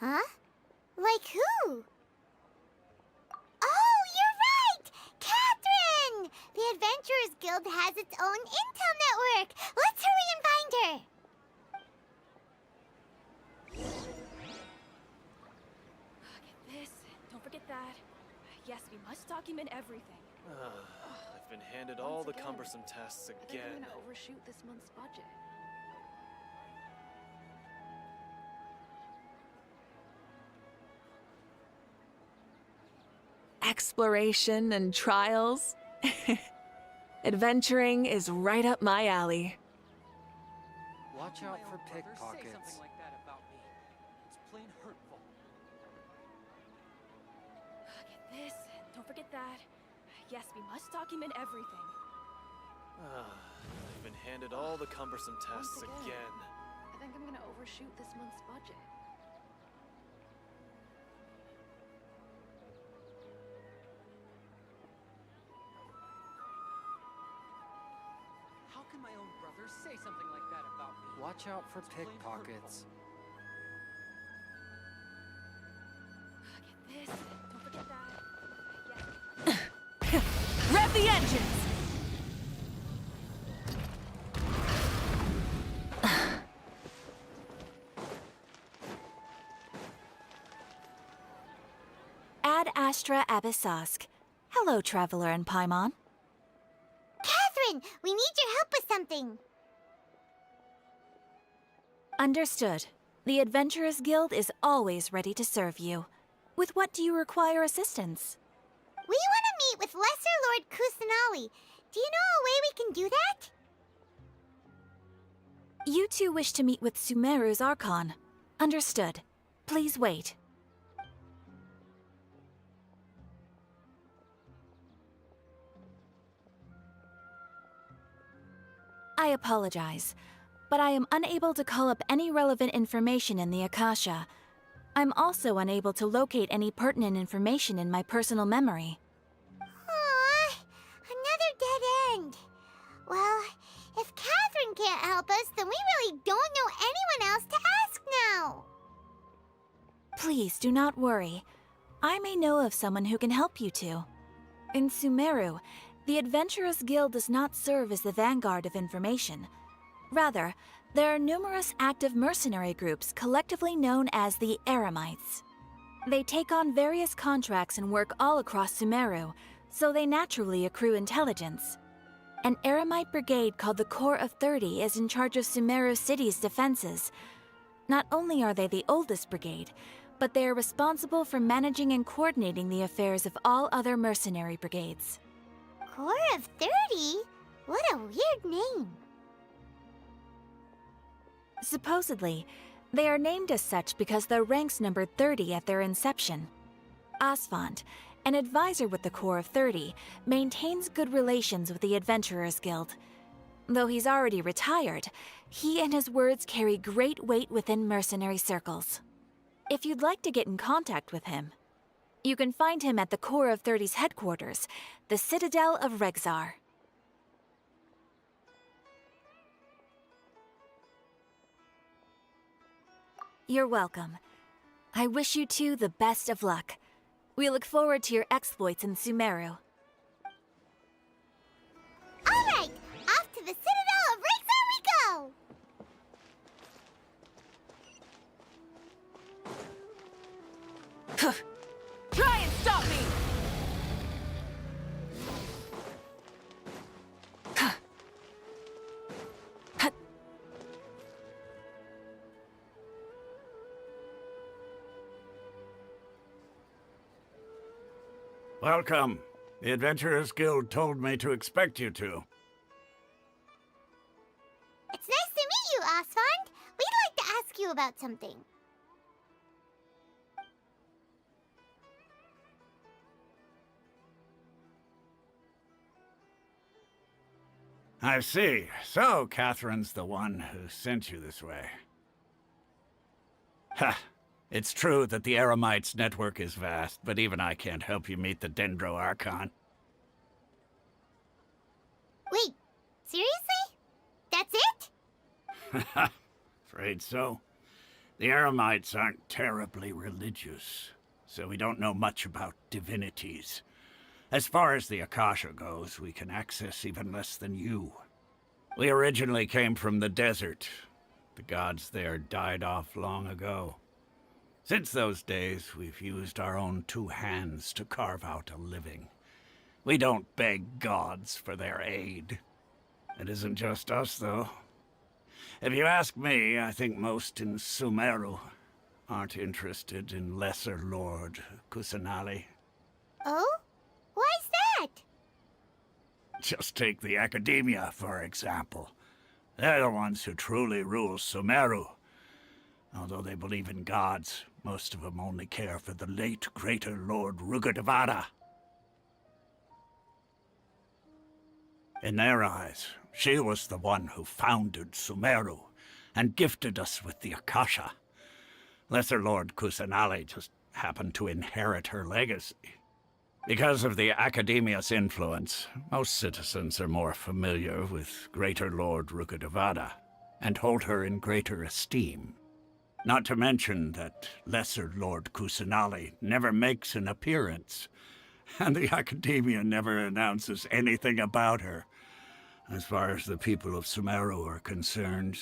Huh? Like who? Oh, you're right! Catherine! The Adventurers Guild has its own intel network. Let's hurry and find her. Get this. Don't forget that. Yes, we must document everything. I've been handed all the cumbersome tasks I think again. I'm gonna overshoot this month's budget. Exploration and trials. Adventuring is right up my alley. Watch out for pickpockets. Say something like that about me. It's plain hurtful. Get this. Don't forget that. Yes, we must document everything. I've been handed all the cumbersome tasks Once again. I think I'm gonna overshoot this month's budget. How can my own brother say something like that about me? Watch out for pickpockets. Get this. Don't forget that. Rev the engines! Ad Astra Abyssosk. Hello, Traveler and Paimon. Catherine, we need your help with something. Understood. The Adventurers Guild is always ready to serve you. With what do you require assistance? We want to meet with Lesser Lord Kusanali. Do you know a way we can do that? You two wish to meet with Sumeru's Archon. Understood. Please wait. I apologize, but I am unable to call up any relevant information in the Akasha. I'm also unable to locate any pertinent information in my personal memory. Aww, another dead end. Well, if Catherine can't help us, then we really don't know anyone else to ask now. Please do not worry. I may know of someone who can help you two. In Sumeru, the Adventurers Guild does not serve as the vanguard of information. Rather, there are numerous active mercenary groups collectively known as the Eremites. They take on various contracts and work all across Sumeru, so they naturally accrue intelligence. An Eremite brigade called the Corps of 30 is in charge of Sumeru City's defenses. Not only are they the oldest brigade, but they are responsible for managing and coordinating the affairs of all other mercenary brigades. Corps of 30? What a weird name. Supposedly, they are named as such because their ranks numbered 30 at their inception. Asfand, an advisor with the Corps of 30, maintains good relations with the Adventurers Guild. Though he's already retired, he and his words carry great weight within mercenary circles. If you'd like to get in contact with him, you can find him at the Corps of 30's headquarters, the Citadel of Rexar. You're welcome. I wish you two the best of luck. We look forward to your exploits in Sumeru. All right, off to the Citadel of Rexar we go! Try and stop me! Welcome. The Adventurers Guild told me to expect you two. It's nice to meet you, Asfand. We'd like to ask you about something. I see. So, Catherine's the one who sent you this way. Ha! It's true that the Eremites' network is vast, but even I can't help you meet the Dendro Archon. Wait, seriously? That's it? Afraid so. The Eremites aren't terribly religious, so we don't know much about divinities. As far as the Akasha goes, we can access even less than you. We originally came from the desert. The gods there died off long ago. Since those days, we've used our own 2 hands to carve out a living. We don't beg gods for their aid. It isn't just us, though. If you ask me, I think most in Sumeru aren't interested in Lesser Lord Kusanali. Oh? Why's that? Just take the Academia, for example. They're the ones who truly rule Sumeru. Although they believe in gods, most of them only care for the late Greater Lord Rugurdevada. In their eyes, she was the one who founded Sumeru and gifted us with the Akasha. Lesser Lord Kusanali just happened to inherit her legacy. Because of the Academia's influence, most citizens are more familiar with Greater Lord Rugurdevada and hold her in greater esteem. Not to mention that Lesser Lord Kusanali never makes an appearance, and the Academia never announces anything about her. As far as the people of Sumeru are concerned,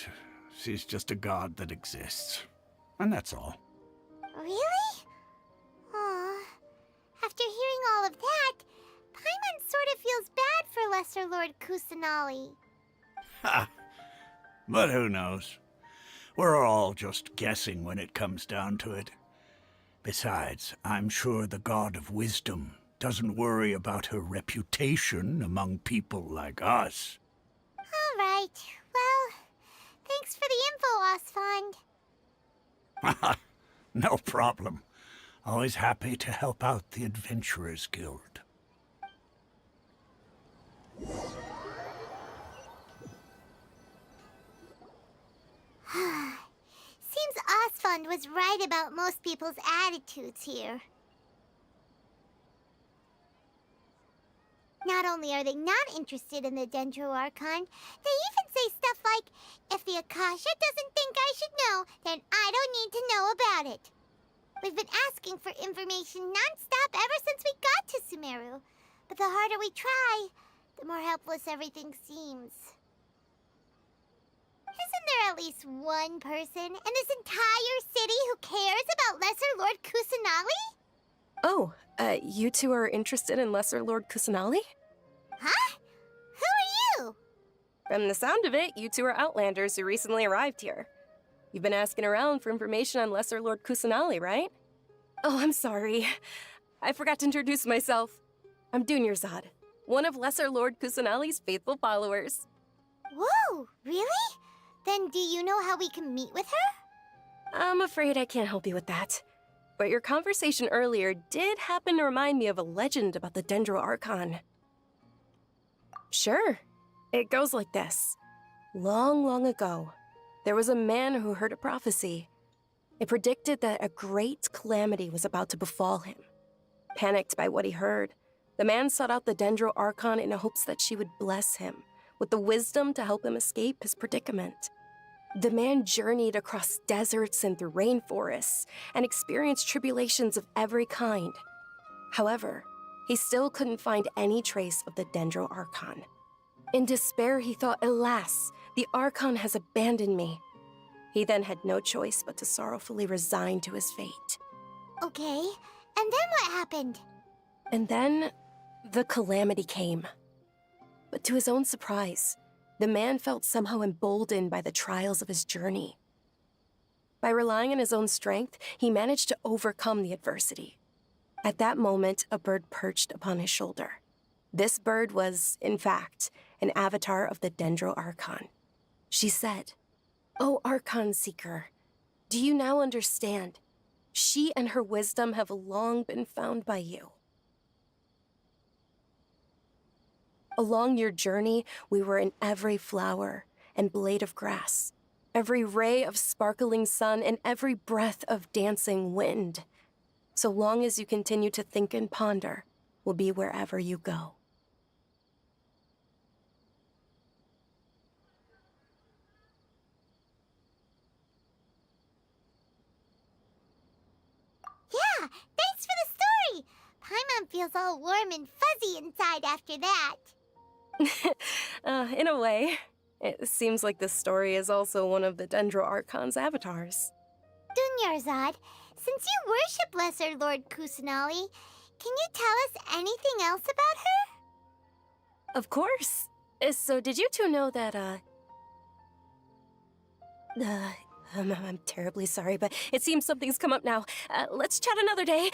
she's just a god that exists. And that's all. Really? Aw. After hearing all of that, Paimon sort of feels bad for Lesser Lord Kusanali. Ha! But who knows? We're all just guessing when it comes down to it. Besides, I'm sure the God of Wisdom doesn't worry about her reputation among people like us. All right. Well, thanks for the info, Osfond. No problem. Always happy to help out the Adventurers Guild. Seems Osfond was right about most people's attitudes here. Not only are they not interested in the Dendro Archon, they even say stuff like, if the Akasha doesn't think I should know, then I don't need to know about it. We've been asking for information non-stop ever since we got to Sumeru. But the harder we try, the more helpless everything seems. Isn't there at least one person in this entire city who cares about Lesser Lord Kusanali? Oh, you two are interested in Lesser Lord Kusanali? Huh? Who are you? From the sound of it, you two are Outlanders who recently arrived here. You've been asking around for information on Lesser Lord Kusanali, right? Oh, I'm sorry. I forgot to introduce myself. I'm Dunyarzad, one of Lesser Lord Kusanali's faithful followers. Whoa, really? Then do you know how we can meet with her? I'm afraid I can't help you with that. But your conversation earlier did happen to remind me of a legend about the Dendro Archon. Sure. It goes like this. Long, long ago, there was a man who heard a prophecy. It predicted that a great calamity was about to befall him. Panicked by what he heard, the man sought out the Dendro Archon in hopes that she would bless him with the wisdom to help him escape his predicament. The man journeyed across deserts and through rainforests and experienced tribulations of every kind. However, he still couldn't find any trace of the Dendro Archon. In despair, he thought, alas, the Archon has abandoned me. He then had no choice but to sorrowfully resign to his fate. Okay, and then what happened? And then, the calamity came. But to his own surprise, the man felt somehow emboldened by the trials of his journey. By relying on his own strength, he managed to overcome the adversity. At that moment, a bird perched upon his shoulder. This bird was, in fact, an avatar of the Dendro Archon. She said, "O Archon Seeker, do you now understand? She and her wisdom have long been found by you. Along your journey, we were in every flower and blade of grass, every ray of sparkling sun, and every breath of dancing wind. So long as you continue to think and ponder, we'll be wherever you go." feels all warm and fuzzy inside after that. In a way. It seems like this story is also one of the Dendro Archon's avatars. Dunyarzad, since you worship Lesser Lord Kusanali, can you tell us anything else about her? Of course. So did you two know that, I'm terribly sorry, but it seems something's come up now. Let's chat another day.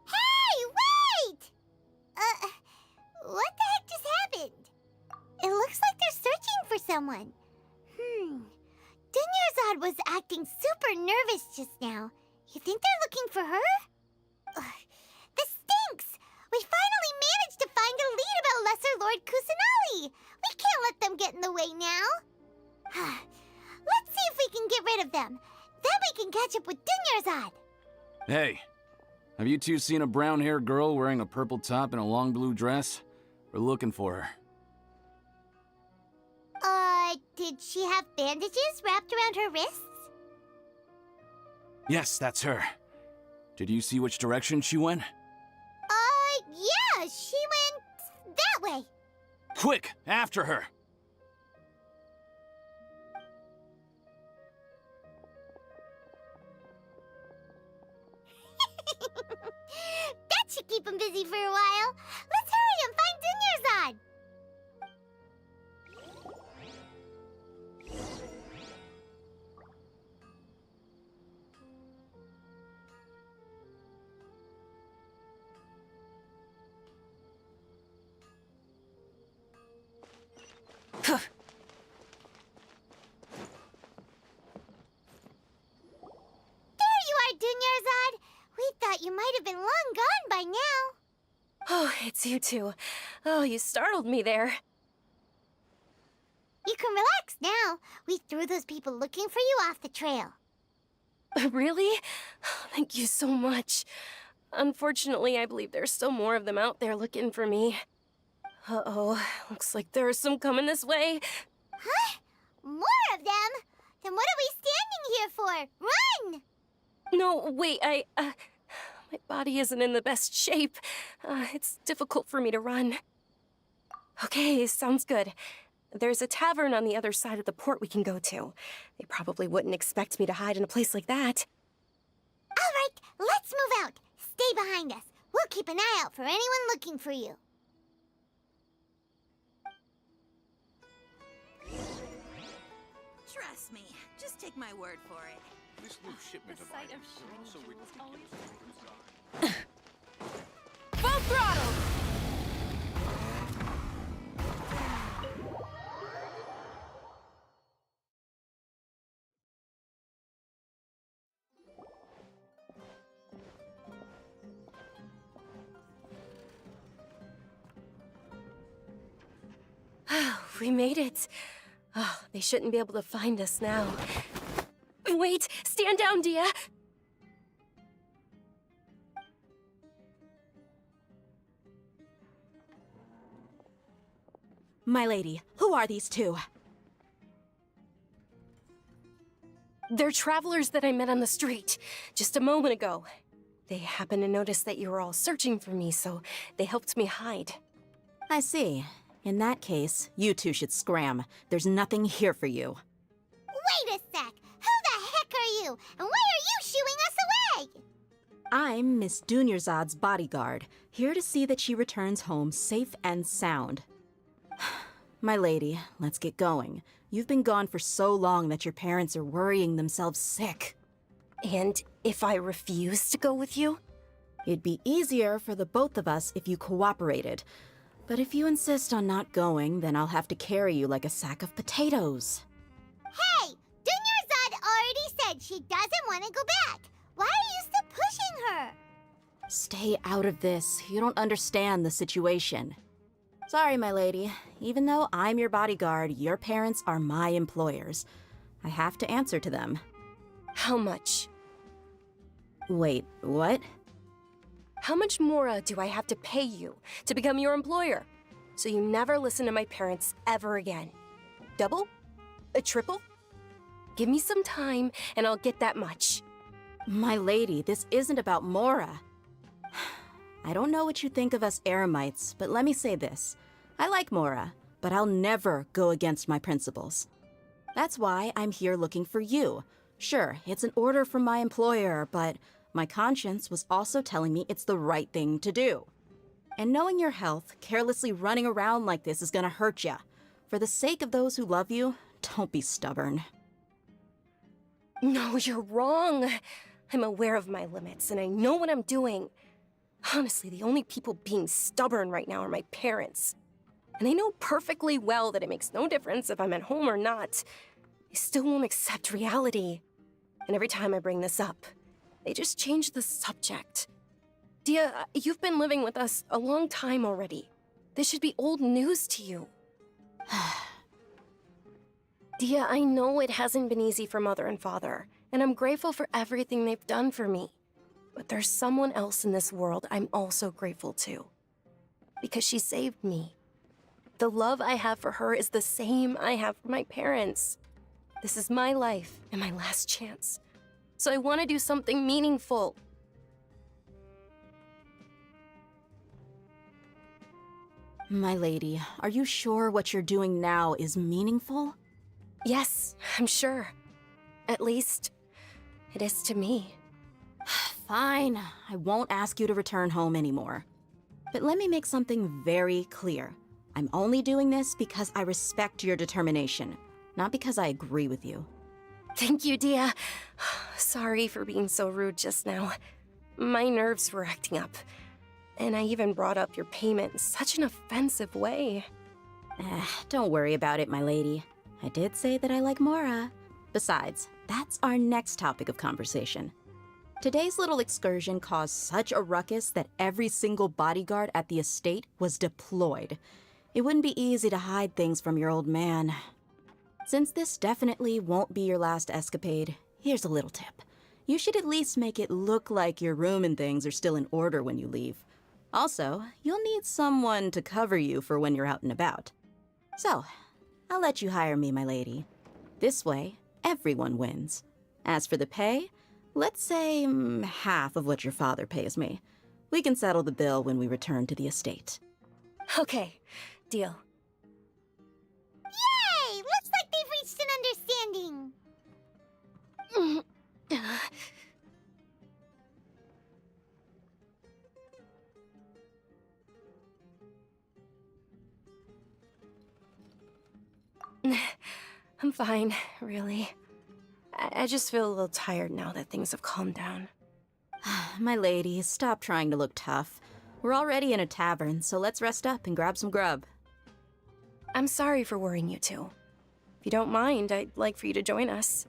Hey, wait! What the heck just happened? It looks like they're searching for someone. Dunyarzad was acting super nervous just now. You think they're looking for her? This stinks! We finally managed to find a lead about Lesser Lord Kusanali! We can't let them get in the way now! Let's see if we can get rid of them. Then we can catch up with Dunyarzad! Hey, have you two seen a brown-haired girl wearing a purple top and a long blue dress? We're looking for her. Did she have bandages wrapped around her wrists? Yes, that's her. Did you see which direction she went? Yeah, she went that way. Quick, after her! That should keep him busy for a while. Let's hurry and find Dunyarzad! Dunyarzad, we thought you might have been long gone by now. Oh, it's you two. Oh, you startled me there. You can relax now. We threw those people looking for you off the trail. Really? Thank you so much. Unfortunately, I believe there's still more of them out there looking for me. Uh-oh, looks like there's some coming this way. Huh? More of them? Then what are we standing here for? Run! No, wait, my body isn't in the best shape. It's difficult for me to run. Okay, sounds good. There's a tavern on the other side of the port we can go to. They probably wouldn't expect me to hide in a place like that. All right, let's move out. Stay behind us. We'll keep an eye out for anyone looking for you. Trust me. Just take my word for it. This new shipment of items is so ridiculous. Full throttle! We made it. Oh, they shouldn't be able to find us now. Wait! Stand down, Dia! My lady, who are these two? They're travelers that I met on the street just a moment ago. They happened to notice that you were all searching for me, so they helped me hide. I see. In that case, you two should scram. There's nothing here for you. Wait a sec! Who the heck are you? And why are you shooing us away? I'm Miss Dunyarzad's bodyguard, here to see that she returns home safe and sound. My lady, let's get going. You've been gone for so long that your parents are worrying themselves sick. And if I refuse to go with you? It'd be easier for the both of us if you cooperated. But if you insist on not going, then I'll have to carry you like a sack of potatoes. Hey! Dunyarzad already said she doesn't want to go back. Why are you still pushing her? Stay out of this. You don't understand the situation. Sorry, my lady. Even though I'm your bodyguard, your parents are my employers. I have to answer to them. How much? Wait, what? How much more do I have to pay you to become your employer? So you never listen to my parents ever again. Double? A triple? Give me some time, and I'll get that much. My lady, this isn't about Mora. I don't know what you think of us Eremites, but let me say this. I like Mora, but I'll never go against my principles. That's why I'm here looking for you. Sure, it's an order from my employer, but my conscience was also telling me it's the right thing to do. And knowing your health, carelessly running around like this is gonna hurt ya. For the sake of those who love you, don't be stubborn. No, you're wrong. I'm aware of my limits, and I know what I'm doing. Honestly, the only people being stubborn right now are my parents. And they know perfectly well that it makes no difference if I'm at home or not. They still won't accept reality. And every time I bring this up, they just change the subject. Dia, you've been living with us a long time already. This should be old news to you. Dia, I know it hasn't been easy for Mother and Father, and I'm grateful for everything they've done for me. But there's someone else in this world I'm also grateful to. Because she saved me. The love I have for her is the same I have for my parents. This is my life and my last chance. So I want to do something meaningful. My lady, are you sure what you're doing now is meaningful? Yes, I'm sure. At least, it is to me. Fine, I won't ask you to return home anymore. But let me make something very clear. I'm only doing this because I respect your determination, not because I agree with you. Thank you, Dia. Sorry for being so rude just now. My nerves were acting up. And I even brought up your payment in such an offensive way. Don't worry about it, my lady. I did say that I like Mora. Besides, that's our next topic of conversation. Today's little excursion caused such a ruckus that every single bodyguard at the estate was deployed. It wouldn't be easy to hide things from your old man. Since this definitely won't be your last escapade, here's a little tip. You should at least make it look like your room and things are still in order when you leave. Also, you'll need someone to cover you for when you're out and about. So, I'll let you hire me, my lady. This way, everyone wins. As for the pay, let's say half of what your father pays me. We can settle the bill when we return to the estate. Okay, deal. Yay! Looks like they've reached an understanding. I'm fine, really. I just feel a little tired now that things have calmed down. My lady, stop trying to look tough. We're already in a tavern, so let's rest up and grab some grub. I'm sorry for worrying you two. If you don't mind, I'd like for you to join us.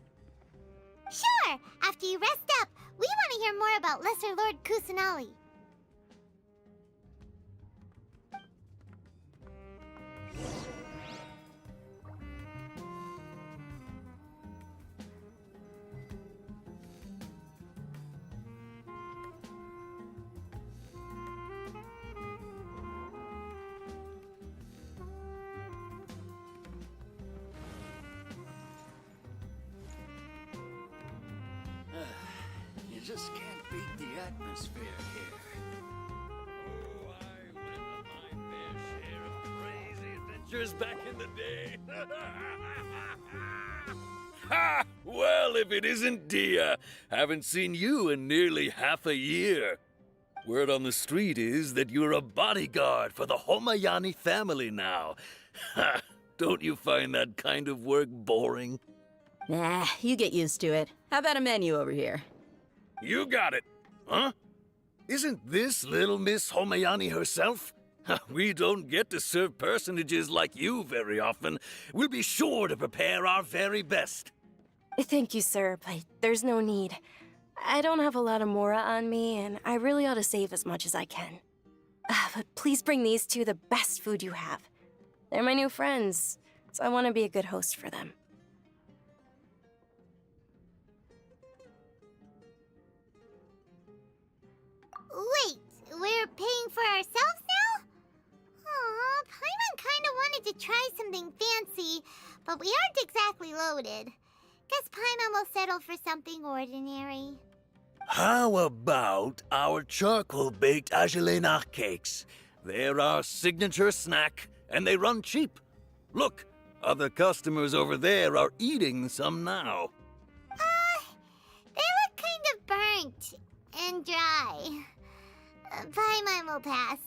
Sure! After you rest up, we want to hear more about Lesser Lord Kusanali. You just can't beat the atmosphere here. Oh, I went on my fair share of crazy adventures back in the day. Ha! Well, if it isn't Dia, haven't seen you in nearly half a year. Word on the street is that you're a bodyguard for the Homayani family now. Ha! Don't you find that kind of work boring? Nah, you get used to it. How about a menu over here? You got it, huh? Isn't this little Miss Homayani herself? We don't get to serve personages like you very often. We'll be sure to prepare our very best. Thank you, sir, but there's no need. I don't have a lot of Mora on me, and I really ought to save as much as I can. But please bring these two the best food you have. They're my new friends, so I want to be a good host for them. Wait, we're paying for ourselves now? Aw, Paimon kinda wanted to try something fancy, but we aren't exactly loaded. Guess Paimon will settle for something ordinary. How about our charcoal-baked Agelena cakes? They're our signature snack, and they run cheap. Look, other customers over there are eating some now. They look kind of burnt and dry. Paimon will pass.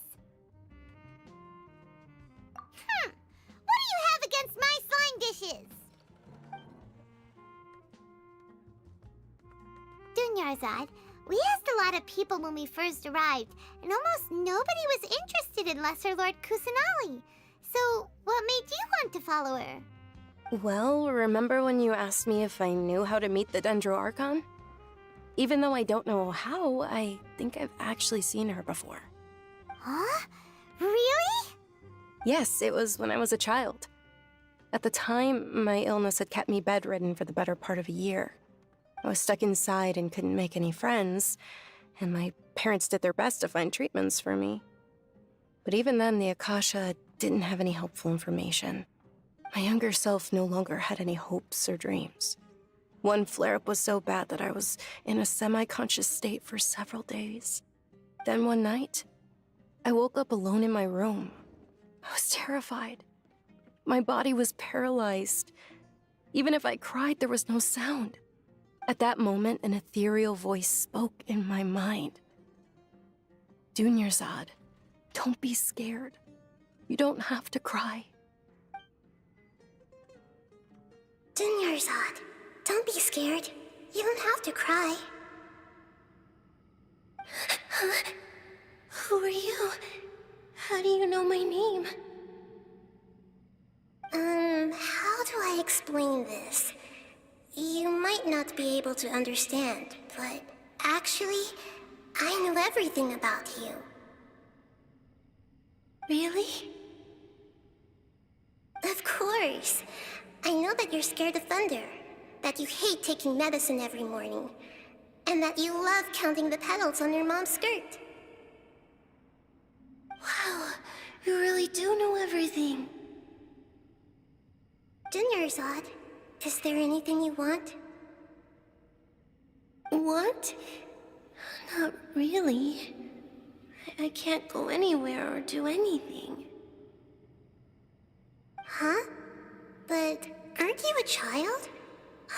What do you have against my slime dishes? Dunyarzad, we asked a lot of people when we first arrived, and almost nobody was interested in Lesser Lord Kusanali. So, what made you want to follow her? Well, remember when you asked me if I knew how to meet the Dendro Archon? Even though I don't know how, I think I've actually seen her before. Huh? Really? Yes, it was when I was a child. At the time, my illness had kept me bedridden for the better part of a year. I was stuck inside and couldn't make any friends, and my parents did their best to find treatments for me. But even then, the Akasha didn't have any helpful information. My younger self no longer had any hopes or dreams. One flare-up was so bad that I was in a semi-conscious state for several days. Then one night, I woke up alone in my room. I was terrified. My body was paralyzed. Even if I cried, there was no sound. At that moment, an ethereal voice spoke in my mind. Dunyarzad, don't be scared. You don't have to cry. Dunyarzad, don't be scared. You don't have to cry. Who are you? How do you know my name? How do I explain this? You might not be able to understand, but actually, I know everything about you. Really? Of course. I know that you're scared of thunder, that you hate taking medicine every morning, and that you love counting the petals on your mom's skirt. Wow, you really do know everything. Dunyarzad, is there anything you want? Want? Not really. I can't go anywhere or do anything. Huh? But aren't you a child?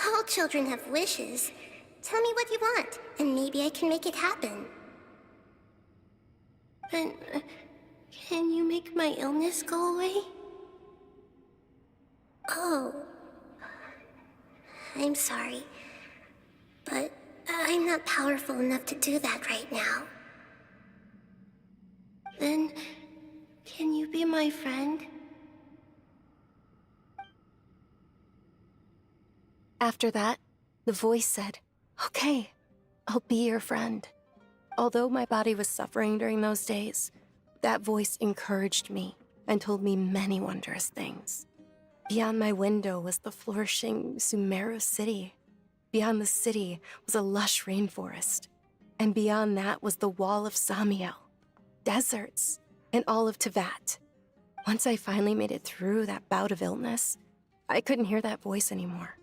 All children have wishes. Tell me what you want, and maybe I can make it happen. Then, can you make my illness go away? Oh. I'm sorry. But I'm not powerful enough to do that right now. Then, can you be my friend? After that, the voice said, "Okay, I'll be your friend." Although my body was suffering during those days, that voice encouraged me and told me many wondrous things. Beyond my window was the flourishing Sumeru city. Beyond the city was a lush rainforest. And beyond that was the wall of Samiel, deserts, and all of Tevat. Once I finally made it through that bout of illness, I couldn't hear that voice anymore.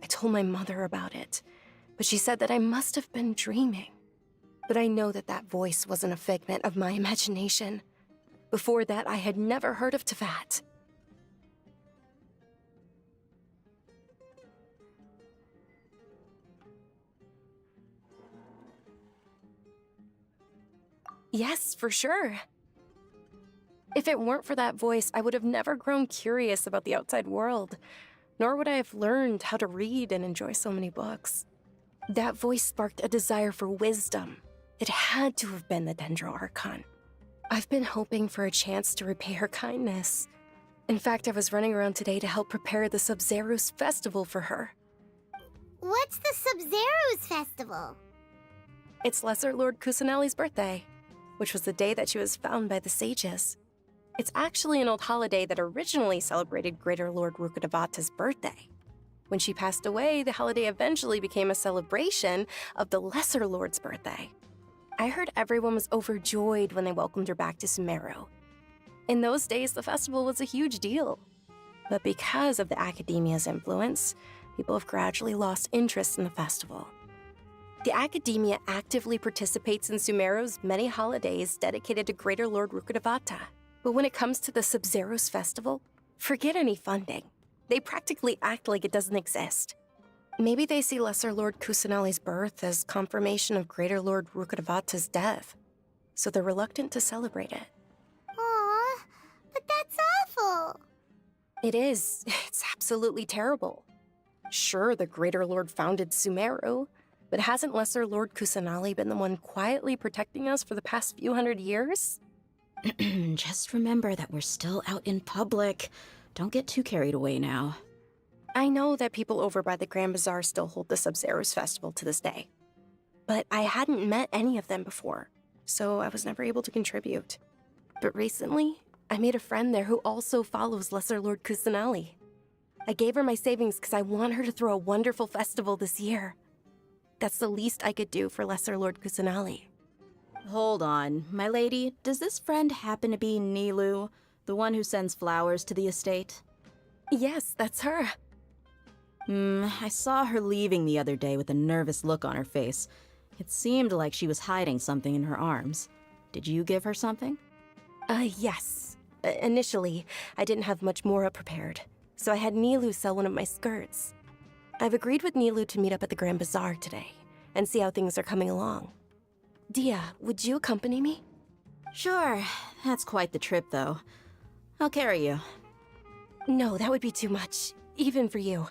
I told my mother about it, but she said that I must have been dreaming. But I know that that voice wasn't a figment of my imagination. Before that, I had never heard of Tevat. Yes, for sure. If it weren't for that voice, I would have never grown curious about the outside world, nor would I have learned how to read and enjoy so many books. That voice sparked a desire for wisdom. It had to have been the Dendro Archon. I've been hoping for a chance to repay her kindness. In fact, I was running around today to help prepare the Sub-Zerus festival for her. What's the Sub-Zerus festival? It's Lesser Lord Kusanali's birthday, which was the day that she was found by the sages. It's actually an old holiday that originally celebrated Greater Lord Rukkhadevata's birthday. When she passed away, the holiday eventually became a celebration of the Lesser Lord's birthday. I heard everyone was overjoyed when they welcomed her back to Sumeru. In those days, the festival was a huge deal. But because of the Academia's influence, people have gradually lost interest in the festival. The Academia actively participates in Sumeru's many holidays dedicated to Greater Lord Rukkhadevata. But when it comes to the Sub-Zero's festival, forget any funding. They practically act like it doesn't exist. Maybe they see Lesser Lord Kusanali's birth as confirmation of Greater Lord Rukkhadevata's death, so they're reluctant to celebrate it. Aw, but that's awful. It is. It's absolutely terrible. Sure, the Greater Lord founded Sumeru, but hasn't Lesser Lord Kusanali been the one quietly protecting us for the past few hundred years? Just remember that we're still out in public. Don't get too carried away now. I know that people over by the Grand Bazaar still hold the Sub-Zero's festival to this day, but I hadn't met any of them before, so I was never able to contribute. But recently, I made a friend there who also follows Lesser Lord Kusanali. I gave her my savings because I want her to throw a wonderful festival this year. That's the least I could do for Lesser Lord Kusanali. Hold on, my lady. Does this friend happen to be Nilu, the one who sends flowers to the estate? Yes, that's her. I saw her leaving the other day with a nervous look on her face. It seemed like she was hiding something in her arms. Did you give her something? Yes. Initially, I didn't have much Mora prepared, so I had Nilu sell one of my skirts. I've agreed with Nilu to meet up at the Grand Bazaar today, and see how things are coming along. Dia, would you accompany me? Sure. That's quite the trip, though. I'll carry you. No, that would be too much, even for you.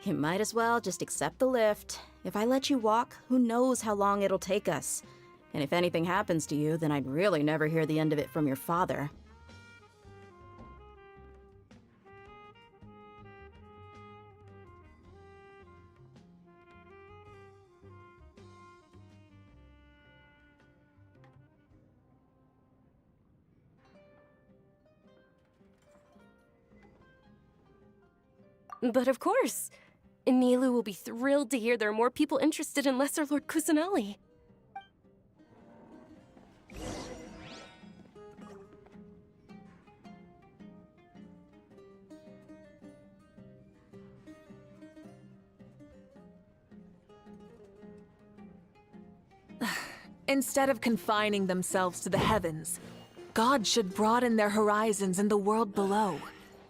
You might as well just accept the lift. If I let you walk, who knows how long it'll take us. And if anything happens to you, then I'd really never hear the end of it from your father. But of course! Nilu will be thrilled to hear there are more people interested in Lesser Lord Kusanali. Instead of confining themselves to the heavens, God should broaden their horizons in the world below.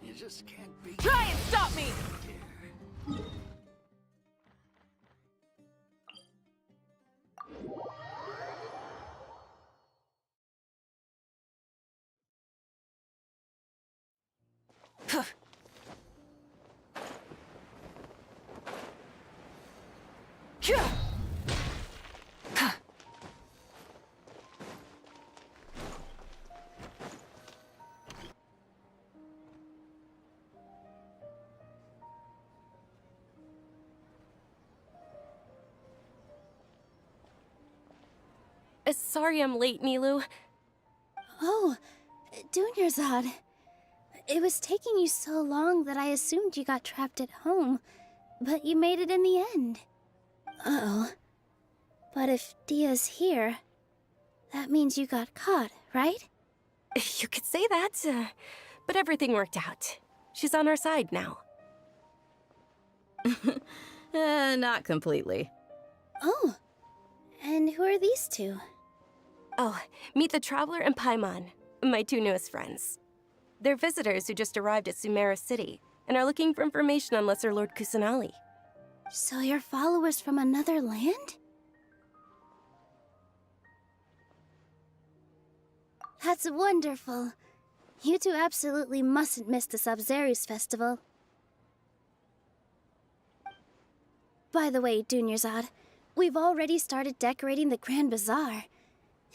You just can't be. Try and stop me! Sorry I'm late, Nilu. Oh, Dunyarzad. It was taking you so long that I assumed you got trapped at home, but you made it in the end. Uh-oh. But if Dia's here, that means you got caught, right? You could say that, but everything worked out. She's on our side now. Not completely. Oh, and who are these two? Oh, meet the Traveler and Paimon, my two newest friends. They're visitors who just arrived at Sumeru City and are looking for information on Lesser Lord Kusanali. So you're followers from another land? That's wonderful. You two absolutely mustn't miss the Sub-Zero's festival. By the way, Dunyarzad, we've already started decorating the Grand Bazaar.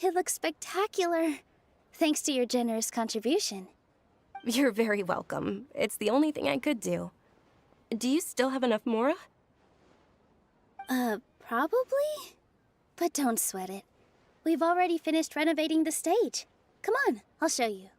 It looks spectacular, thanks to your generous contribution. You're very welcome. It's the only thing I could do. Do you still have enough Mora? Probably? But don't sweat it. We've already finished renovating the stage. Come on, I'll show you.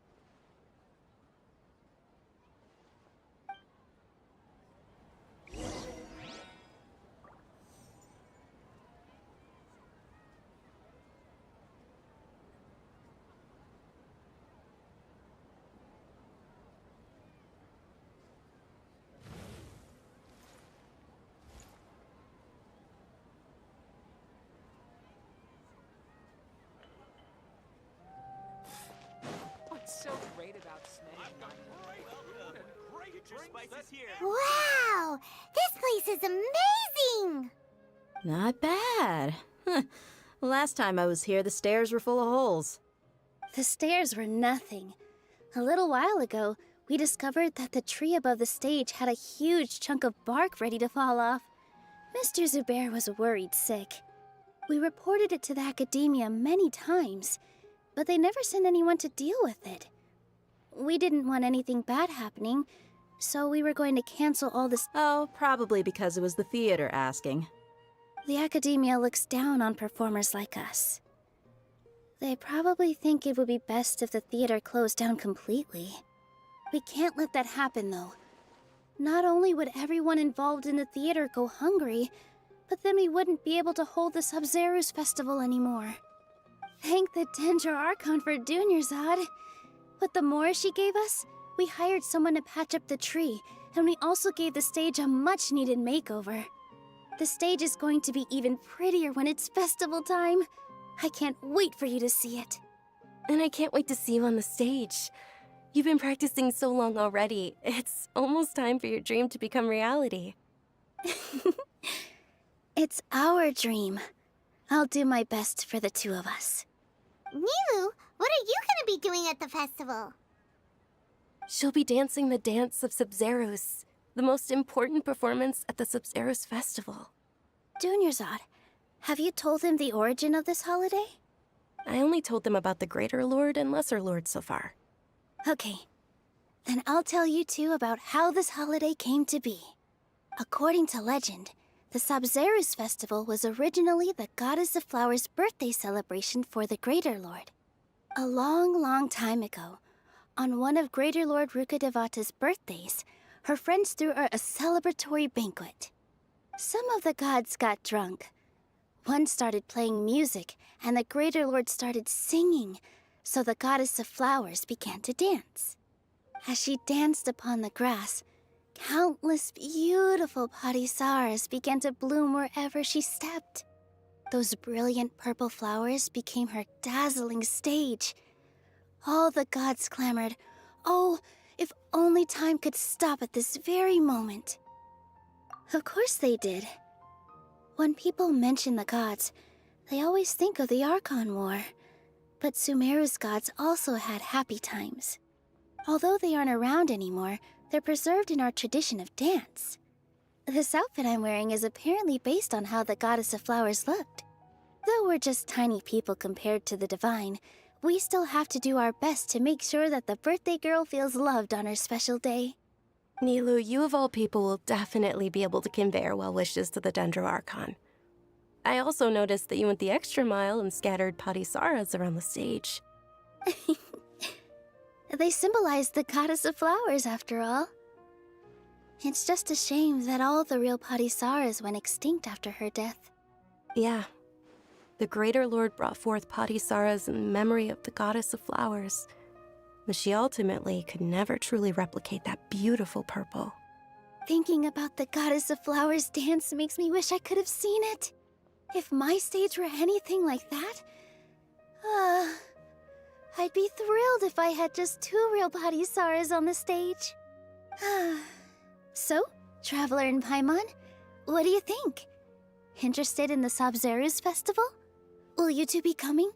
Wow! This place is amazing! Not bad. Huh. Last time I was here, the stairs were full of holes. The stairs were nothing. A little while ago, we discovered that the tree above the stage had a huge chunk of bark ready to fall off. Mr. Zubair was worried sick. We reported it to the academia many times, but they never sent anyone to deal with it. We didn't want anything bad happening, so we were going to cancel all this. Oh, probably because it was the theater asking. The academia looks down on performers like us. They probably think it would be best if the theater closed down completely. We can't let that happen, though. Not only would everyone involved in the theater go hungry, but then we wouldn't be able to hold the Sub-Zerus festival anymore. Thank the Dendro Archon for Dunyarzad. With the Mora she gave us, we hired someone to patch up the tree, and we also gave the stage a much-needed makeover. The stage is going to be even prettier when it's festival time. I can't wait for you to see it. And I can't wait to see you on the stage. You've been practicing so long already. It's almost time for your dream to become reality. It's our dream. I'll do my best for the two of us. Nilu, what are you gonna be doing at the festival? She'll be dancing the dance of Sub-Zerus, the most important performance at the Sub-Zerus festival. Dunyarzad, have you told them the origin of this holiday? I only told them about the Greater Lord and Lesser Lord so far. Okay. Then I'll tell you two about how this holiday came to be. According to legend, the Sub-Zerus festival was originally the Goddess of Flowers' birthday celebration for the Greater Lord. A long, long time ago, on one of Greater Lord Rukkhadevata's birthdays, her friends threw her a celebratory banquet. Some of the gods got drunk. One started playing music, and the Greater Lord started singing, so the Goddess of Flowers began to dance. As she danced upon the grass, countless beautiful parisaras began to bloom wherever she stepped. Those brilliant purple flowers became her dazzling stage. All the gods clamored, "Oh, if only time could stop at this very moment." Of course they did. When people mention the gods, they always think of the Archon War. But Sumeru's gods also had happy times. Although they aren't around anymore, they're preserved in our tradition of dance. This outfit I'm wearing is apparently based on how the Goddess of Flowers looked. Though we're just tiny people compared to the Divine, we still have to do our best to make sure that the birthday girl feels loved on her special day. Nilu, you of all people will definitely be able to convey our well wishes to the Dendro Archon. I also noticed that you went the extra mile and scattered parisaras around the stage. They symbolize the Goddess of Flowers, after all. It's just a shame that all the real parisaras went extinct after her death. Yeah. The Greater Lord brought forth parisaras in memory of the Goddess of Flowers, but she ultimately could never truly replicate that beautiful purple. Thinking about the Goddess of Flowers dance makes me wish I could have seen it. If my stage were anything like that, I'd be thrilled if I had just 2 real parisaras on the stage. So, Traveler and Paimon, what do you think? Interested in the Sub-Zerus festival? Will you two be coming?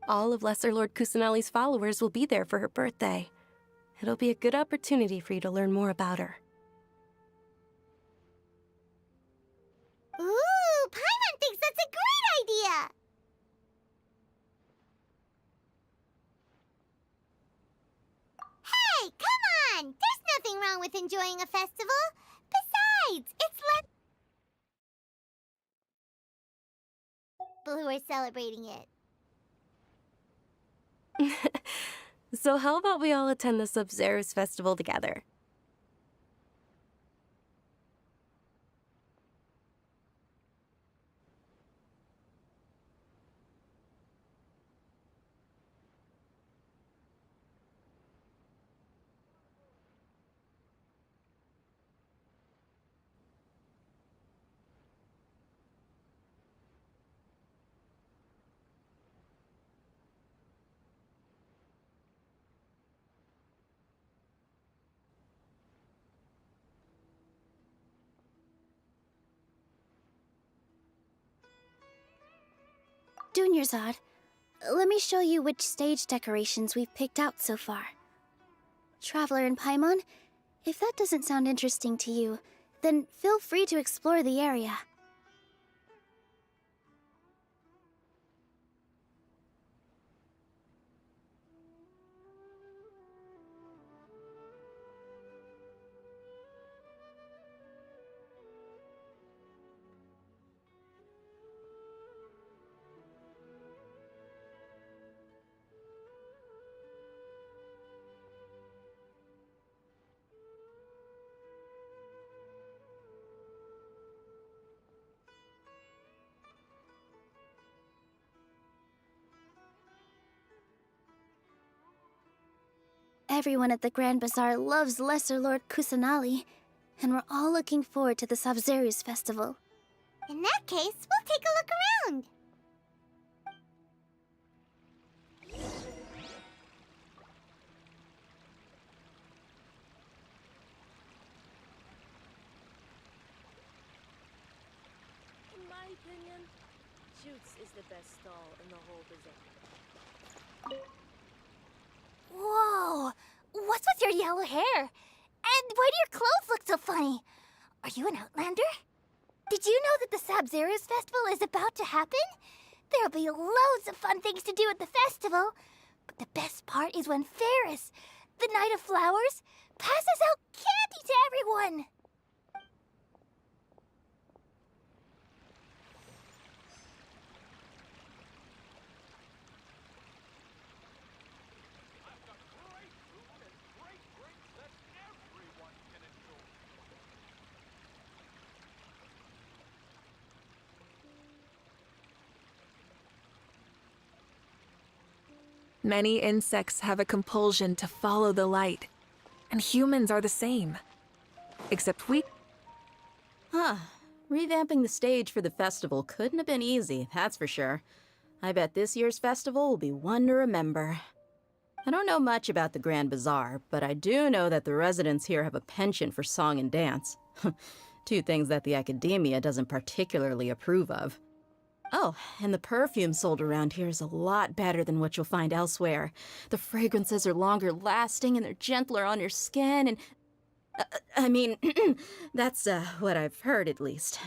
All of Lesser Lord Kusanali's followers will be there for her birthday. It'll be a good opportunity for you to learn more about her. Ooh, Paimon thinks that's a great idea! Hey, come on! There's nothing wrong with enjoying a festival. Besides, it's people who are celebrating it. So how about we all attend the Sub-Zerus festival together? Dunyarzad, let me show you which stage decorations we've picked out so far. Traveler in Paimon, if that doesn't sound interesting to you, then feel free to explore the area. Everyone at the Grand Bazaar loves Lesser Lord Kusanali, and we're all looking forward to the Sabzeruz festival. In that case, we'll take a look around. In my opinion, Jute's is the best stall in the whole bazaar. Whoa! What's with your yellow hair? And why do your clothes look so funny? Are you an outlander? Did you know that the Sabzeruz festival is about to happen? There'll be loads of fun things to do at the festival. But the best part is when Ferris, the Knight of Flowers, passes out candy to everyone! Many insects have a compulsion to follow the light, and humans are the same. Except we... Huh. Revamping the stage for the festival couldn't have been easy, that's for sure. I bet this year's festival will be one to remember. I don't know much about the Grand Bazaar, but I do know that the residents here have a penchant for song and dance. Two things that the academia doesn't particularly approve of. Oh, and the perfume sold around here is a lot better than what you'll find elsewhere. The fragrances are longer lasting and they're gentler on your skin and... I mean, that's what I've heard at least.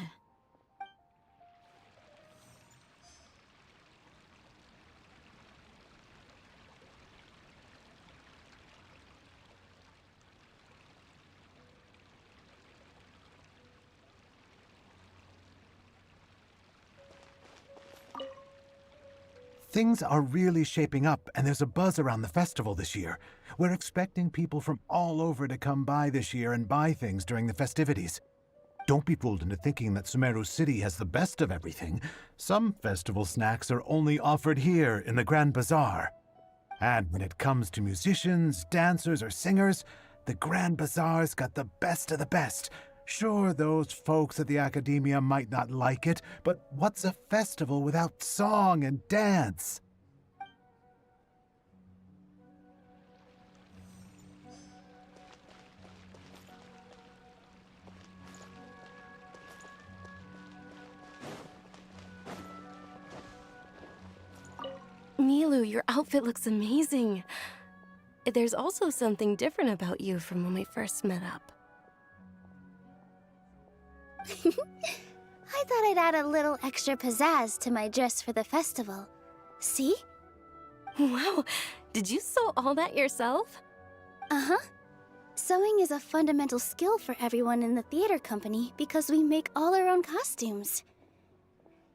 Things are really shaping up, and there's a buzz around the festival this year. We're expecting people from all over to come by this year and buy things during the festivities. Don't be fooled into thinking that Sumeru City has the best of everything. Some festival snacks are only offered here in the Grand Bazaar. And when it comes to musicians, dancers, or singers, the Grand Bazaar's got the best of the best. Sure, those folks at the academia might not like it, but what's a festival without song and dance? Milu, your outfit looks amazing. There's also something different about you from when we first met up. I thought I'd add a little extra pizzazz to my dress for the festival. See? Wow, did you sew all that yourself? Uh-huh. Sewing is a fundamental skill for everyone in the theater company because we make all our own costumes.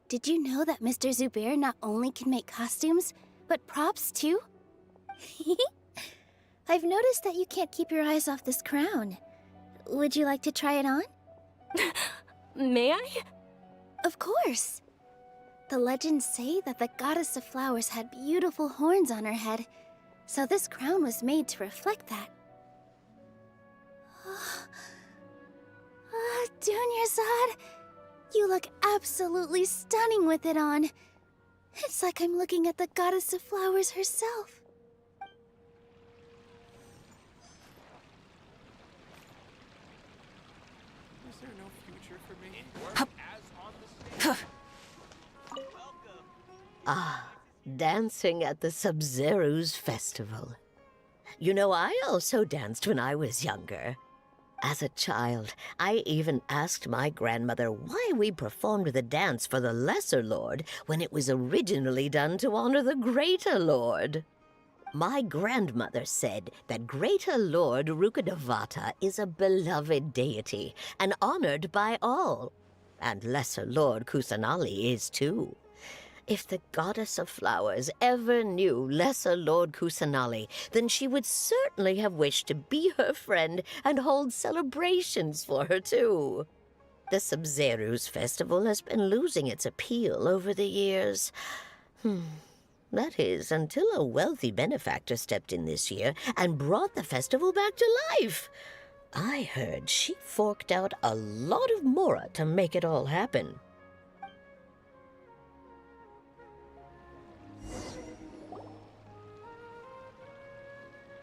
Did you know that Mr. Zubair not only can make costumes, but props too? I've noticed that you can't keep your eyes off this crown. Would you like to try it on? May I? Of course. The legends say that the goddess of flowers had beautiful horns on her head, so this crown was made to reflect that. Dunyarzad, you look absolutely stunning with it on. It's like I'm looking at the goddess of flowers herself. Is there no future for me? Ah, dancing at the Sub-Zero's festival. You know, I also danced when I was younger. As a child, I even asked my grandmother why we performed the dance for the Lesser Lord when it was originally done to honor the Greater Lord. My grandmother said that Greater Lord Rukkhadevata is a beloved deity and honored by all. And Lesser Lord Kusanali is too. If the goddess of flowers ever knew Lesser Lord Kusanali, then she would certainly have wished to be her friend and hold celebrations for her too. The Sub-Zero's festival has been losing its appeal over the years. That is, until a wealthy benefactor stepped in this year and brought the festival back to life. I heard she forked out a lot of mora to make it all happen.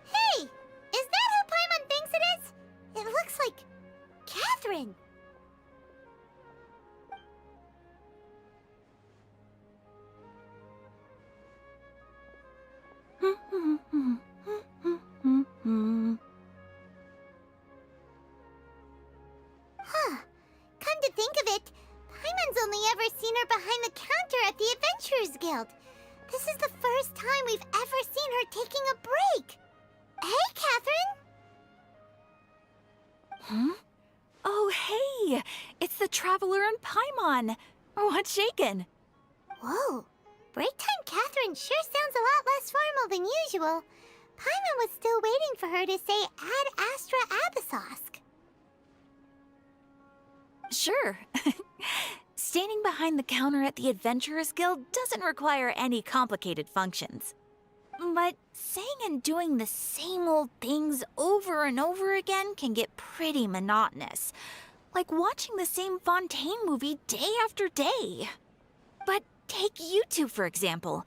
Hey! Is that who Paimon thinks it is? It looks like Catherine. Huh. Come to think of it, Paimon's only ever seen her behind the counter at the Adventurers Guild. This is the first time we've ever seen her taking a break. Hey, Catherine! Huh? Oh, hey! It's the Traveler and Paimon! What's shaken? Whoa. Break time Catherine sure sounds a lot less formal than usual. Paimon was still waiting for her to say Ad Astra Abyssosque. Sure. Standing behind the counter at the Adventurers Guild doesn't require any complicated functions. But saying and doing the same old things over and over again can get pretty monotonous. Like watching the same Fontaine movie day after day. But take you two, for example.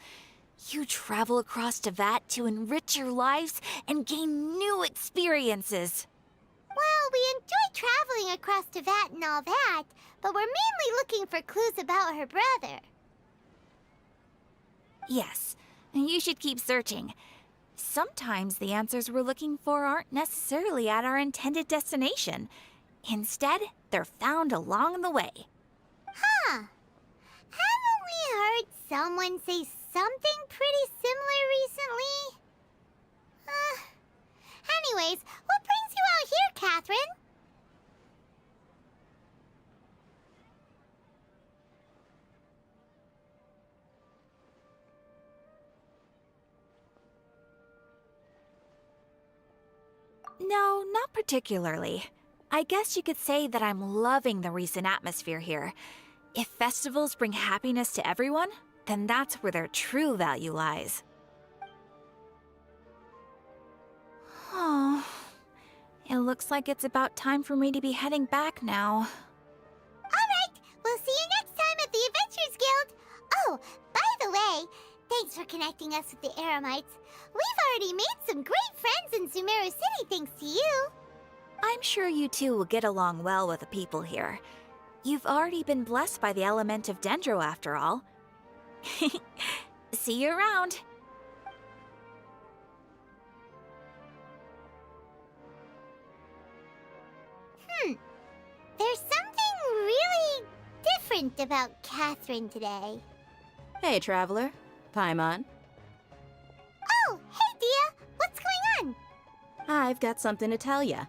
You travel across Tevat to enrich your lives and gain new experiences. Well, we enjoy traveling across Tevat and all that, but we're mainly looking for clues about her brother. Yes, you should keep searching. Sometimes the answers we're looking for aren't necessarily at our intended destination. Instead, they're found along the way. Huh. Haven't we heard someone say something pretty similar recently? Anyways, what brings you out here, Catherine? No, not particularly. I guess you could say that I'm loving the recent atmosphere here. If festivals bring happiness to everyone, then that's where their true value lies. Oh, it looks like it's about time for me to be heading back now. Alright, we'll see you next time at the Adventurers Guild. Oh, by the way, thanks for connecting us with the Eremites. We've already made some great friends in Sumeru City thanks to you. I'm sure you two will get along well with the people here. You've already been blessed by the element of Dendro after all. See you around. There's something really different about Catherine today. Hey, Traveler. Paimon. Oh, hey, Dia! What's going on? I've got something to tell ya.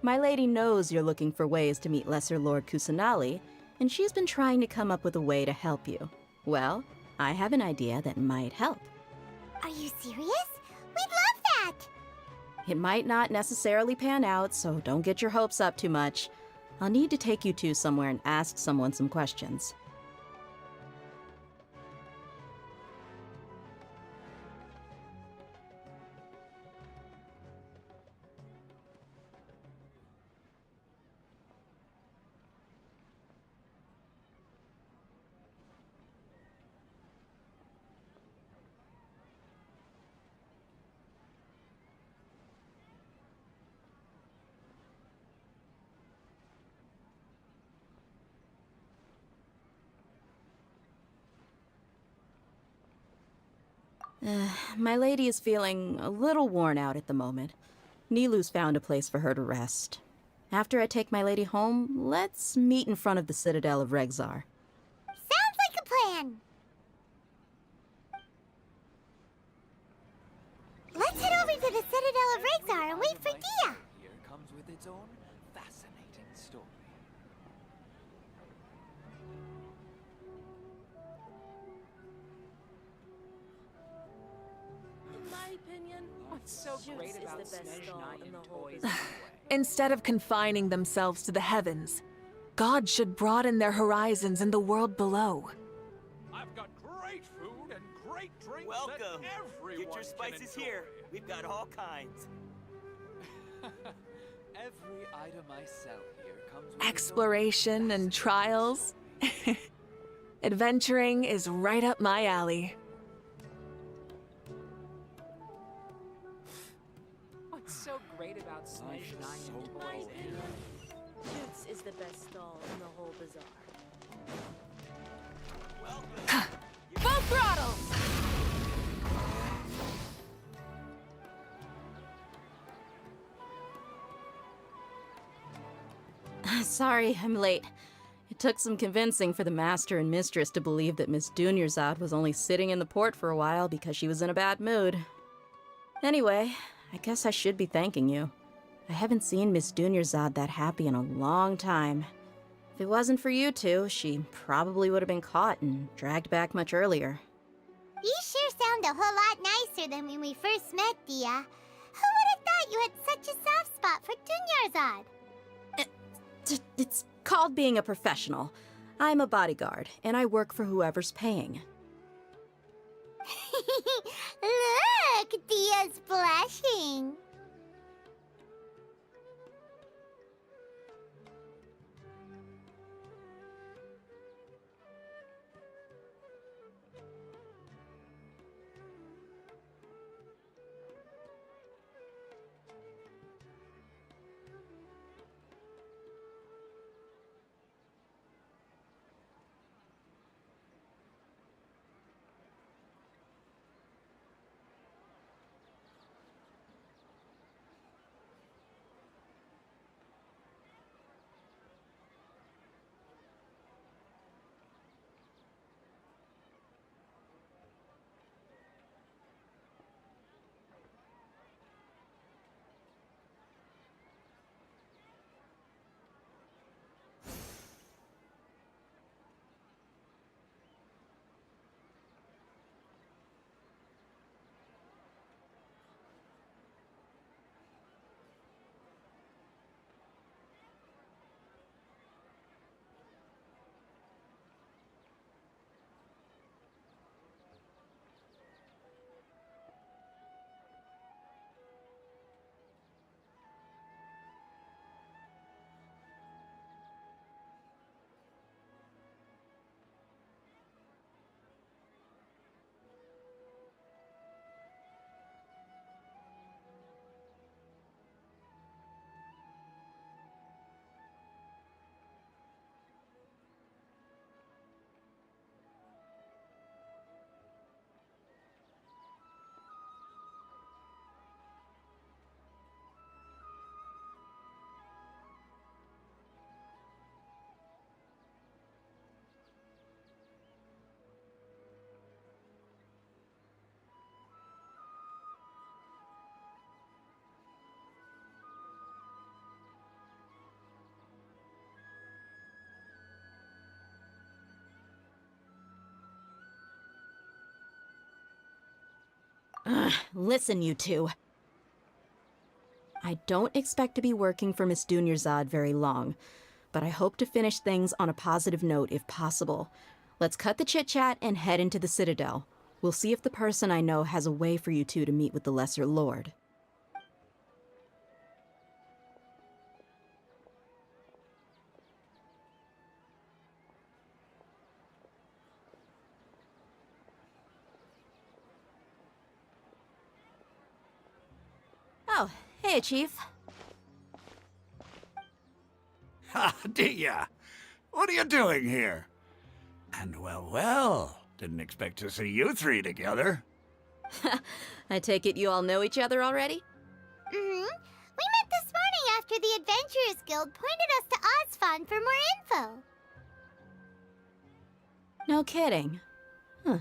My lady knows you're looking for ways to meet Lesser Lord Kusanali, and she's been trying to come up with a way to help you. Well, I have an idea that might help. Are you serious? We'd love that! It might not necessarily pan out, so don't get your hopes up too much. I'll need to take you two somewhere and ask someone some questions. My lady is feeling a little worn out at the moment. Nilu's found a place for her to rest. After I take my lady home, let's meet in front of the Citadel of Regzar. Sounds like a plan. Let's head over to the Citadel of Regzar and wait for Dia. Here comes with its own fascinating story. In my opinion, What's so great Shoots about is the best Smash doll 9 in the and whole toys business. Instead of confining themselves to the heavens, God should broaden their horizons in the world below. I've got great food and great drinks. Welcome. That everyone Get your spices can enjoy. here. We've got all kinds. Every item I sell here comes with Exploration and trials. Adventuring is right up my alley. What's so great about Smash 9 and In my toys? opinion, Shoots is the best doll in the whole bazaar. Full throttle! Sorry, I'm late. It took some convincing for the master and mistress to believe that Miss Dunyarzad was only sitting in the port for a while because she was in a bad mood. Anyway, I guess I should be thanking you. I haven't seen Miss Dunyarzad that happy in a long time. If it wasn't for you two, she probably would have been caught and dragged back much earlier. You sure sound a whole lot nicer than when we first met, Dia. Who would have thought you had such a soft spot for Dunyarzad? It's called being a professional. I'm a bodyguard, and I work for whoever's paying. Look, Dia's blushing. Listen, you two. I don't expect to be working for Miss Dunyarzad very long, but I hope to finish things on a positive note if possible. Let's cut the chit-chat and head into the Citadel. We'll see if the person I know has a way for you two to meet with the Lesser Lord. Oh, hey, Chief. Ha, Dia! What are you doing here? And well, didn't expect to see you three together. I take it you all know each other already? Mm-hmm. We met this morning after the Adventurers Guild pointed us to Ozfond for more info. No kidding. Huh.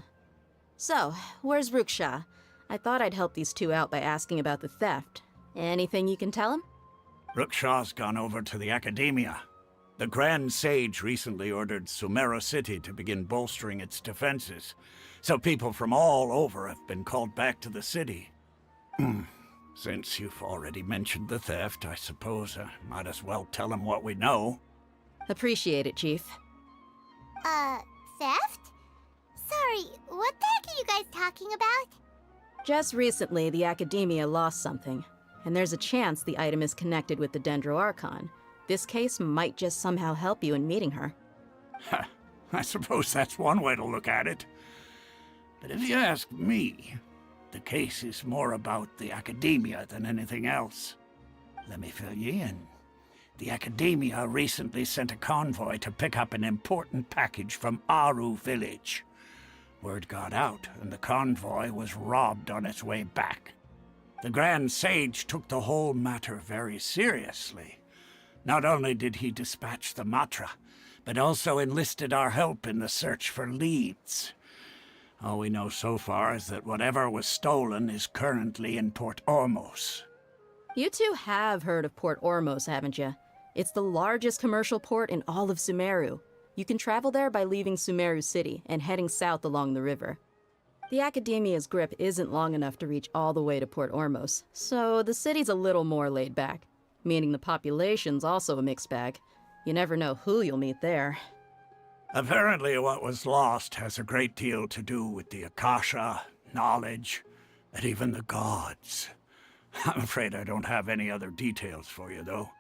So, where's Ruksha? I thought I'd help these two out by asking about the theft. Anything you can tell him? Ruksha's gone over to the Academia. The Grand Sage recently ordered Sumeru City to begin bolstering its defenses, so people from all over have been called back to the city. Since you've already mentioned the theft, I suppose I might as well tell him what we know. Appreciate it, Chief. Theft? Sorry, what the heck are you guys talking about? Just recently, the Academia lost something, and there's a chance the item is connected with the Dendro Archon. This case might just somehow help you in meeting her. I suppose that's one way to look at it. But if you ask me, the case is more about the Academia than anything else. Let me fill you in. The Academia recently sent a convoy to pick up an important package from Aru village. Word got out, and the convoy was robbed on its way back. The Grand Sage took the whole matter very seriously. Not only did he dispatch the Matra, but also enlisted our help in the search for leads. All we know so far is that whatever was stolen is currently in Port Ormos. You two have heard of Port Ormos, haven't you? It's the largest commercial port in all of Sumeru. You can travel there by leaving Sumeru City and heading south along the river. The Academia's grip isn't long enough to reach all the way to Port Ormos, so the city's a little more laid back, meaning the population's also a mixed bag. You never know who you'll meet there. Apparently what was lost has a great deal to do with the Akasha, knowledge, and even the gods. I'm afraid I don't have any other details for you, though.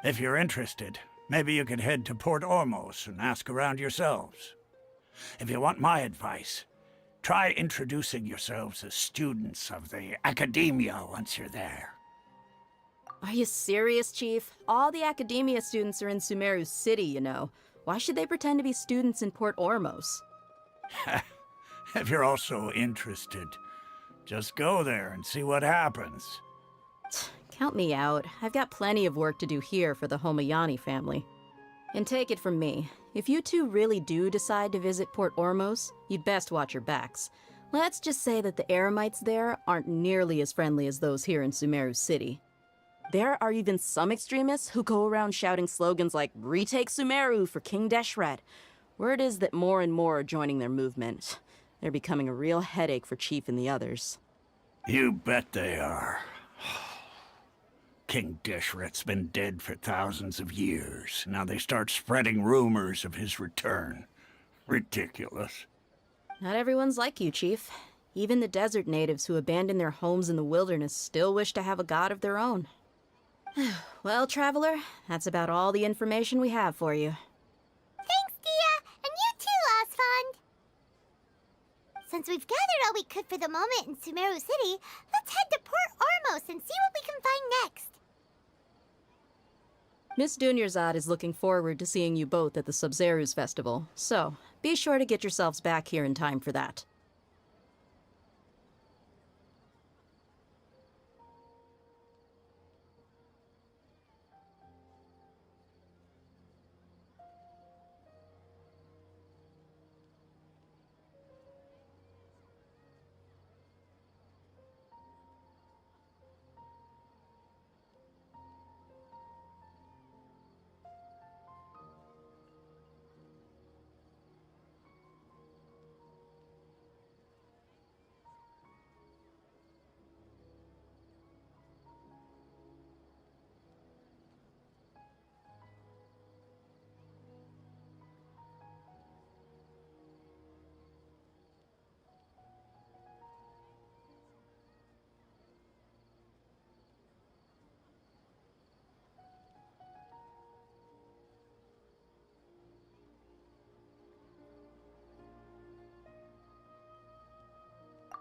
If you're interested, maybe you could head to Port Ormos and ask around yourselves. If you want my advice, try introducing yourselves as students of the Academia once you're there. Are you serious, Chief? All the Academia students are in Sumeru City, you know. Why should they pretend to be students in Port Ormos? If you're also interested, just go there and see what happens. Count me out. I've got plenty of work to do here for the Homayani family. And take it from me, if you two really do decide to visit Port Ormos, you'd best watch your backs. Let's just say that the Eremites there aren't nearly as friendly as those here in Sumeru City. There are even some extremists who go around shouting slogans like, "Retake Sumeru for King Deshret." Word is that more and more are joining their movement. They're becoming a real headache for Chief and the others. You bet they are. King Deshret's been dead for thousands of years. Now they start spreading rumors of his return. Ridiculous. Not everyone's like you, Chief. Even the desert natives who abandoned their homes in the wilderness still wish to have a god of their own. Well, Traveler, that's about all the information we have for you. Thanks, Dia, and you too, Ozfond. Since we've gathered all we could for the moment in Sumeru City, let's head to Port Ormos and see what we can find next. Miss Dunyarzad is looking forward to seeing you both at the Sub-Zerus Festival, so be sure to get yourselves back here in time for that.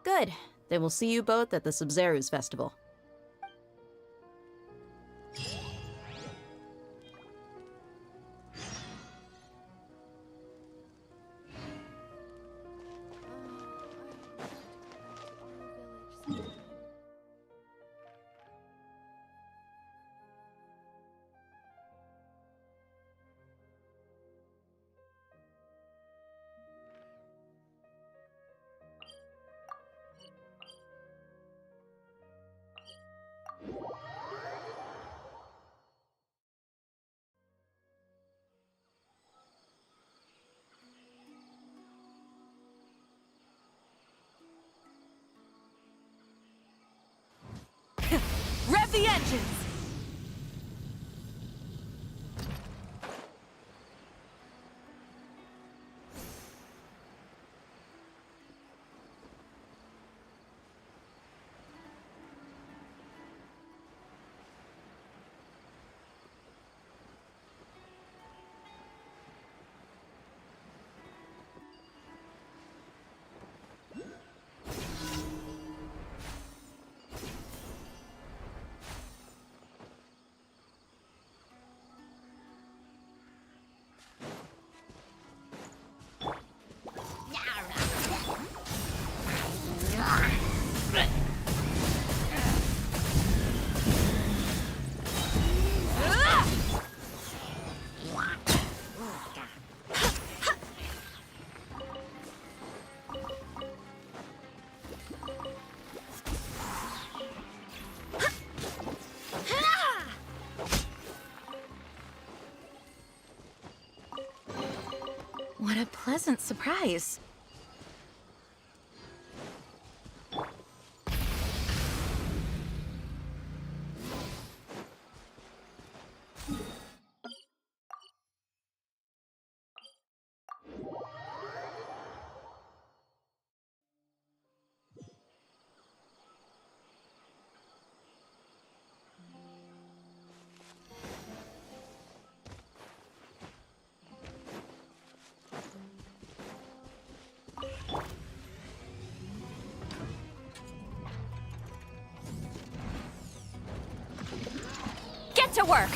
Good. Then we'll see you both at the Sub-Zerus Festival. the engines! What a pleasant surprise. Get to work!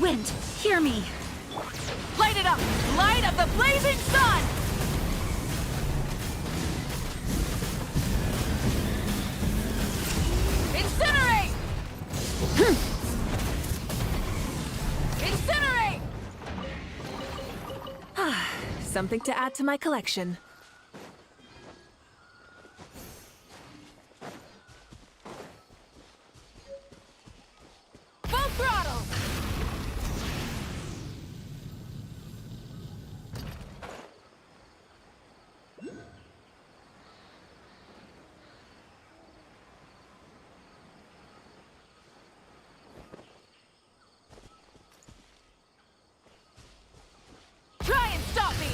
Wind, hear me! Light it up! Light of the blazing sun! Incinerate! Incinerate! Something to add to my collection. Full throttle! Try and stop me!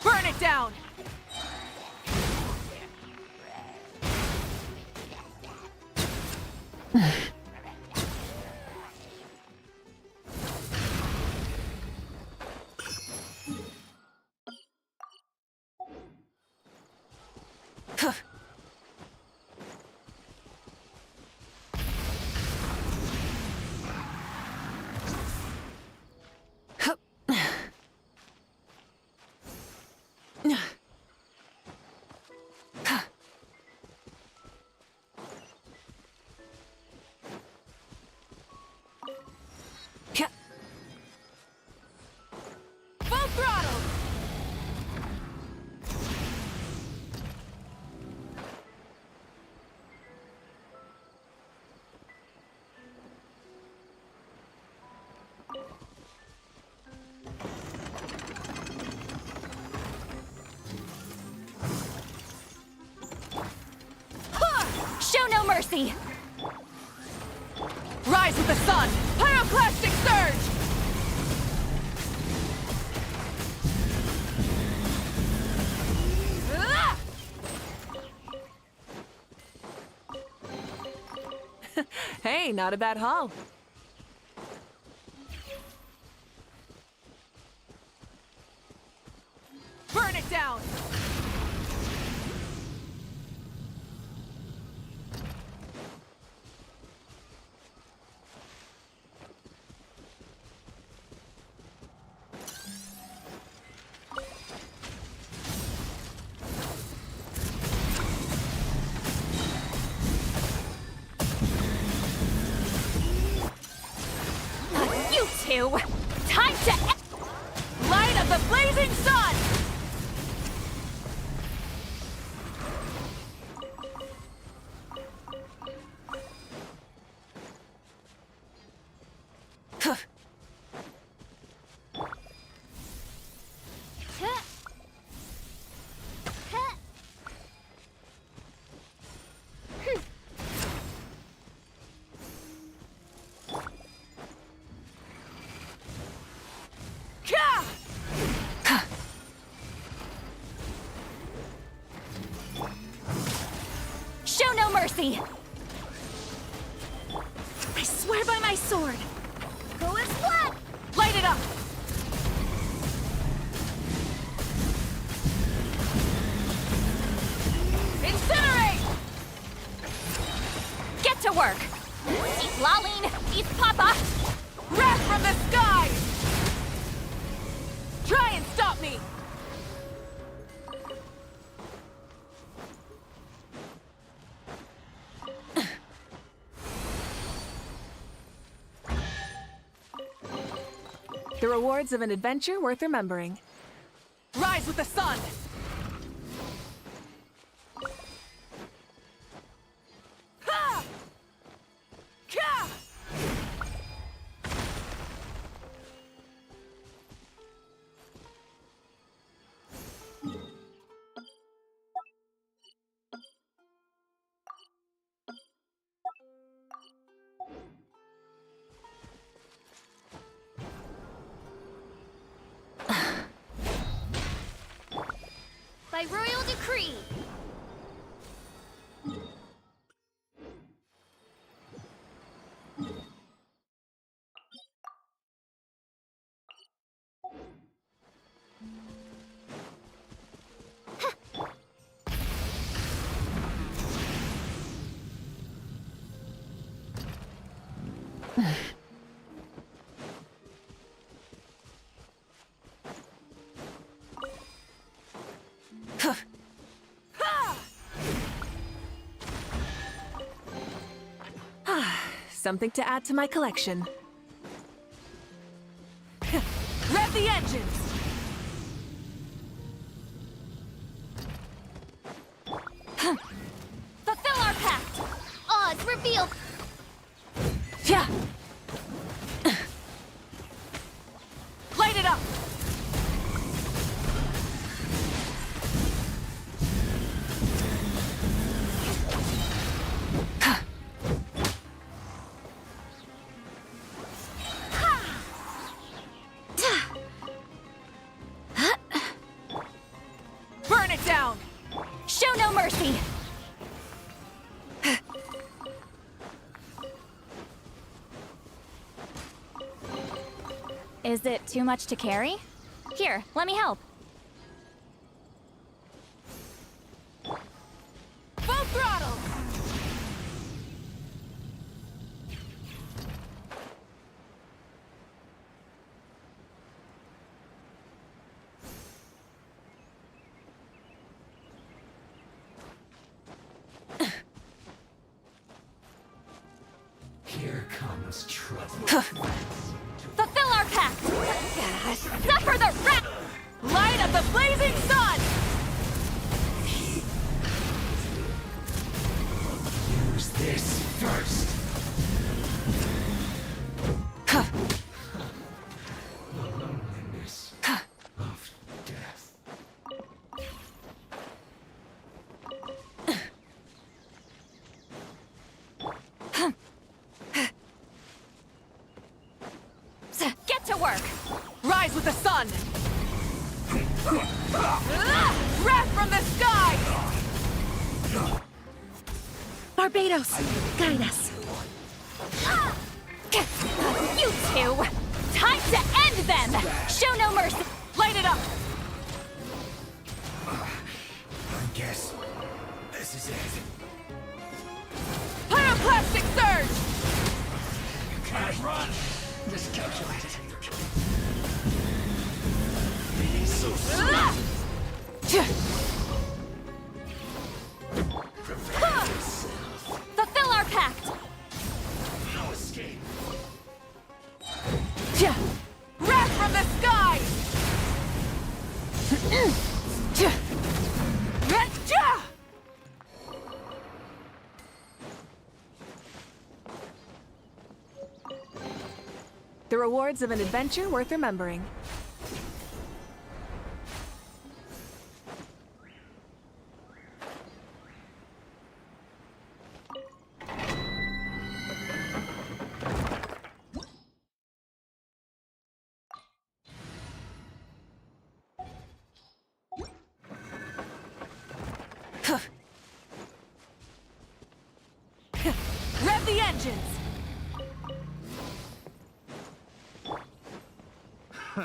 Burn it down! Full throttle! Show no mercy! Rise with the sun! Pyroclastic surge! Ah! Hey, not a bad haul. Burn it down! You two! Time to light of the blazing sun! mercy! I swear by my sword! Go and splat! Light it up! Incinerate! Get to work! Citlali, eat Papa! Wrath from the sky! Try and stop me! The rewards of an adventure worth remembering. Rise with the sun! Ha! Ka! By royal decree. Something to add to my collection. Rev the engines! Fulfill our pact! Oz, reveal! Yeah! Light it up! Burn it down! Show no mercy! Is it too much to carry? Here, let me help. Full throttle! Here comes trouble. Fulfill our pact! Suffer the wrath! Light of the blazing sun! Use this first. The loneliness of death. Get to work! Rise with the sun! Wrath from the sky! Barbados, guide us. You two! Time to end them! Show no mercy! Light it up! I guess this is it. Pyroclastic surge! You can't run! Miscalculated. So Fulfill our pact! no escape. Wrath from the sky! The rewards of an adventure worth remembering. engines!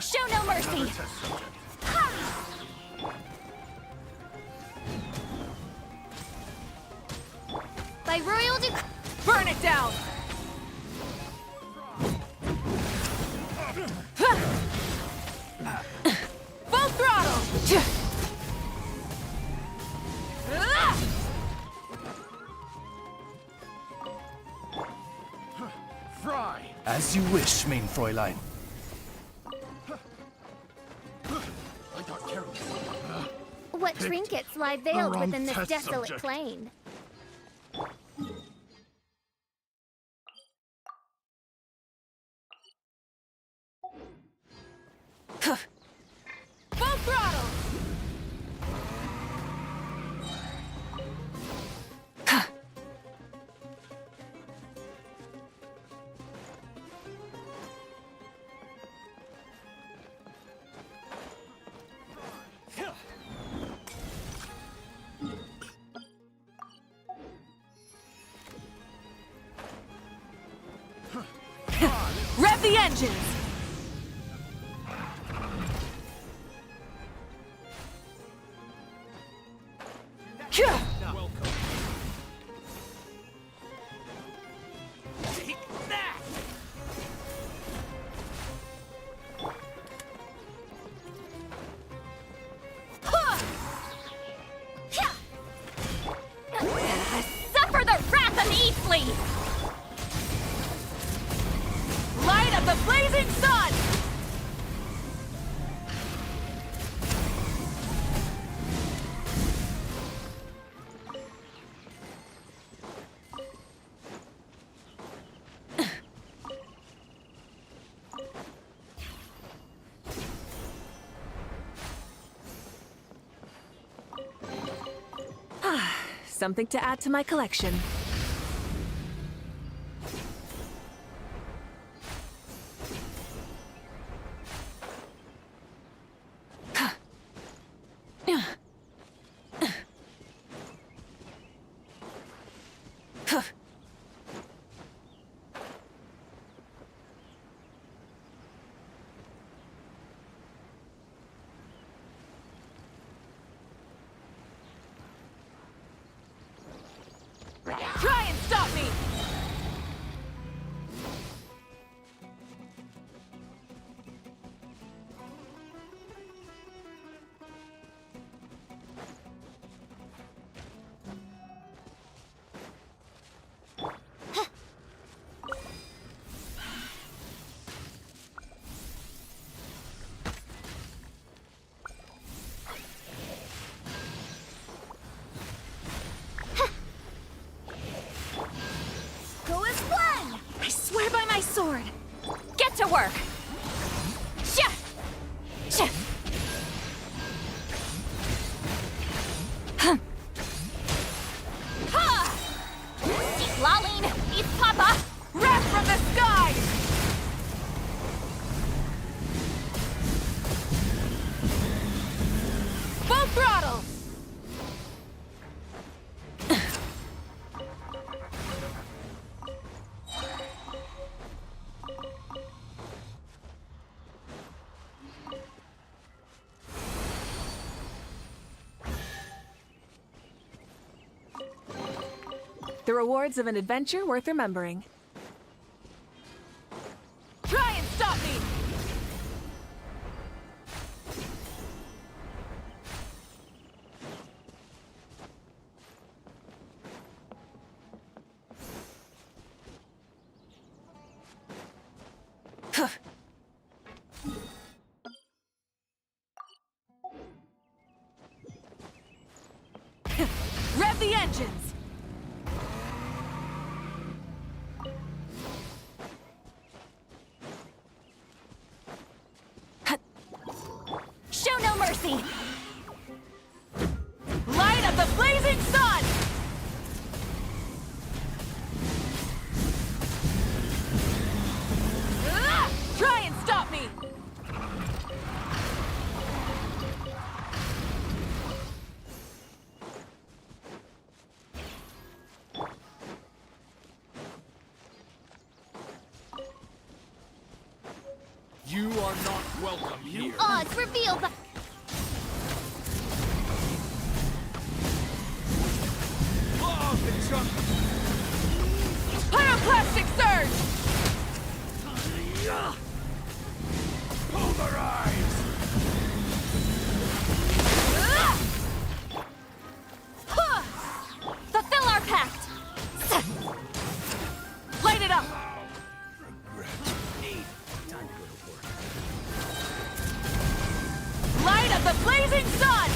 Show no mercy! By royal burn it down! Full throttle! Fry! As you wish, main Fräulein. What trinkets lie veiled wrong within this test desolate subject. plain? Full throttle! Rev the engines! Take that! Suffer the wrath of Eastleigh! Light of the blazing sun! Something to add to my collection. Try and stop me! Go as one! I swear by my sword! Get to work! Sha! Sha! Huh! Ha! Citlali! Eat Papa! Wrath from the sky! Full throttle! The rewards of an adventure worth remembering. Try and stop me! Rev the engines! Show no mercy! Light of the blazing sun! Ah! Try and stop me! are not welcome here. Oz, reveal the... Pyroclastic surge! Pulverize! Fulfill our pact! Light it up! Light of the blazing sun!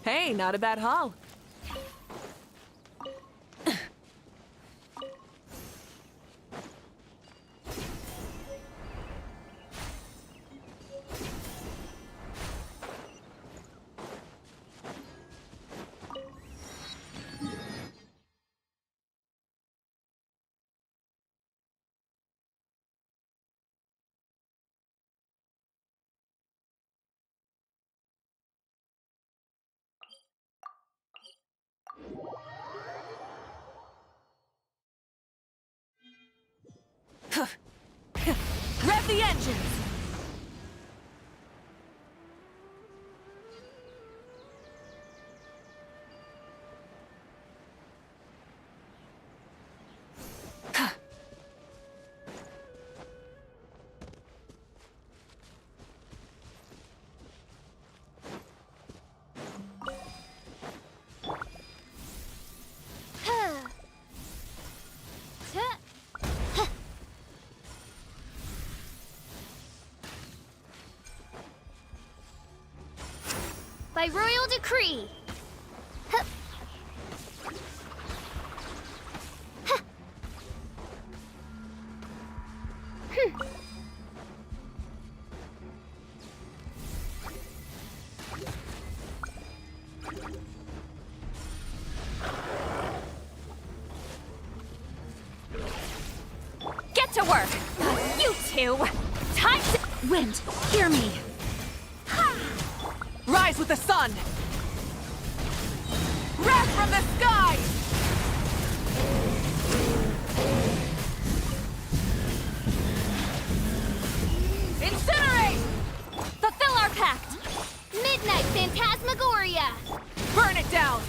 Hey, not a bad haul. Rev the engines! By royal decree. Get to work! You two! Time to... Wind, hear me! Rise with the sun! Wrath from the sky! Incinerate! Fulfill our pact! Midnight Phantasmagoria! Burn it down!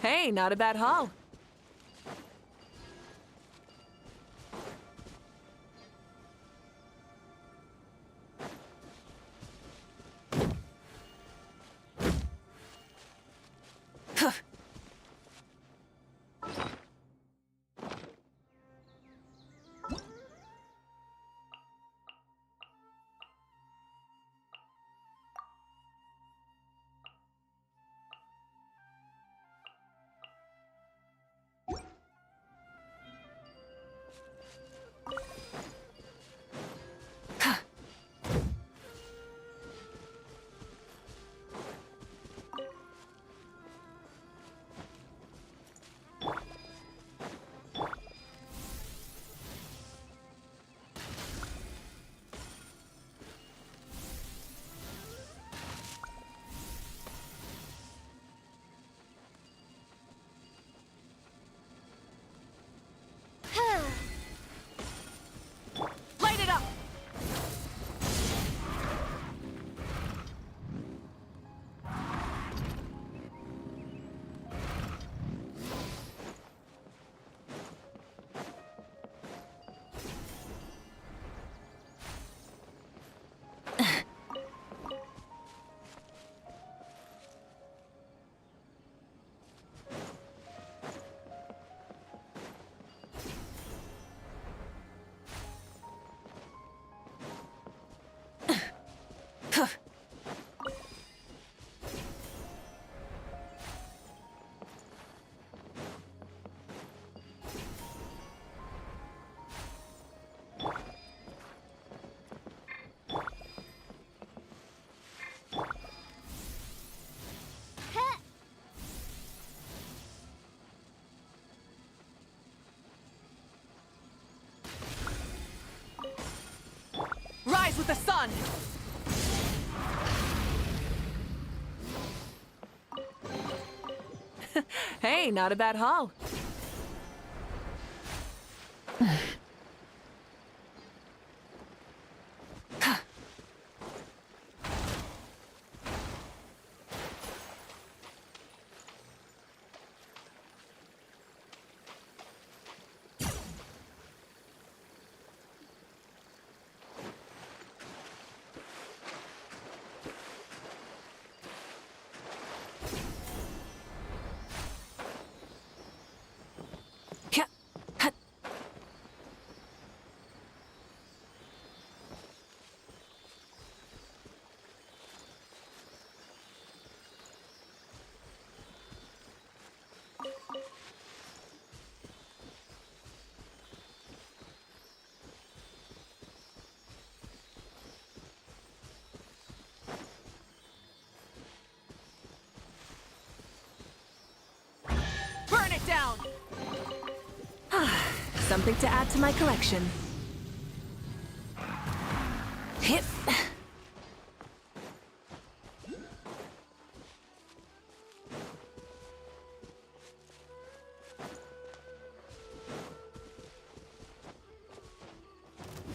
Hey, not a bad haul. rise with the sun! Hey, not a bad haul. Burn it down! Something to add to my collection. Hit.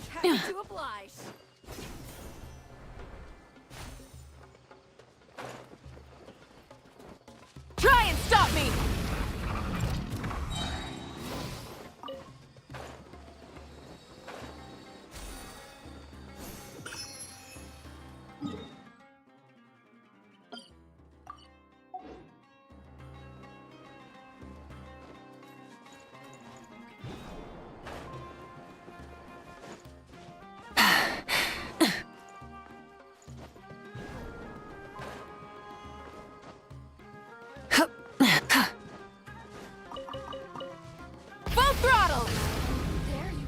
Happy to oblige. Try and stop me! Full throttle! There you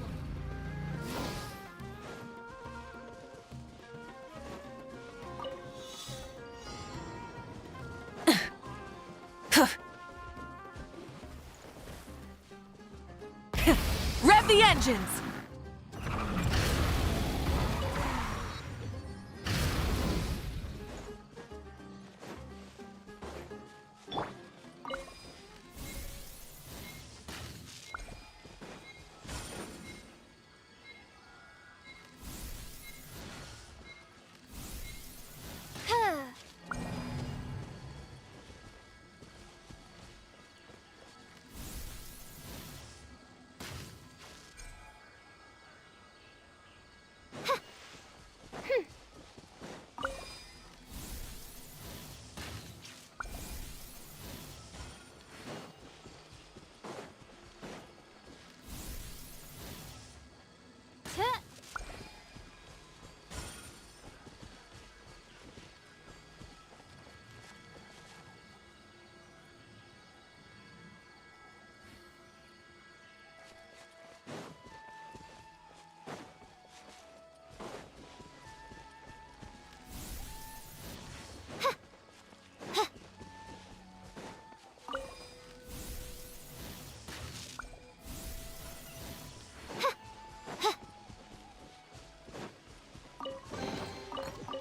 are. Rev the engines!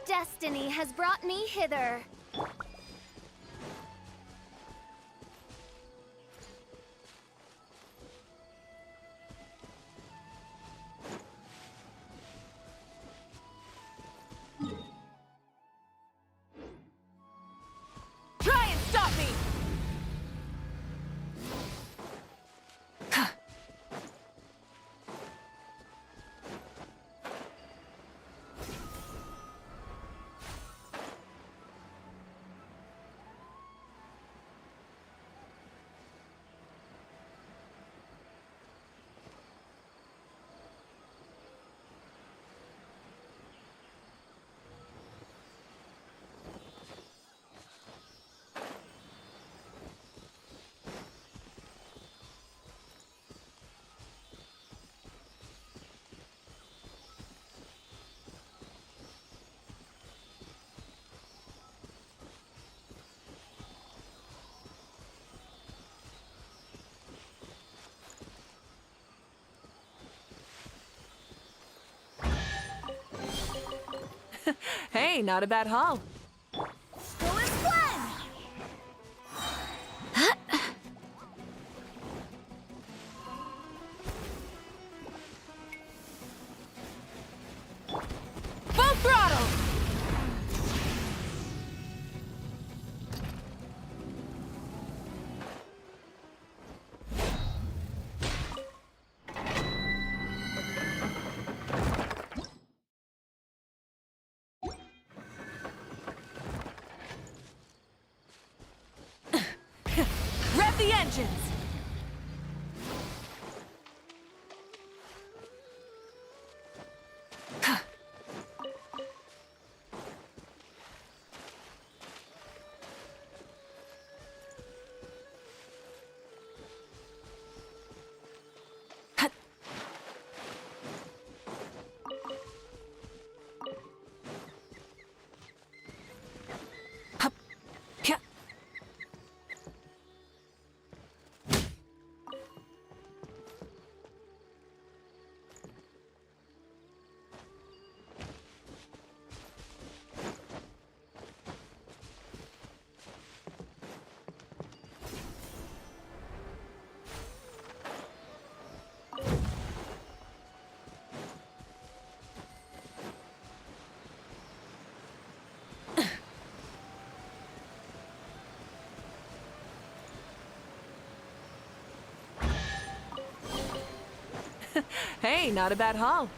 Destiny has brought me hither. Try and stop me! Hey, not a bad haul. Full throttle! Rev the engines! Hey, not a bad haul.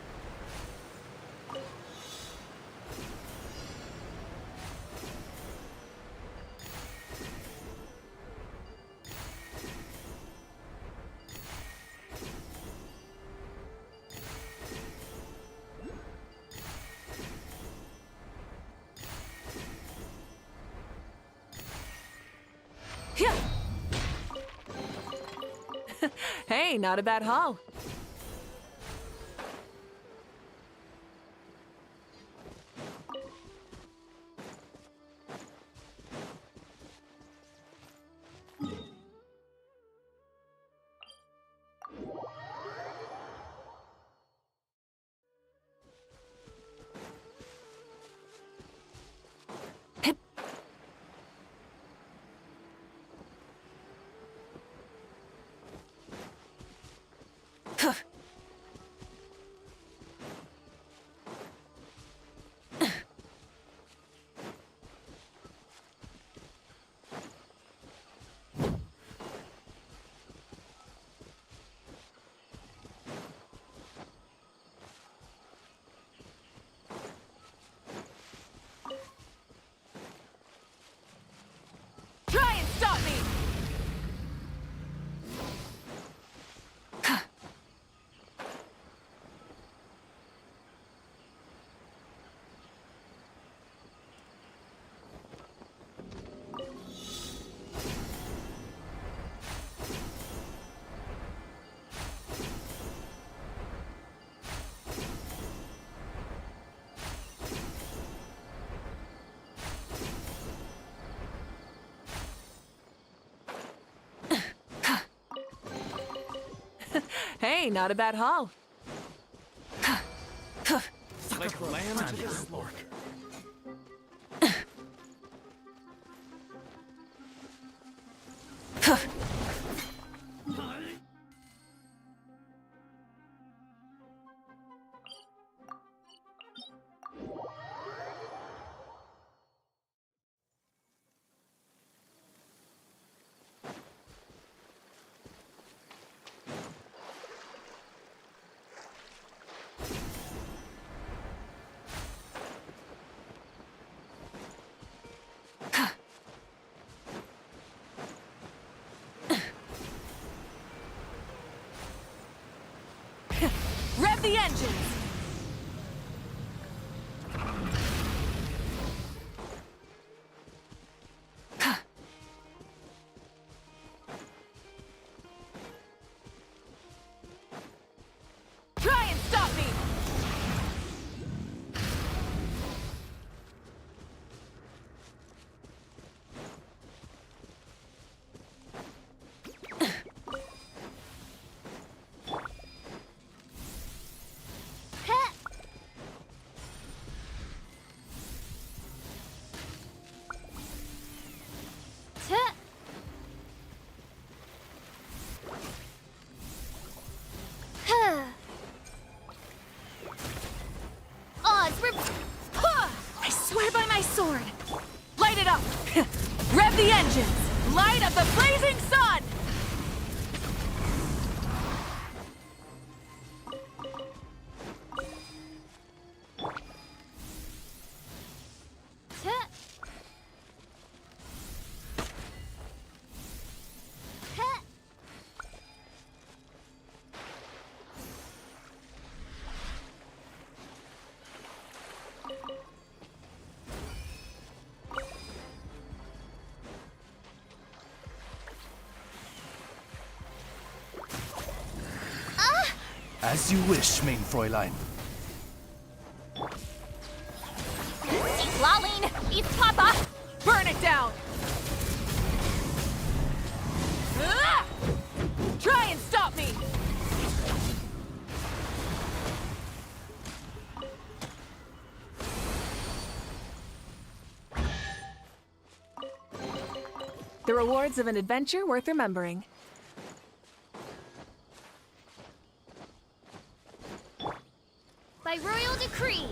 Hey, not a bad haul. Try and stop me! Hey, not a bad haul. Like lamb to the slaughter. Rev the engines! Try and stop me! sword! Light it up! Rev the engines! Light of the blazing sun! As you wish, mein Fräulein. Citlali! Eat Papa! Burn it down! Ah! Try and stop me! The rewards of an adventure worth remembering. By royal decree.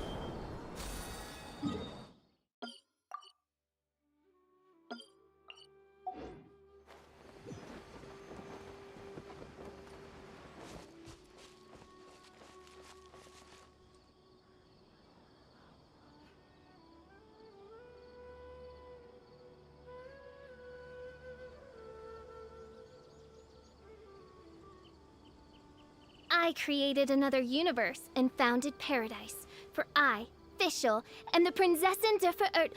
I created another universe and founded paradise. For I, Fischl, am the Prinzessin der Verirrt.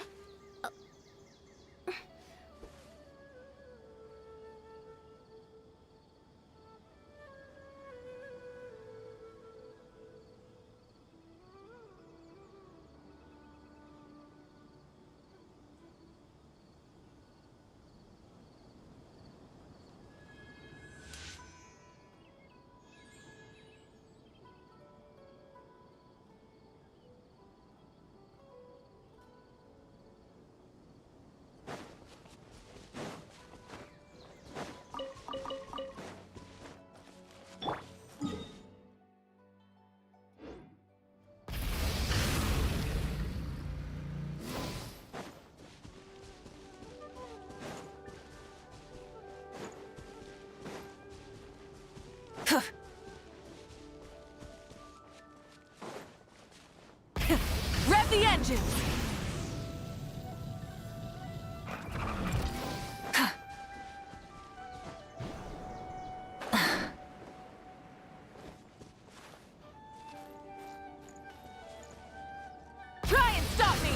Rev the engines! Try and stop me!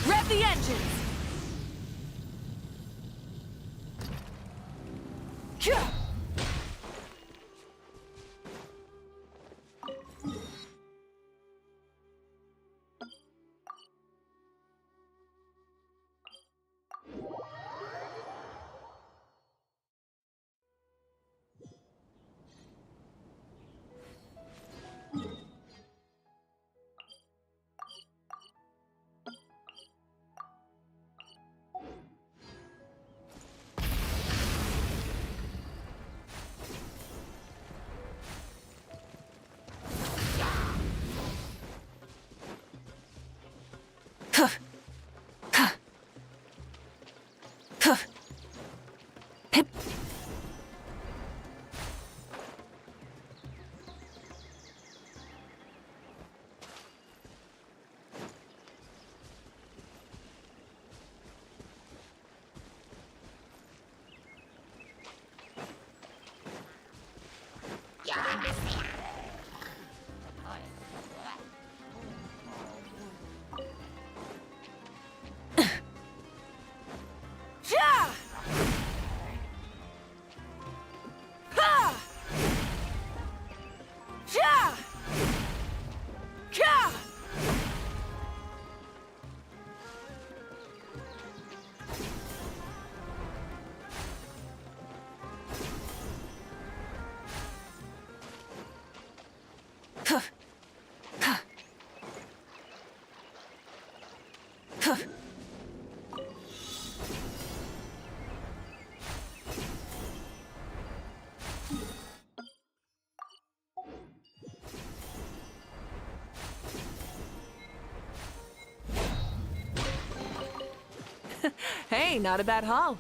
Rev the engines! Hey, not a bad haul.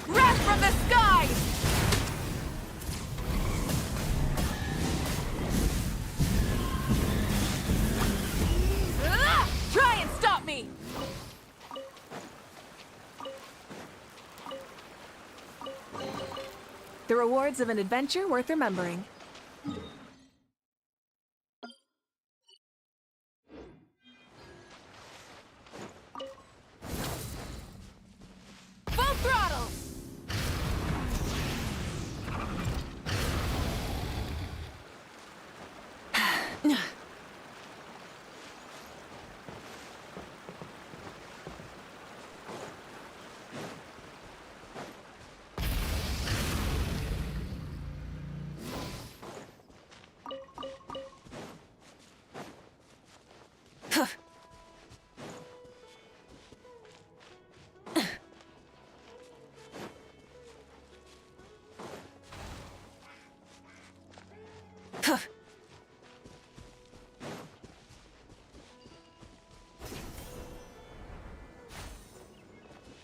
Wrath from the skies! Try and stop me! The rewards of an adventure worth remembering. Full throttle!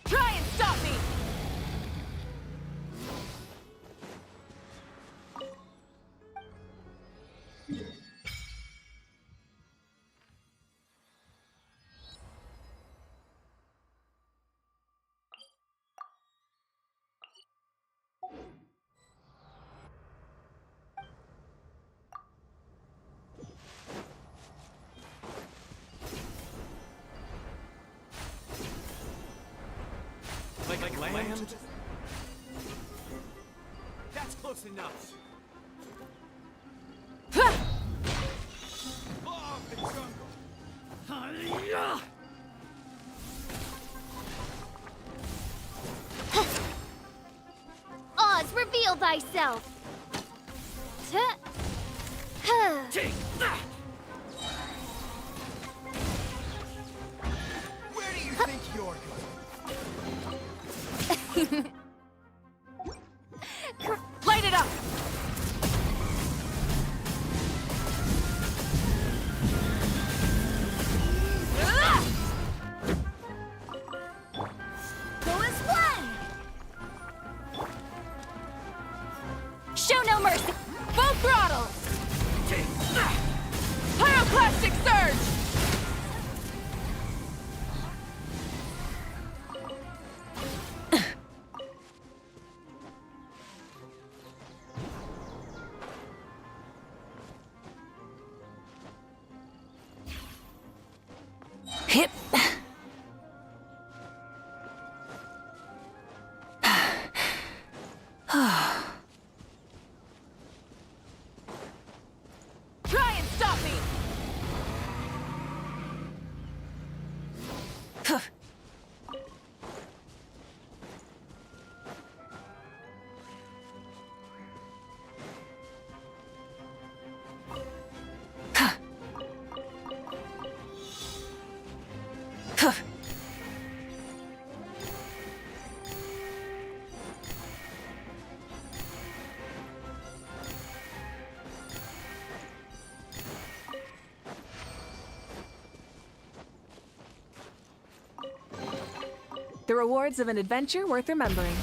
Try and stop me! Like land? That's close enough. Law of the jungle. Oz, reveal thyself! Take that! Where do you think you're going? Light it up! Go as one! Show no mercy! Full throttle! Pyroclastic surge! Hit. Try and stop me! The rewards of an adventure worth remembering.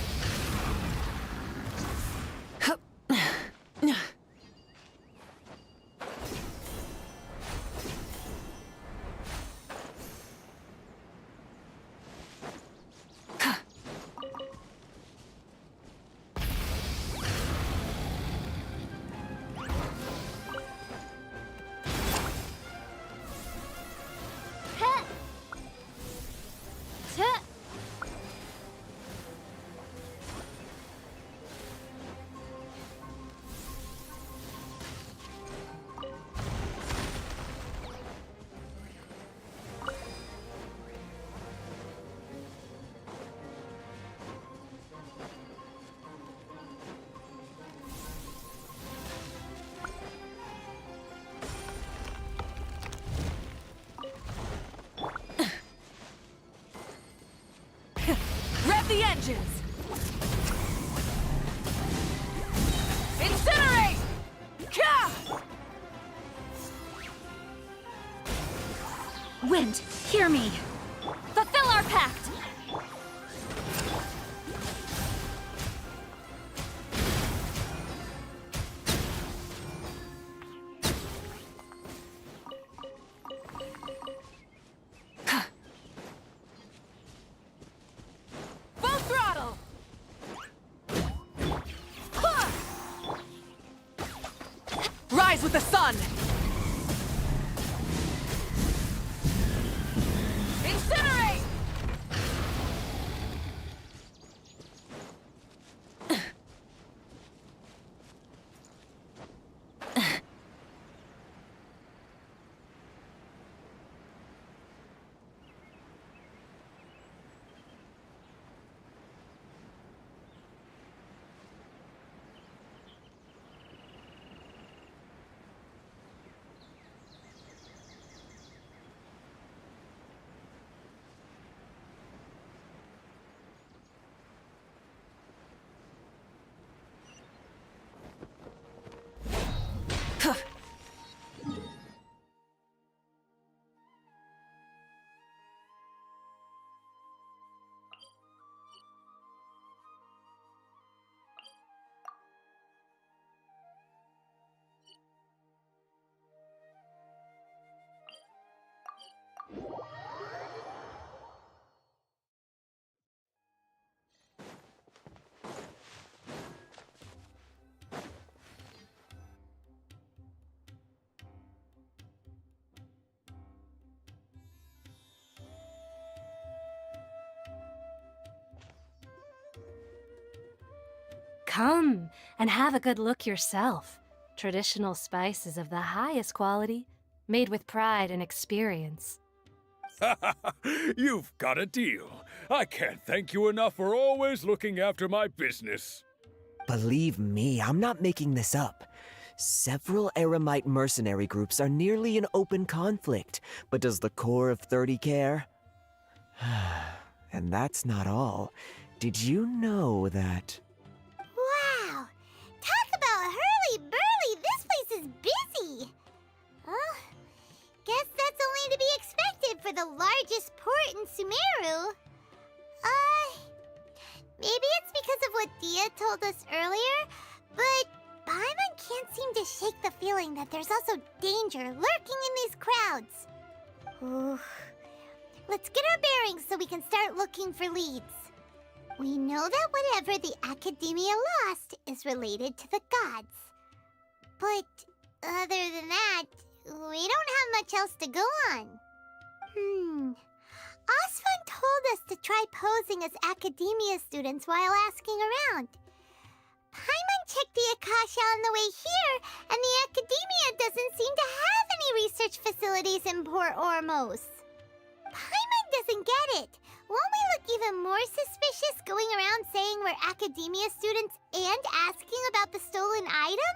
edges! Incinerate! Ka! Wind, hear me! Fulfill our pact! Full throttle! Rise with the sun! Incinerate! Come and have a good look yourself. Traditional spices of the highest quality, made with pride and experience. You've got a deal. I can't thank you enough for always looking after my business. Believe me, I'm not making this up. Several Eremite mercenary groups are nearly in open conflict, but does the core of 30 care? And that's not all. Did you know that... Wow! Talk about hurly-burly! This place is busy! Well, guess that's only to be expected for the largest port in Sumeru. Maybe it's because of what Dia told us earlier, but Paimon can't seem to shake the feeling that there's also danger lurking in these crowds. Ooh. Let's get our bearings so we can start looking for leads. We know that whatever the Academia lost is related to the gods. But other than that, we don't have much else to go on. Osvan told us to try posing as Academia students while asking around. Paimon checked the Akasha on the way here, and the Academia doesn't seem to have any research facilities in Port Ormos. Paimon doesn't get it. Won't we look even more suspicious going around saying we're Academia students and asking about the stolen item?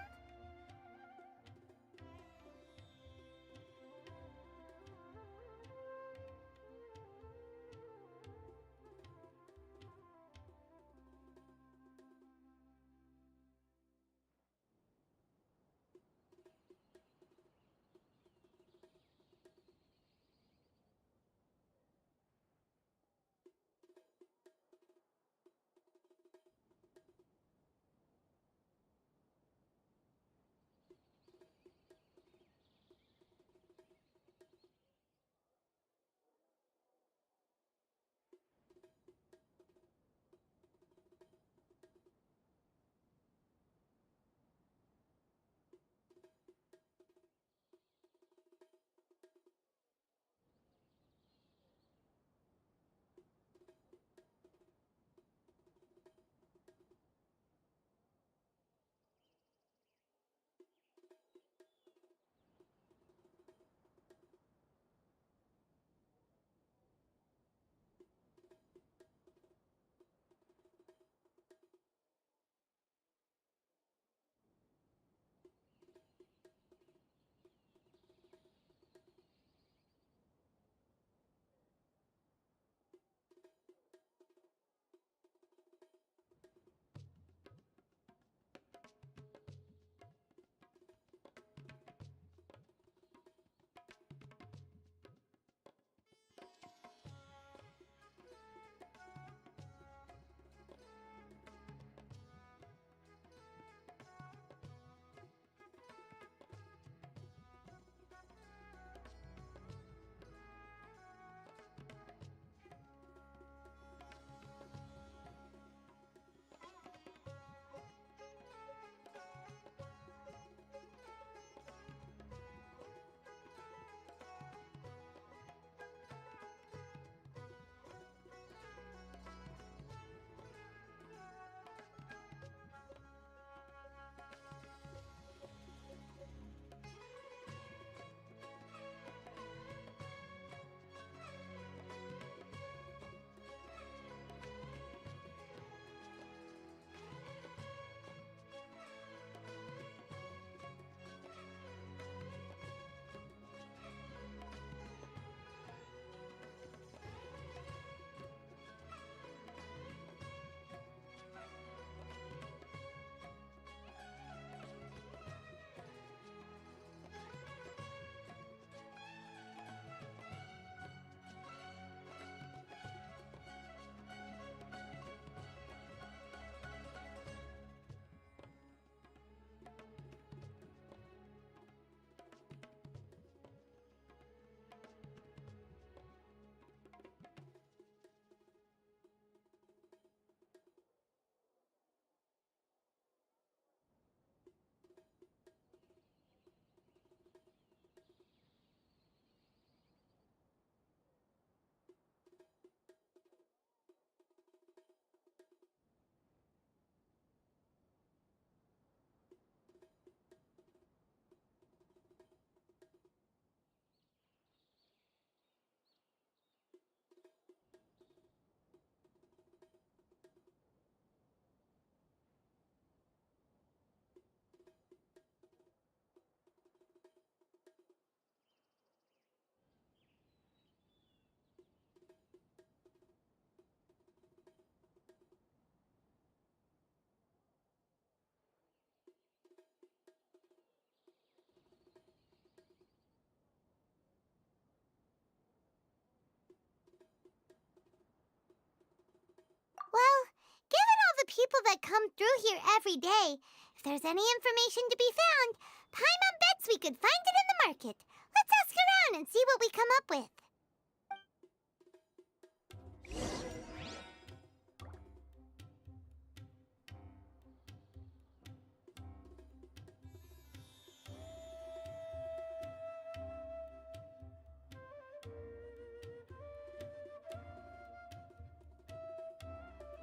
people that come through here every day. If there's any information to be found, Paimon bets we could find it in the market. Let's ask around and see what we come up with.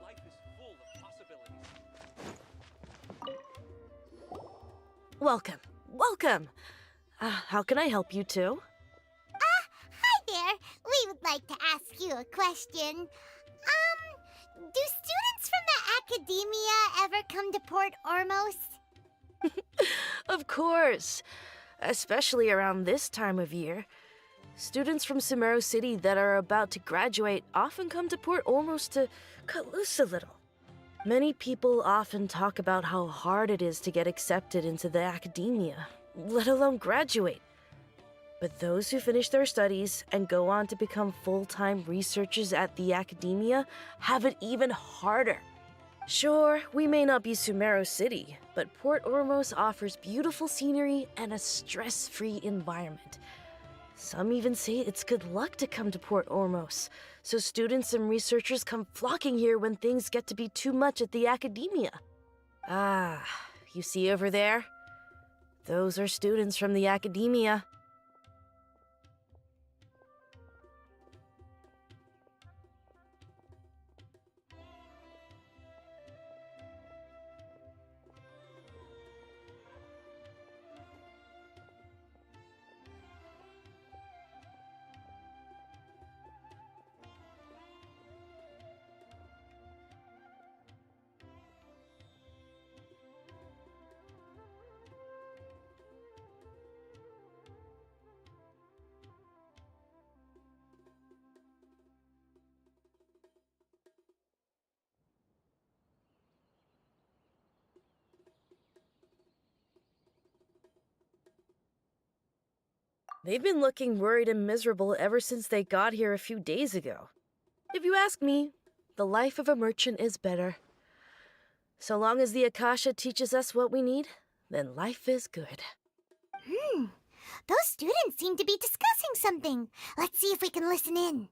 Life is full of possibilities. Welcome. Welcome. How can I help you two? Hi there. We would like to ask you a question. Do students from the academia ever come to Port Ormos? Of course. Especially around this time of year. Students from Sumeru City that are about to graduate often come to Port Ormos to cut loose a little. Many people often talk about how hard it is to get accepted into the academia, let alone graduate. But those who finish their studies and go on to become full-time researchers at the academia have it even harder. Sure, we may not be Sumeru City, but Port Ormos offers beautiful scenery and a stress-free environment. Some even say it's good luck to come to Port Ormos, so students and researchers come flocking here when things get to be too much at the academia. Ah, you see over there? Those are students from the academia. They've been looking worried and miserable ever since they got here a few days ago. If you ask me, the life of a merchant is better. So long as the Akasha teaches us what we need, then life is good. Those students seem to be discussing something. Let's see if we can listen in.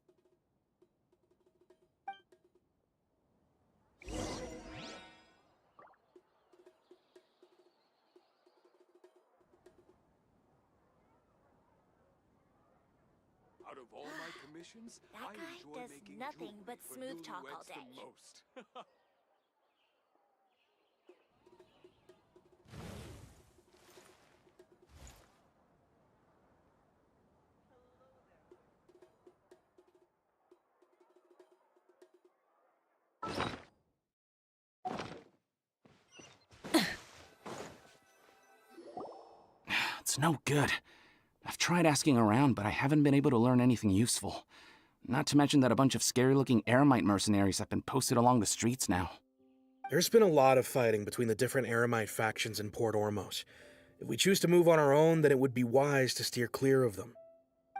Out of all my commissions, That I guy enjoy does making nothing jewelry but for smooth talk all newlyweds day. the most. It's no good. I've tried asking around, but I haven't been able to learn anything useful. Not to mention that a bunch of scary-looking Eremite mercenaries have been posted along the streets now. There's been a lot of fighting between the different Eremite factions in Port Ormos. If we choose to move on our own, then it would be wise to steer clear of them.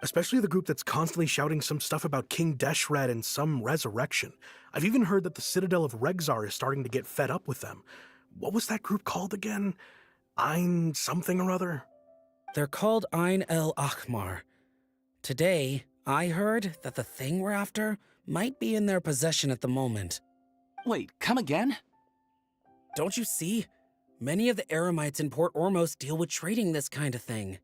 Especially the group that's constantly shouting some stuff about King Deshret and some resurrection. I've even heard that the Citadel of Regzar is starting to get fed up with them. What was that group called again? Ein something or other? They're called Ein El Akhmar. Today, I heard that the thing we're after might be in their possession at the moment. Wait, come again? Don't you see? Many of the Eremites in Port Ormos deal with trading this kind of thing.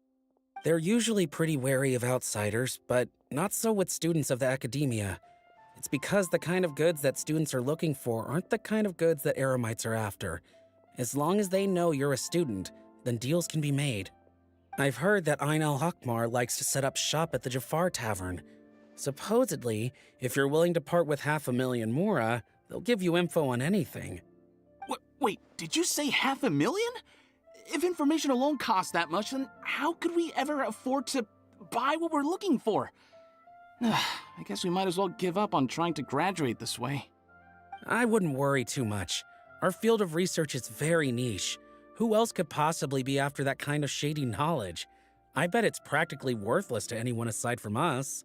They're usually pretty wary of outsiders, but not so with students of the academia. It's because the kind of goods that students are looking for aren't the kind of goods that Eremites are after. As long as they know you're a student, then deals can be made. I've heard that Ein El Hakmar likes to set up shop at the Jafar Tavern. Supposedly, if you're willing to part with 500,000 Mora, they'll give you info on anything. Wait, did you say 500,000? If information alone costs that much, then how could we ever afford to buy what we're looking for? I guess we might as well give up on trying to graduate this way. I wouldn't worry too much. Our field of research is very niche. Who else could possibly be after that kind of shady knowledge? I bet it's practically worthless to anyone aside from us.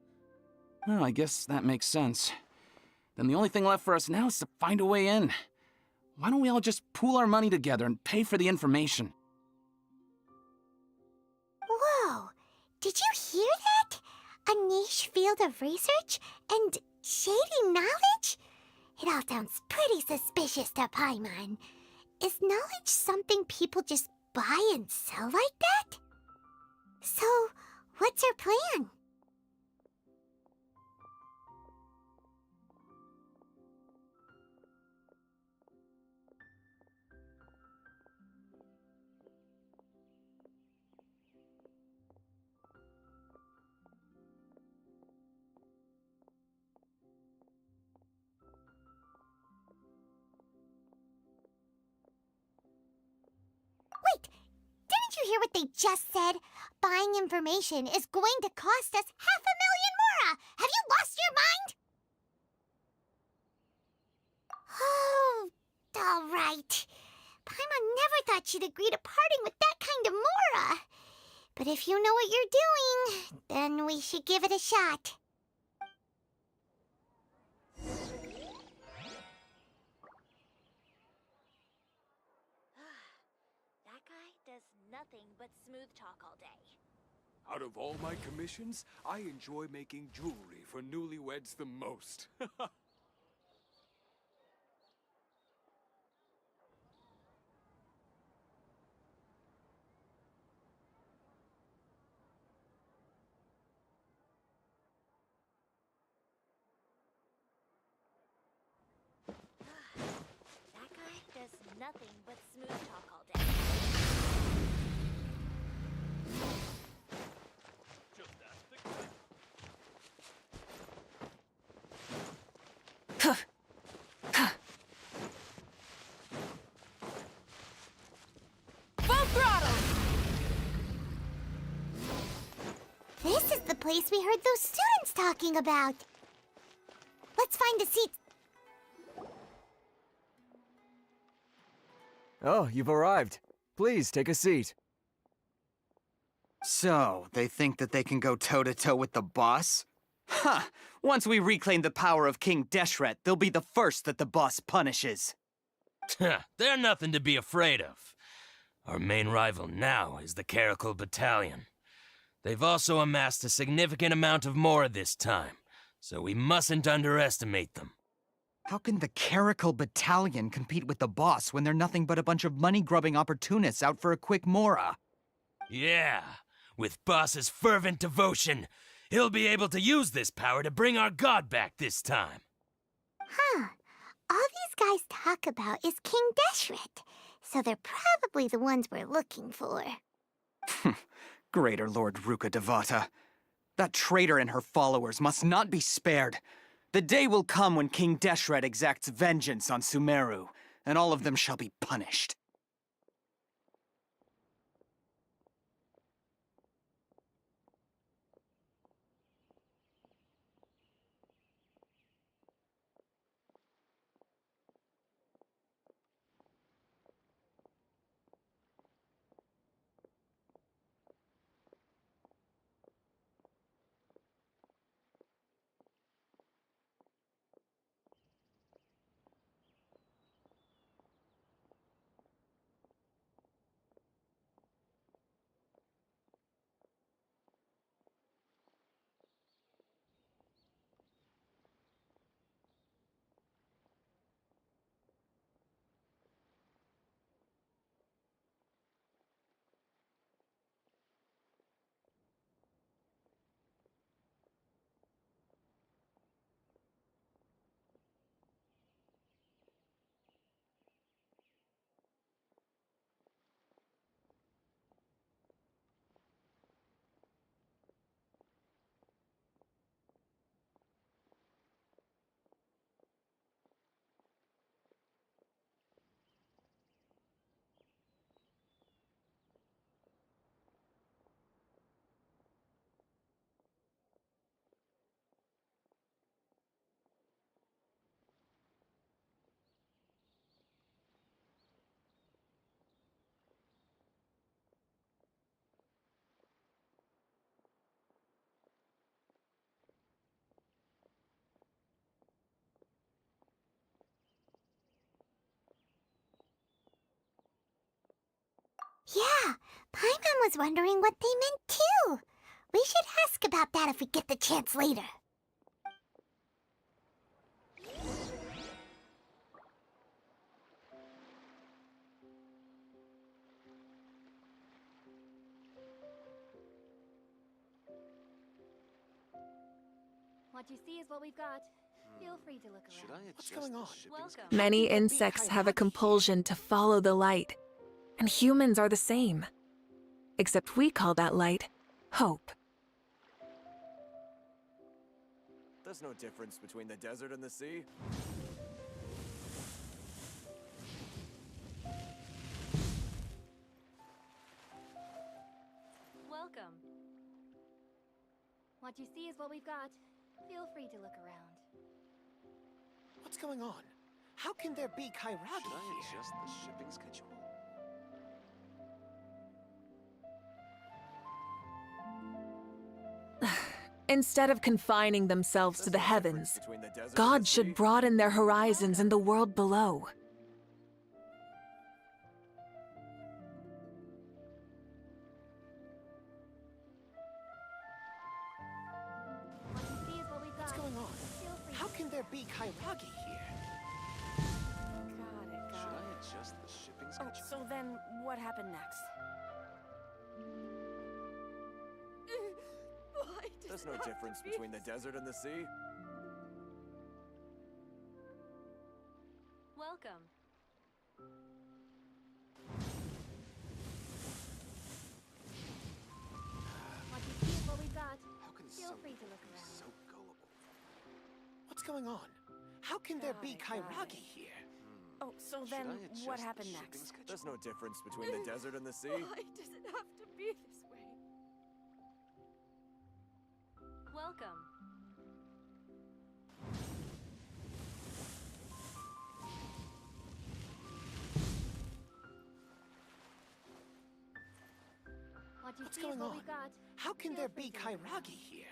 Well, I guess that makes sense. Then the only thing left for us now is to find a way in. Why don't we all just pool our money together and pay for the information? Whoa! Did you hear that? A niche field of research and shady knowledge? It all sounds pretty suspicious to Paimon. Is knowledge something people just buy and sell like that? So, what's your plan? Wait! Didn't you hear what they just said? Buying information is going to cost us 500,000 mora! Have you lost your mind? Oh, all right. Paimon never thought she'd agree to parting with that kind of mora. But if you know what you're doing, then we should give it a shot. That guy does nothing but smooth talk all day. Out of all my commissions, I enjoy making jewelry for newlyweds the most. That guy does nothing but smooth talk all day. Full throttle! This is the place we heard those students talking about. Let's find a seat. Oh, you've arrived. Please take a seat. So, they think that they can go toe-to-toe with the boss? Ha! Once we reclaim the power of King Deshret, they'll be the first that the boss punishes. They're nothing to be afraid of. Our main rival now is the Caracal Battalion. They've also amassed a significant amount of more this time, so we mustn't underestimate them. How can the Caracal Battalion compete with the boss when they're nothing but a bunch of money-grubbing opportunists out for a quick mora? Yeah, with boss's fervent devotion, he'll be able to use this power to bring our god back this time. Huh. All these guys talk about is King Deshret, so they're probably the ones we're looking for. Greater Lord Ruka Devata. That traitor and her followers must not be spared. The day will come when King Deshret exacts vengeance on Sumeru, and all of them shall be punished. Yeah, Paimon was wondering what they meant too. We should ask about that if we get the chance later. What you see is what we've got. Feel free to look around. What's going on? Welcome. Many insects have a compulsion to follow the light, and humans are the same. Except we call that light hope. There's no difference between the desert and the sea. Welcome. What you see is what we've got. Feel free to look around. What's going on? How can there be Kairagi Should I here? adjust the shipping schedule? Instead of confining themselves to the heavens, God should broaden their horizons in the world below. What you see is what we've got. What's going on? Feel free. How can there be Kairagi here? Got it, Should got I it. adjust the shipping Oh, schedule? so then what happened next? There's no difference between the desert and the sea. Welcome. What you see is what we've got. Feel free to look around. So gullible. What's going on? How can there be Got it. Kairagi here? Oh, so Should then I adjust what the happened shipping next? schedule? There's no difference between the desert and the sea. Why does it have to be this way? Welcome. What you What's see is going what on? we've got. How can Feel there free be to look around. Kairagi here?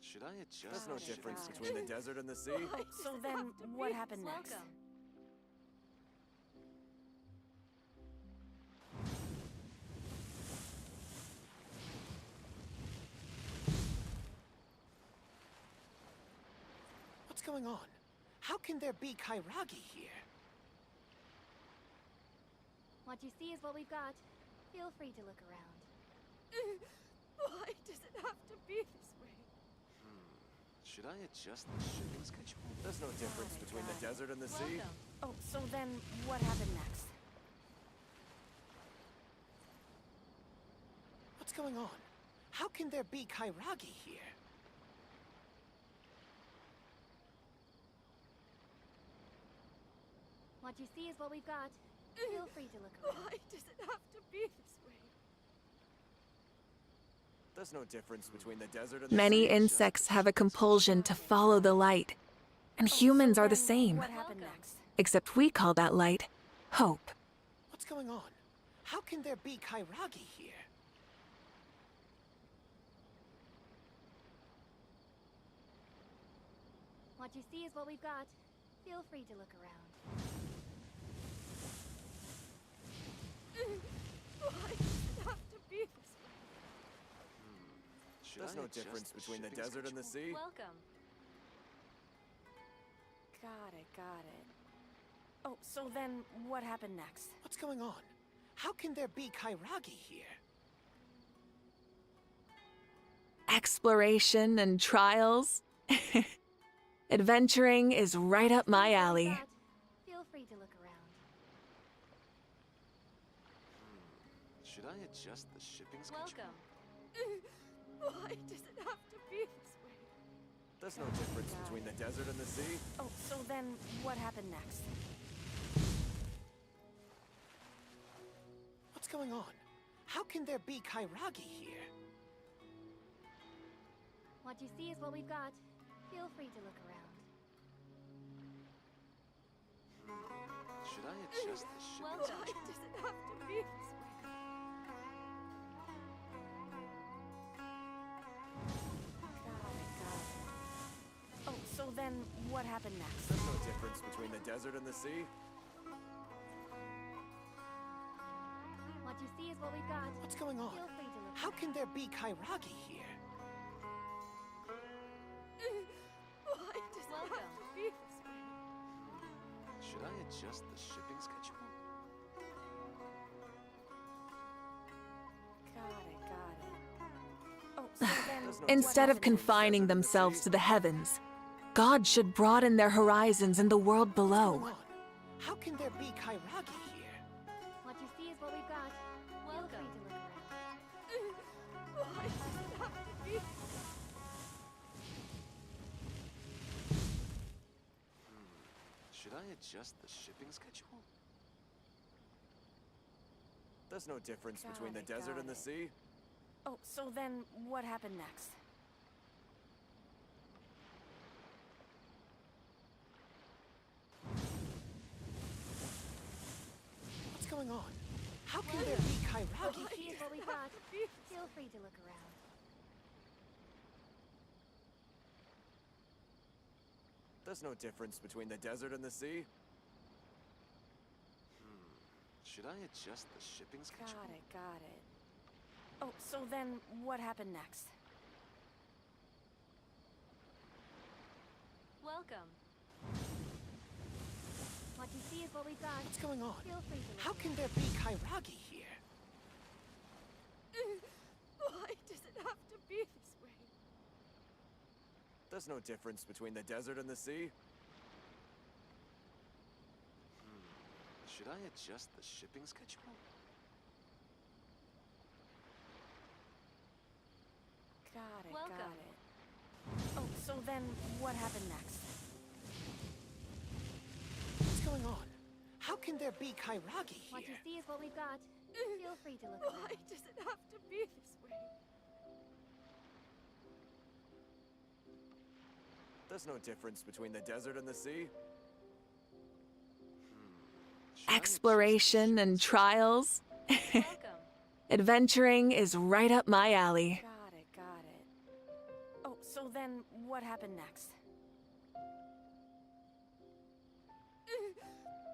Should I adjust? There's no no difference difference between the desert and the sea. Oh, so then what happened next? Welcome. What's going on? How can there be Kairagi here? What you see is what we've got. Feel free to look around. Why does it have to be this way? Should I adjust the shipping schedule? There's no difference between the desert and the sea. Welcome. Oh, so then what happened next? What's going on? How can there be Kairagi here? What you see is what we've got. Feel free to look around. Why does it have to be this way? There's no difference between the desert and the Many sea. insects have a compulsion to follow the light, and humans are the same. What happened next? Except we call that light hope. What's going on? How can there be Kairagi here? What you see is what we've got. Feel free to look around. Why does it have to be this way? There's no difference between the desert and the sea. Welcome. Got it, got it. Oh, so then what happened next? What's going on? How can there be Kairagi here? Exploration and trials. Adventuring is right up my alley. Feel free to look around. Should I adjust the shipping schedule? Welcome. Why does it have to be this way? There's no difference between the desert and the sea. Oh, so then what happened next? What's going on? How can there be Kairagi here? What you see is what we've got. Feel free to look around. Should I adjust the shipping Welcome. schedule? Why does it have to be this way? Got it, got it. Oh, so then what happened next? There's no difference between the desert and the sea. What you see is what we've got. What's going on? Feel free to look How can there be Kairagi here? Why does it have to be this way? Should I adjust the shipping schedule? Oh, so then Instead of confining themselves to the heavens, God should broaden their horizons in the world below. How can there be Kairagi here? What you see is what we've got. Feel free to look around. Why does it have to be? Should I adjust the shipping schedule? There's no difference between the desert and the sea. Oh, so then what happened next? What's going on? How can there be Kairagi What you see here? is what we've got. Feel free to look around. There's no difference between the desert and the sea. Should I adjust the shipping schedule? Got it. Oh, so then what happened next? Welcome. What you see is what we've got. What's going on? Feel free to look How can there be Kairagi here? Why does it have to be this way? There's no difference between the desert and the sea. Should I adjust the shipping schedule? Got it. Oh, so then what happened next? What's going on? How can there be Kairagi here? What you see is what we've got. Feel free to look around. Why does it have to be this way? There's no difference between the desert and the sea. Exploration and trials. Adventuring is right up my alley. Got it. Oh, so then what happened next?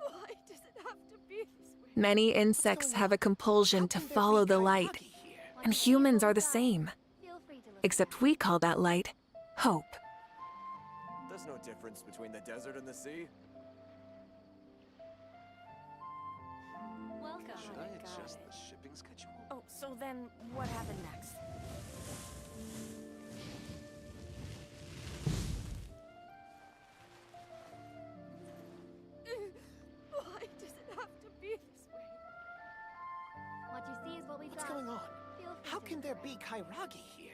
Why does it have to be this way? Many insects have a compulsion to follow the light, and humans are the same. Feel free to look Except we call that light hope. There's no difference between the desert and the sea. Welcome. Should I adjust the shipping schedule? Oh, so then what happened next? Why does it have to be this way? What you see is what we've What's got. going on? Feel free How to can look there around. be Kairagi here?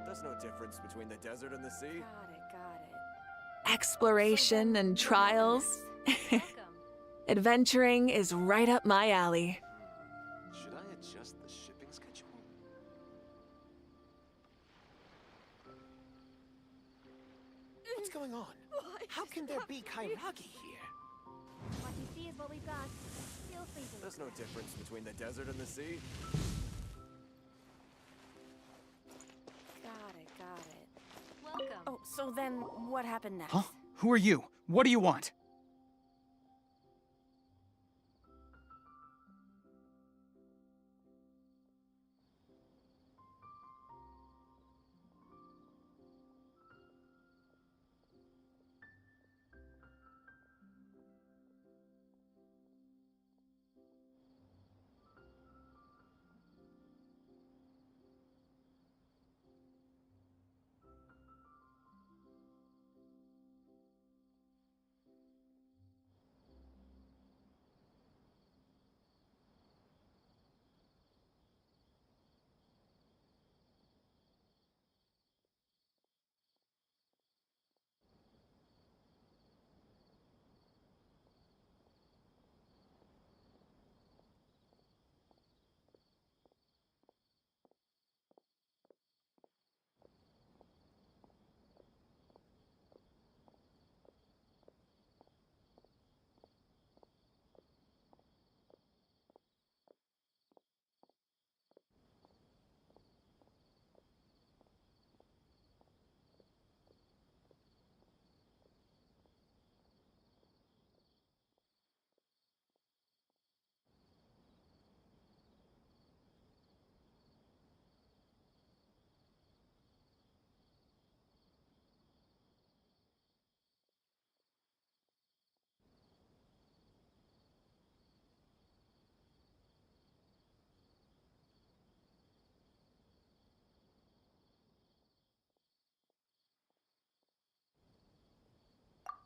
There's no difference between the desert and the sea. Got it. Exploration and trials. Adventuring is right up my alley. Should I adjust the shipping schedule? What's going on? How can there be Kairagi here? What you see is what we've got. Feel free to look There's no difference between the desert and the sea. Got it. Welcome. Oh, so then what happened next? Huh? Who are you? What do you want?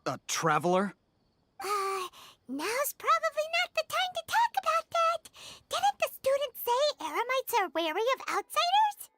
A traveler? Now's probably not the time to talk about that. Didn't the students say Eremites are wary of outsiders?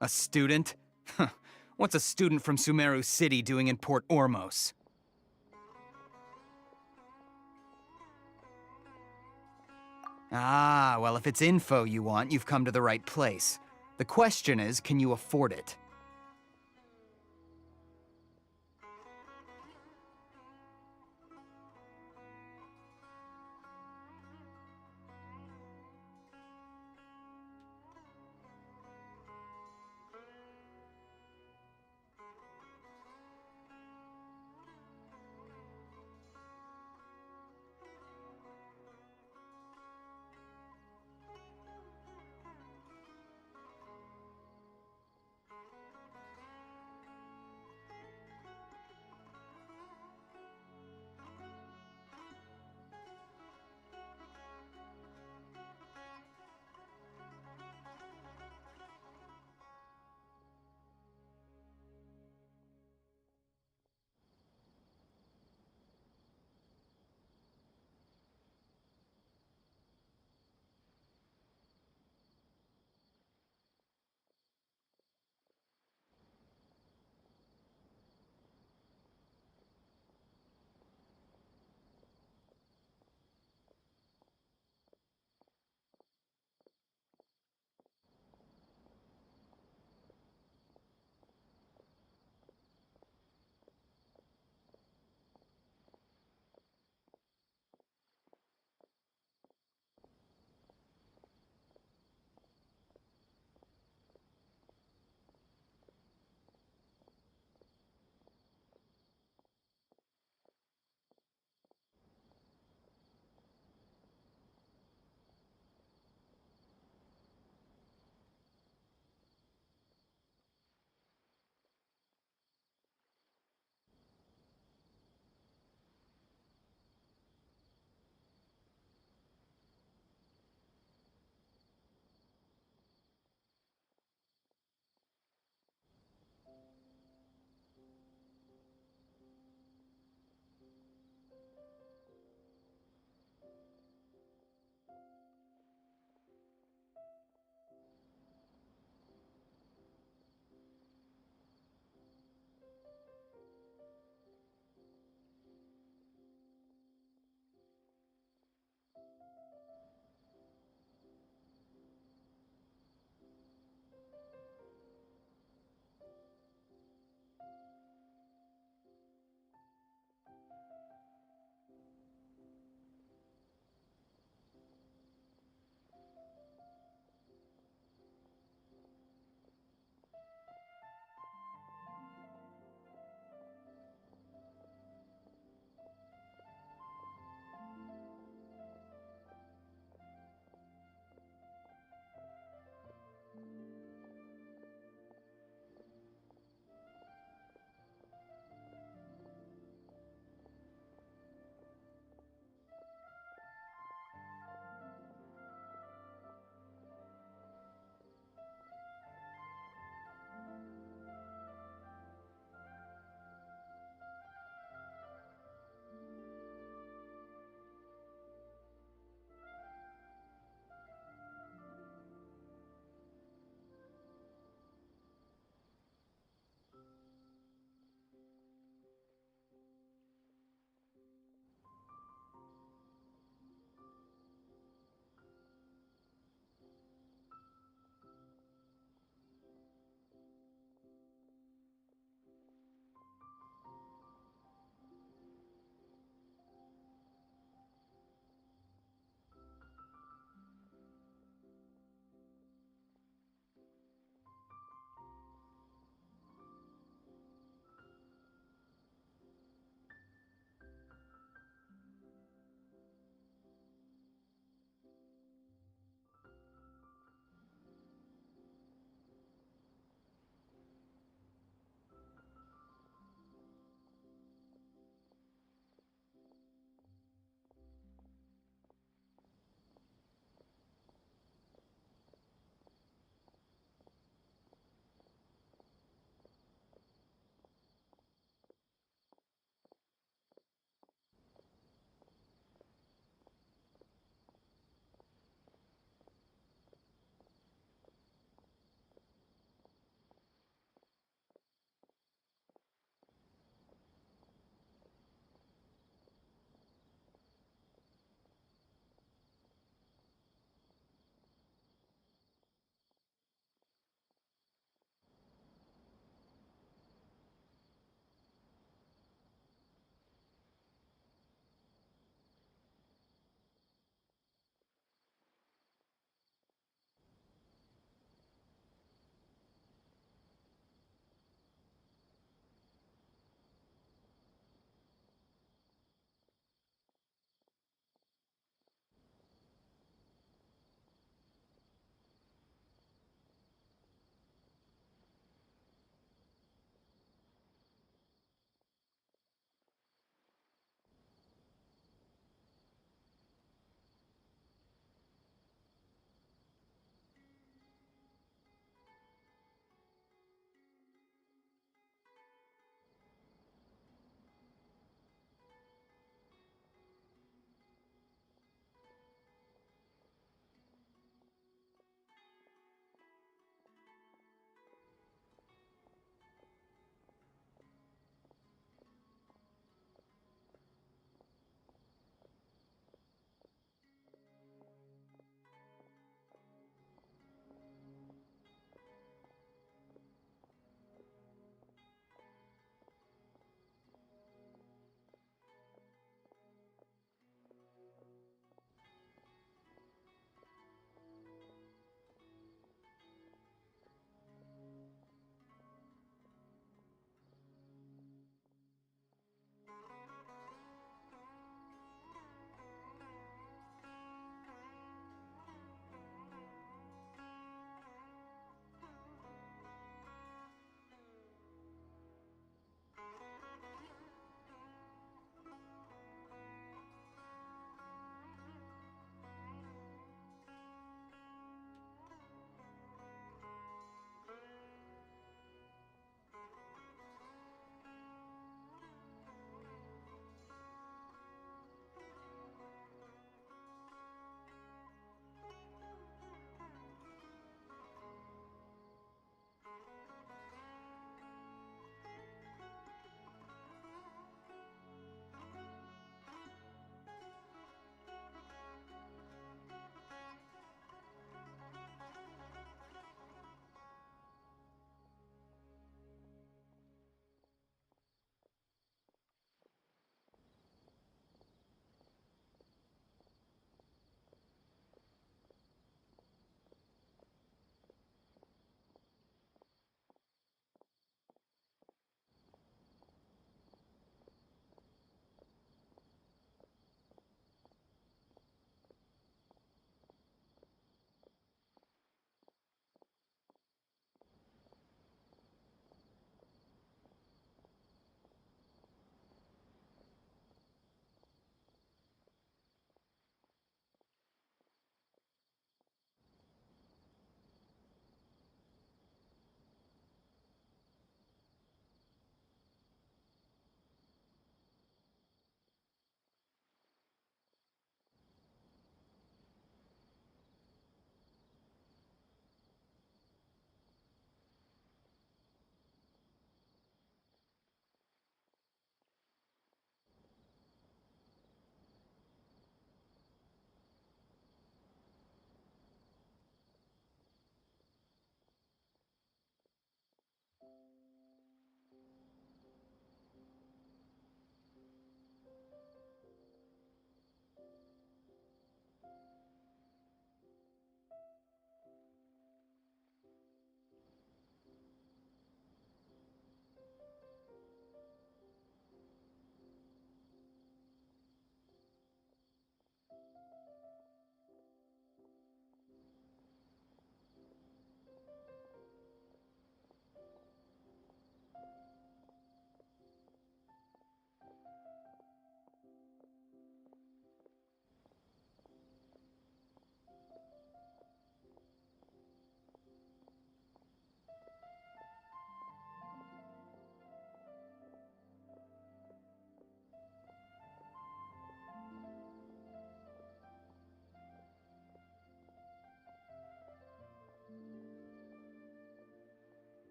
A student? Huh. What's a student from Sumeru City doing in Port Ormos? Ah, well, if it's info you want, you've come to the right place. The question is, can you afford it?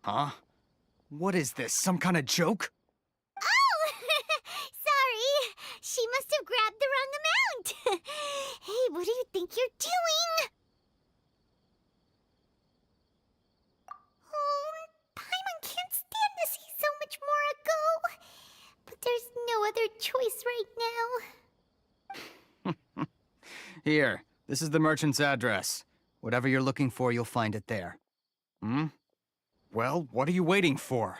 Huh? What is this, some kind of joke? Oh! Sorry. She must have grabbed the wrong amount. Hey, what do you think you're doing? Oh, Paimon can't stand to see so much more go. But there's no other choice right now. Here, this is the merchant's address. Whatever you're looking for, you'll find it there. Hmm? Well, what are you waiting for?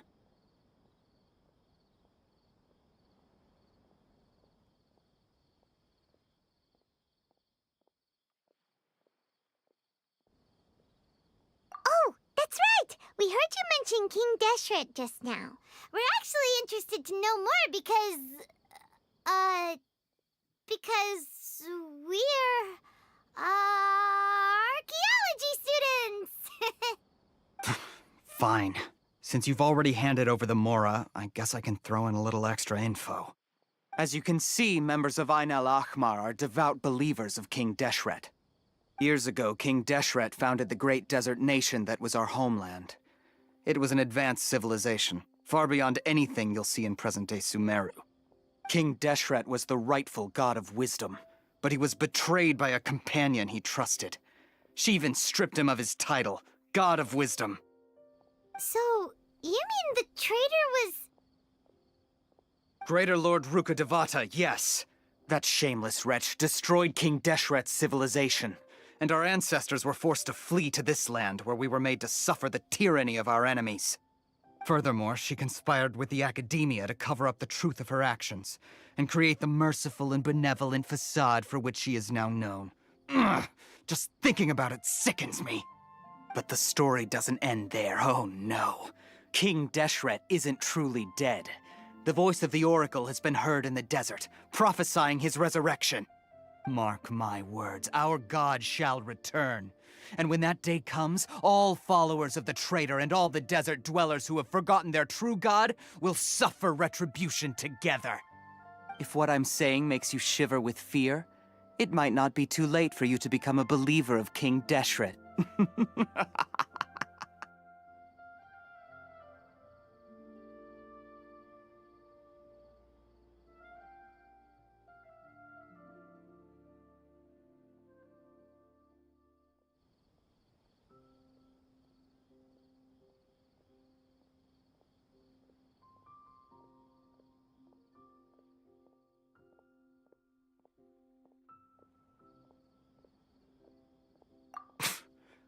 Oh, that's right! We heard you mention King Deshret just now. We're actually interested to know more because we're, archaeology students! Fine. Since you've already handed over the Mora, I guess I can throw in a little extra info. As you can see, members of Ain al-Ahmar are devout believers of King Deshret. Years ago, King Deshret founded the great desert nation that was our homeland. It was an advanced civilization, far beyond anything you'll see in present-day Sumeru. King Deshret was the rightful god of wisdom, but he was betrayed by a companion he trusted. She even stripped him of his title, God of Wisdom. So, you mean the traitor was... Greater Lord Ruka Devata, yes. That shameless wretch destroyed King Deshret's civilization, and our ancestors were forced to flee to this land where we were made to suffer the tyranny of our enemies. Furthermore, she conspired with the Academia to cover up the truth of her actions, and create the merciful and benevolent facade for which she is now known. Ugh, just thinking about it sickens me. But the story doesn't end there, oh no. King Deshret isn't truly dead. The voice of the Oracle has been heard in the desert, prophesying his resurrection. Mark my words, our god shall return. And when that day comes, all followers of the traitor and all the desert dwellers who have forgotten their true god will suffer retribution together. If what I'm saying makes you shiver with fear, it might not be too late for you to become a believer of King Deshret.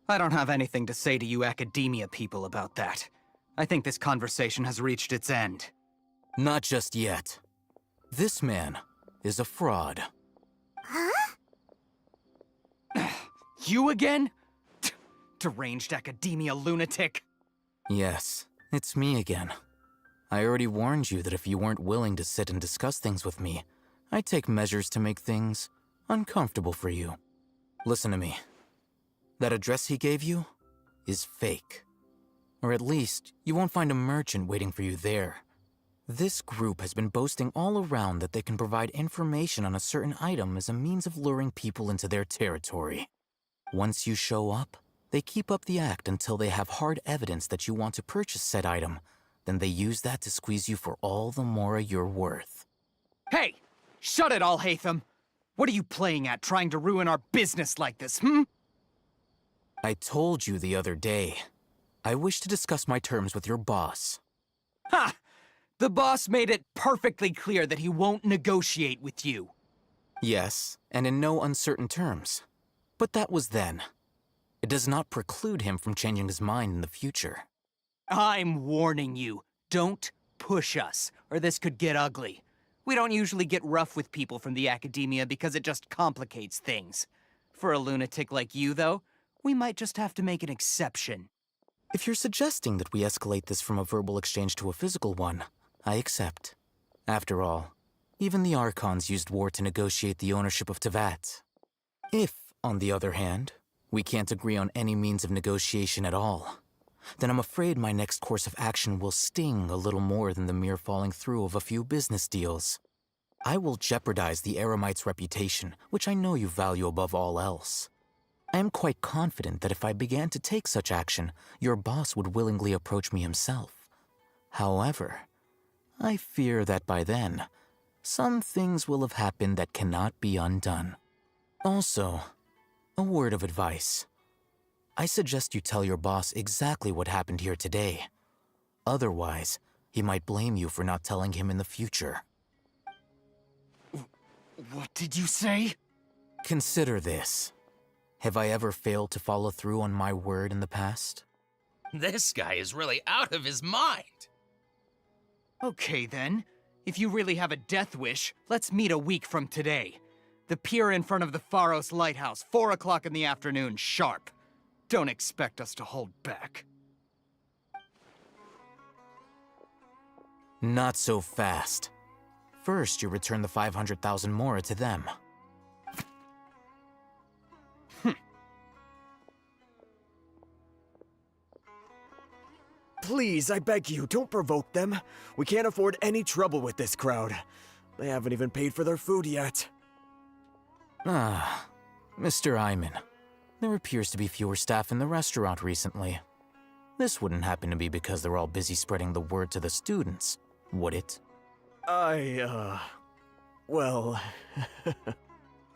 I don't have anything to say to you Academia people about that. I think this conversation has reached its end. Not just yet. This man is a fraud. Huh? You again? Deranged Academia lunatic. Yes, it's me again. I already warned you that if you weren't willing to sit and discuss things with me, I'd take measures to make things uncomfortable for you. Listen to me. That address he gave you is fake. Or at least, you won't find a merchant waiting for you there. This group has been boasting all around that they can provide information on a certain item as a means of luring people into their territory. Once you show up, they keep up the act until they have hard evidence that you want to purchase said item. Then they use that to squeeze you for all the Mora you're worth. Hey! Shut it all, Hatham! What are you playing at, trying to ruin our business like this, hmm? I told you the other day. I wish to discuss my terms with your boss. Ha! The boss made it perfectly clear that he won't negotiate with you. Yes, and in no uncertain terms. But that was then. It does not preclude him from changing his mind in the future. I'm warning you. Don't push us, or this could get ugly. We don't usually get rough with people from the Academia because it just complicates things. For a lunatic like you, though, we might just have to make an exception. If you're suggesting that we escalate this from a verbal exchange to a physical one, I accept. After all, even the Archons used war to negotiate the ownership of Teyvat. If, on the other hand, we can't agree on any means of negotiation at all, then I'm afraid my next course of action will sting a little more than the mere falling through of a few business deals. I will jeopardize the Eremite's reputation, which I know you value above all else. I am quite confident that if I began to take such action, your boss would willingly approach me himself. However, I fear that by then, some things will have happened that cannot be undone. Also, a word of advice. I suggest you tell your boss exactly what happened here today. Otherwise, he might blame you for not telling him in the future. What did you say? Consider this. Have I ever failed to follow through on my word in the past? This guy is really out of his mind. Okay then. If you really have a death wish, let's meet a week from today. The pier in front of the Pharos Lighthouse, 4 o'clock in the afternoon, sharp. Don't expect us to hold back. Not so fast. First, you return the 500,000 mora to them. Please, I beg you, don't provoke them. We can't afford any trouble with this crowd. They haven't even paid for their food yet. Ah, Mr. Iman. There appears to be fewer staff in the restaurant recently. This wouldn't happen to be because they're all busy spreading the word to the students, would it? Well...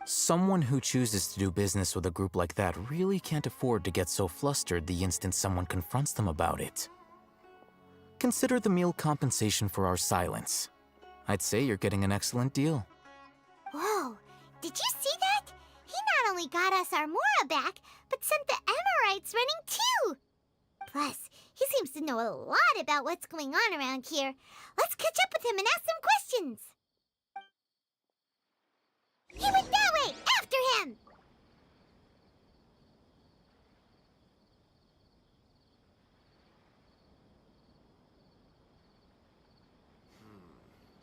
Someone who chooses to do business with a group like that really can't afford to get so flustered the instant someone confronts them about it. Consider the meal compensation for our silence. I'd say you're getting an excellent deal. Whoa, did you see that? He not only got us our Mora back, but sent the Emirites running too! Plus, he seems to know a lot about what's going on around here. Let's catch up with him and ask some questions. He went that way! After him!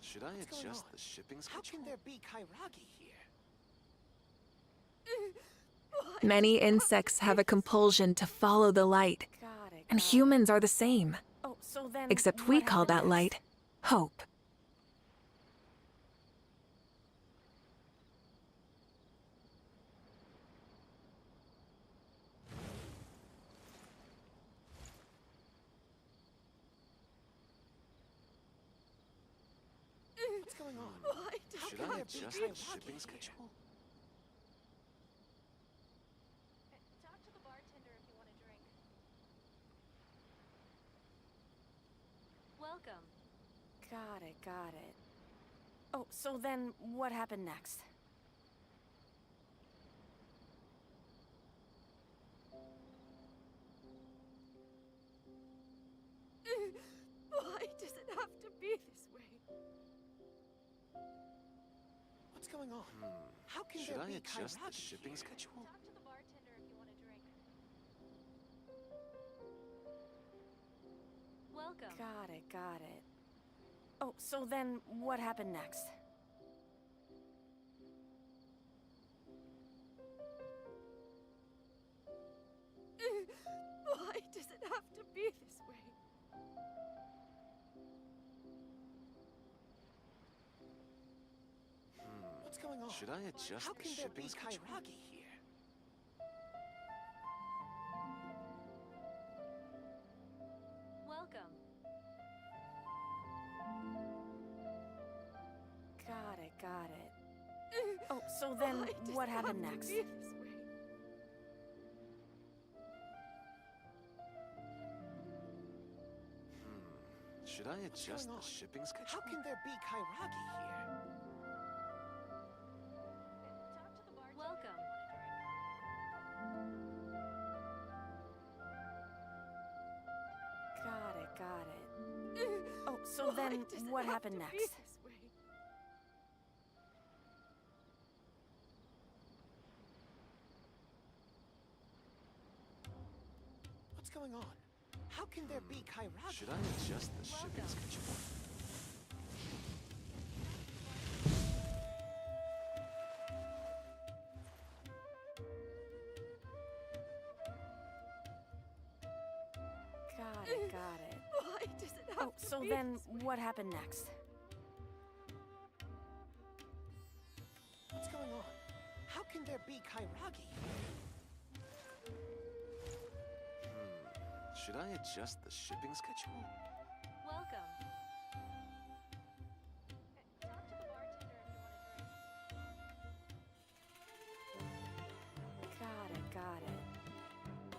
Should I adjust the shipping schedule? How can there be Kairagi here? Many insects have a compulsion to follow the light, and humans are the same. Oh, so then Except we what call that happened light hope. What's going on? Should I adjust the shipping schedule? Talk to the bartender if you want a drink. Welcome. Got it. Oh, so then what happened next? Why does it have to be this way? What's going on? How can Should there I be adjust the Kairagi shipping here? schedule? Talk to the bartender if you want a drink. Welcome. Got it. Oh, so then what happened next? Why does it have to be this way? What's going on? Should I adjust How the can there shipping be schedule? Kairagi here? Welcome. Got it. Oh, so then Why does what it happened have to next? be this way? Should I adjust the shipping schedule? How can there be Kairagi here? Talk to the bartender. Welcome. Got it. Oh, so Why then does it what have happened to be next? this way? What's going on? How can there be Kairagi? Should I adjust the shipping schedule? Got it. Why does it have Oh, to so be then this way? what happened next? What's going on? How can there be Kairagi here? Should I adjust the shipping schedule? Welcome. Got it.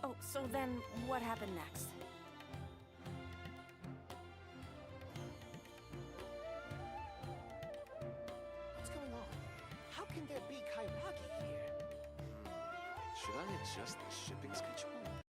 Oh, so then what happened next? What's going on? How can there be Kairagi here? Should I adjust the shipping schedule?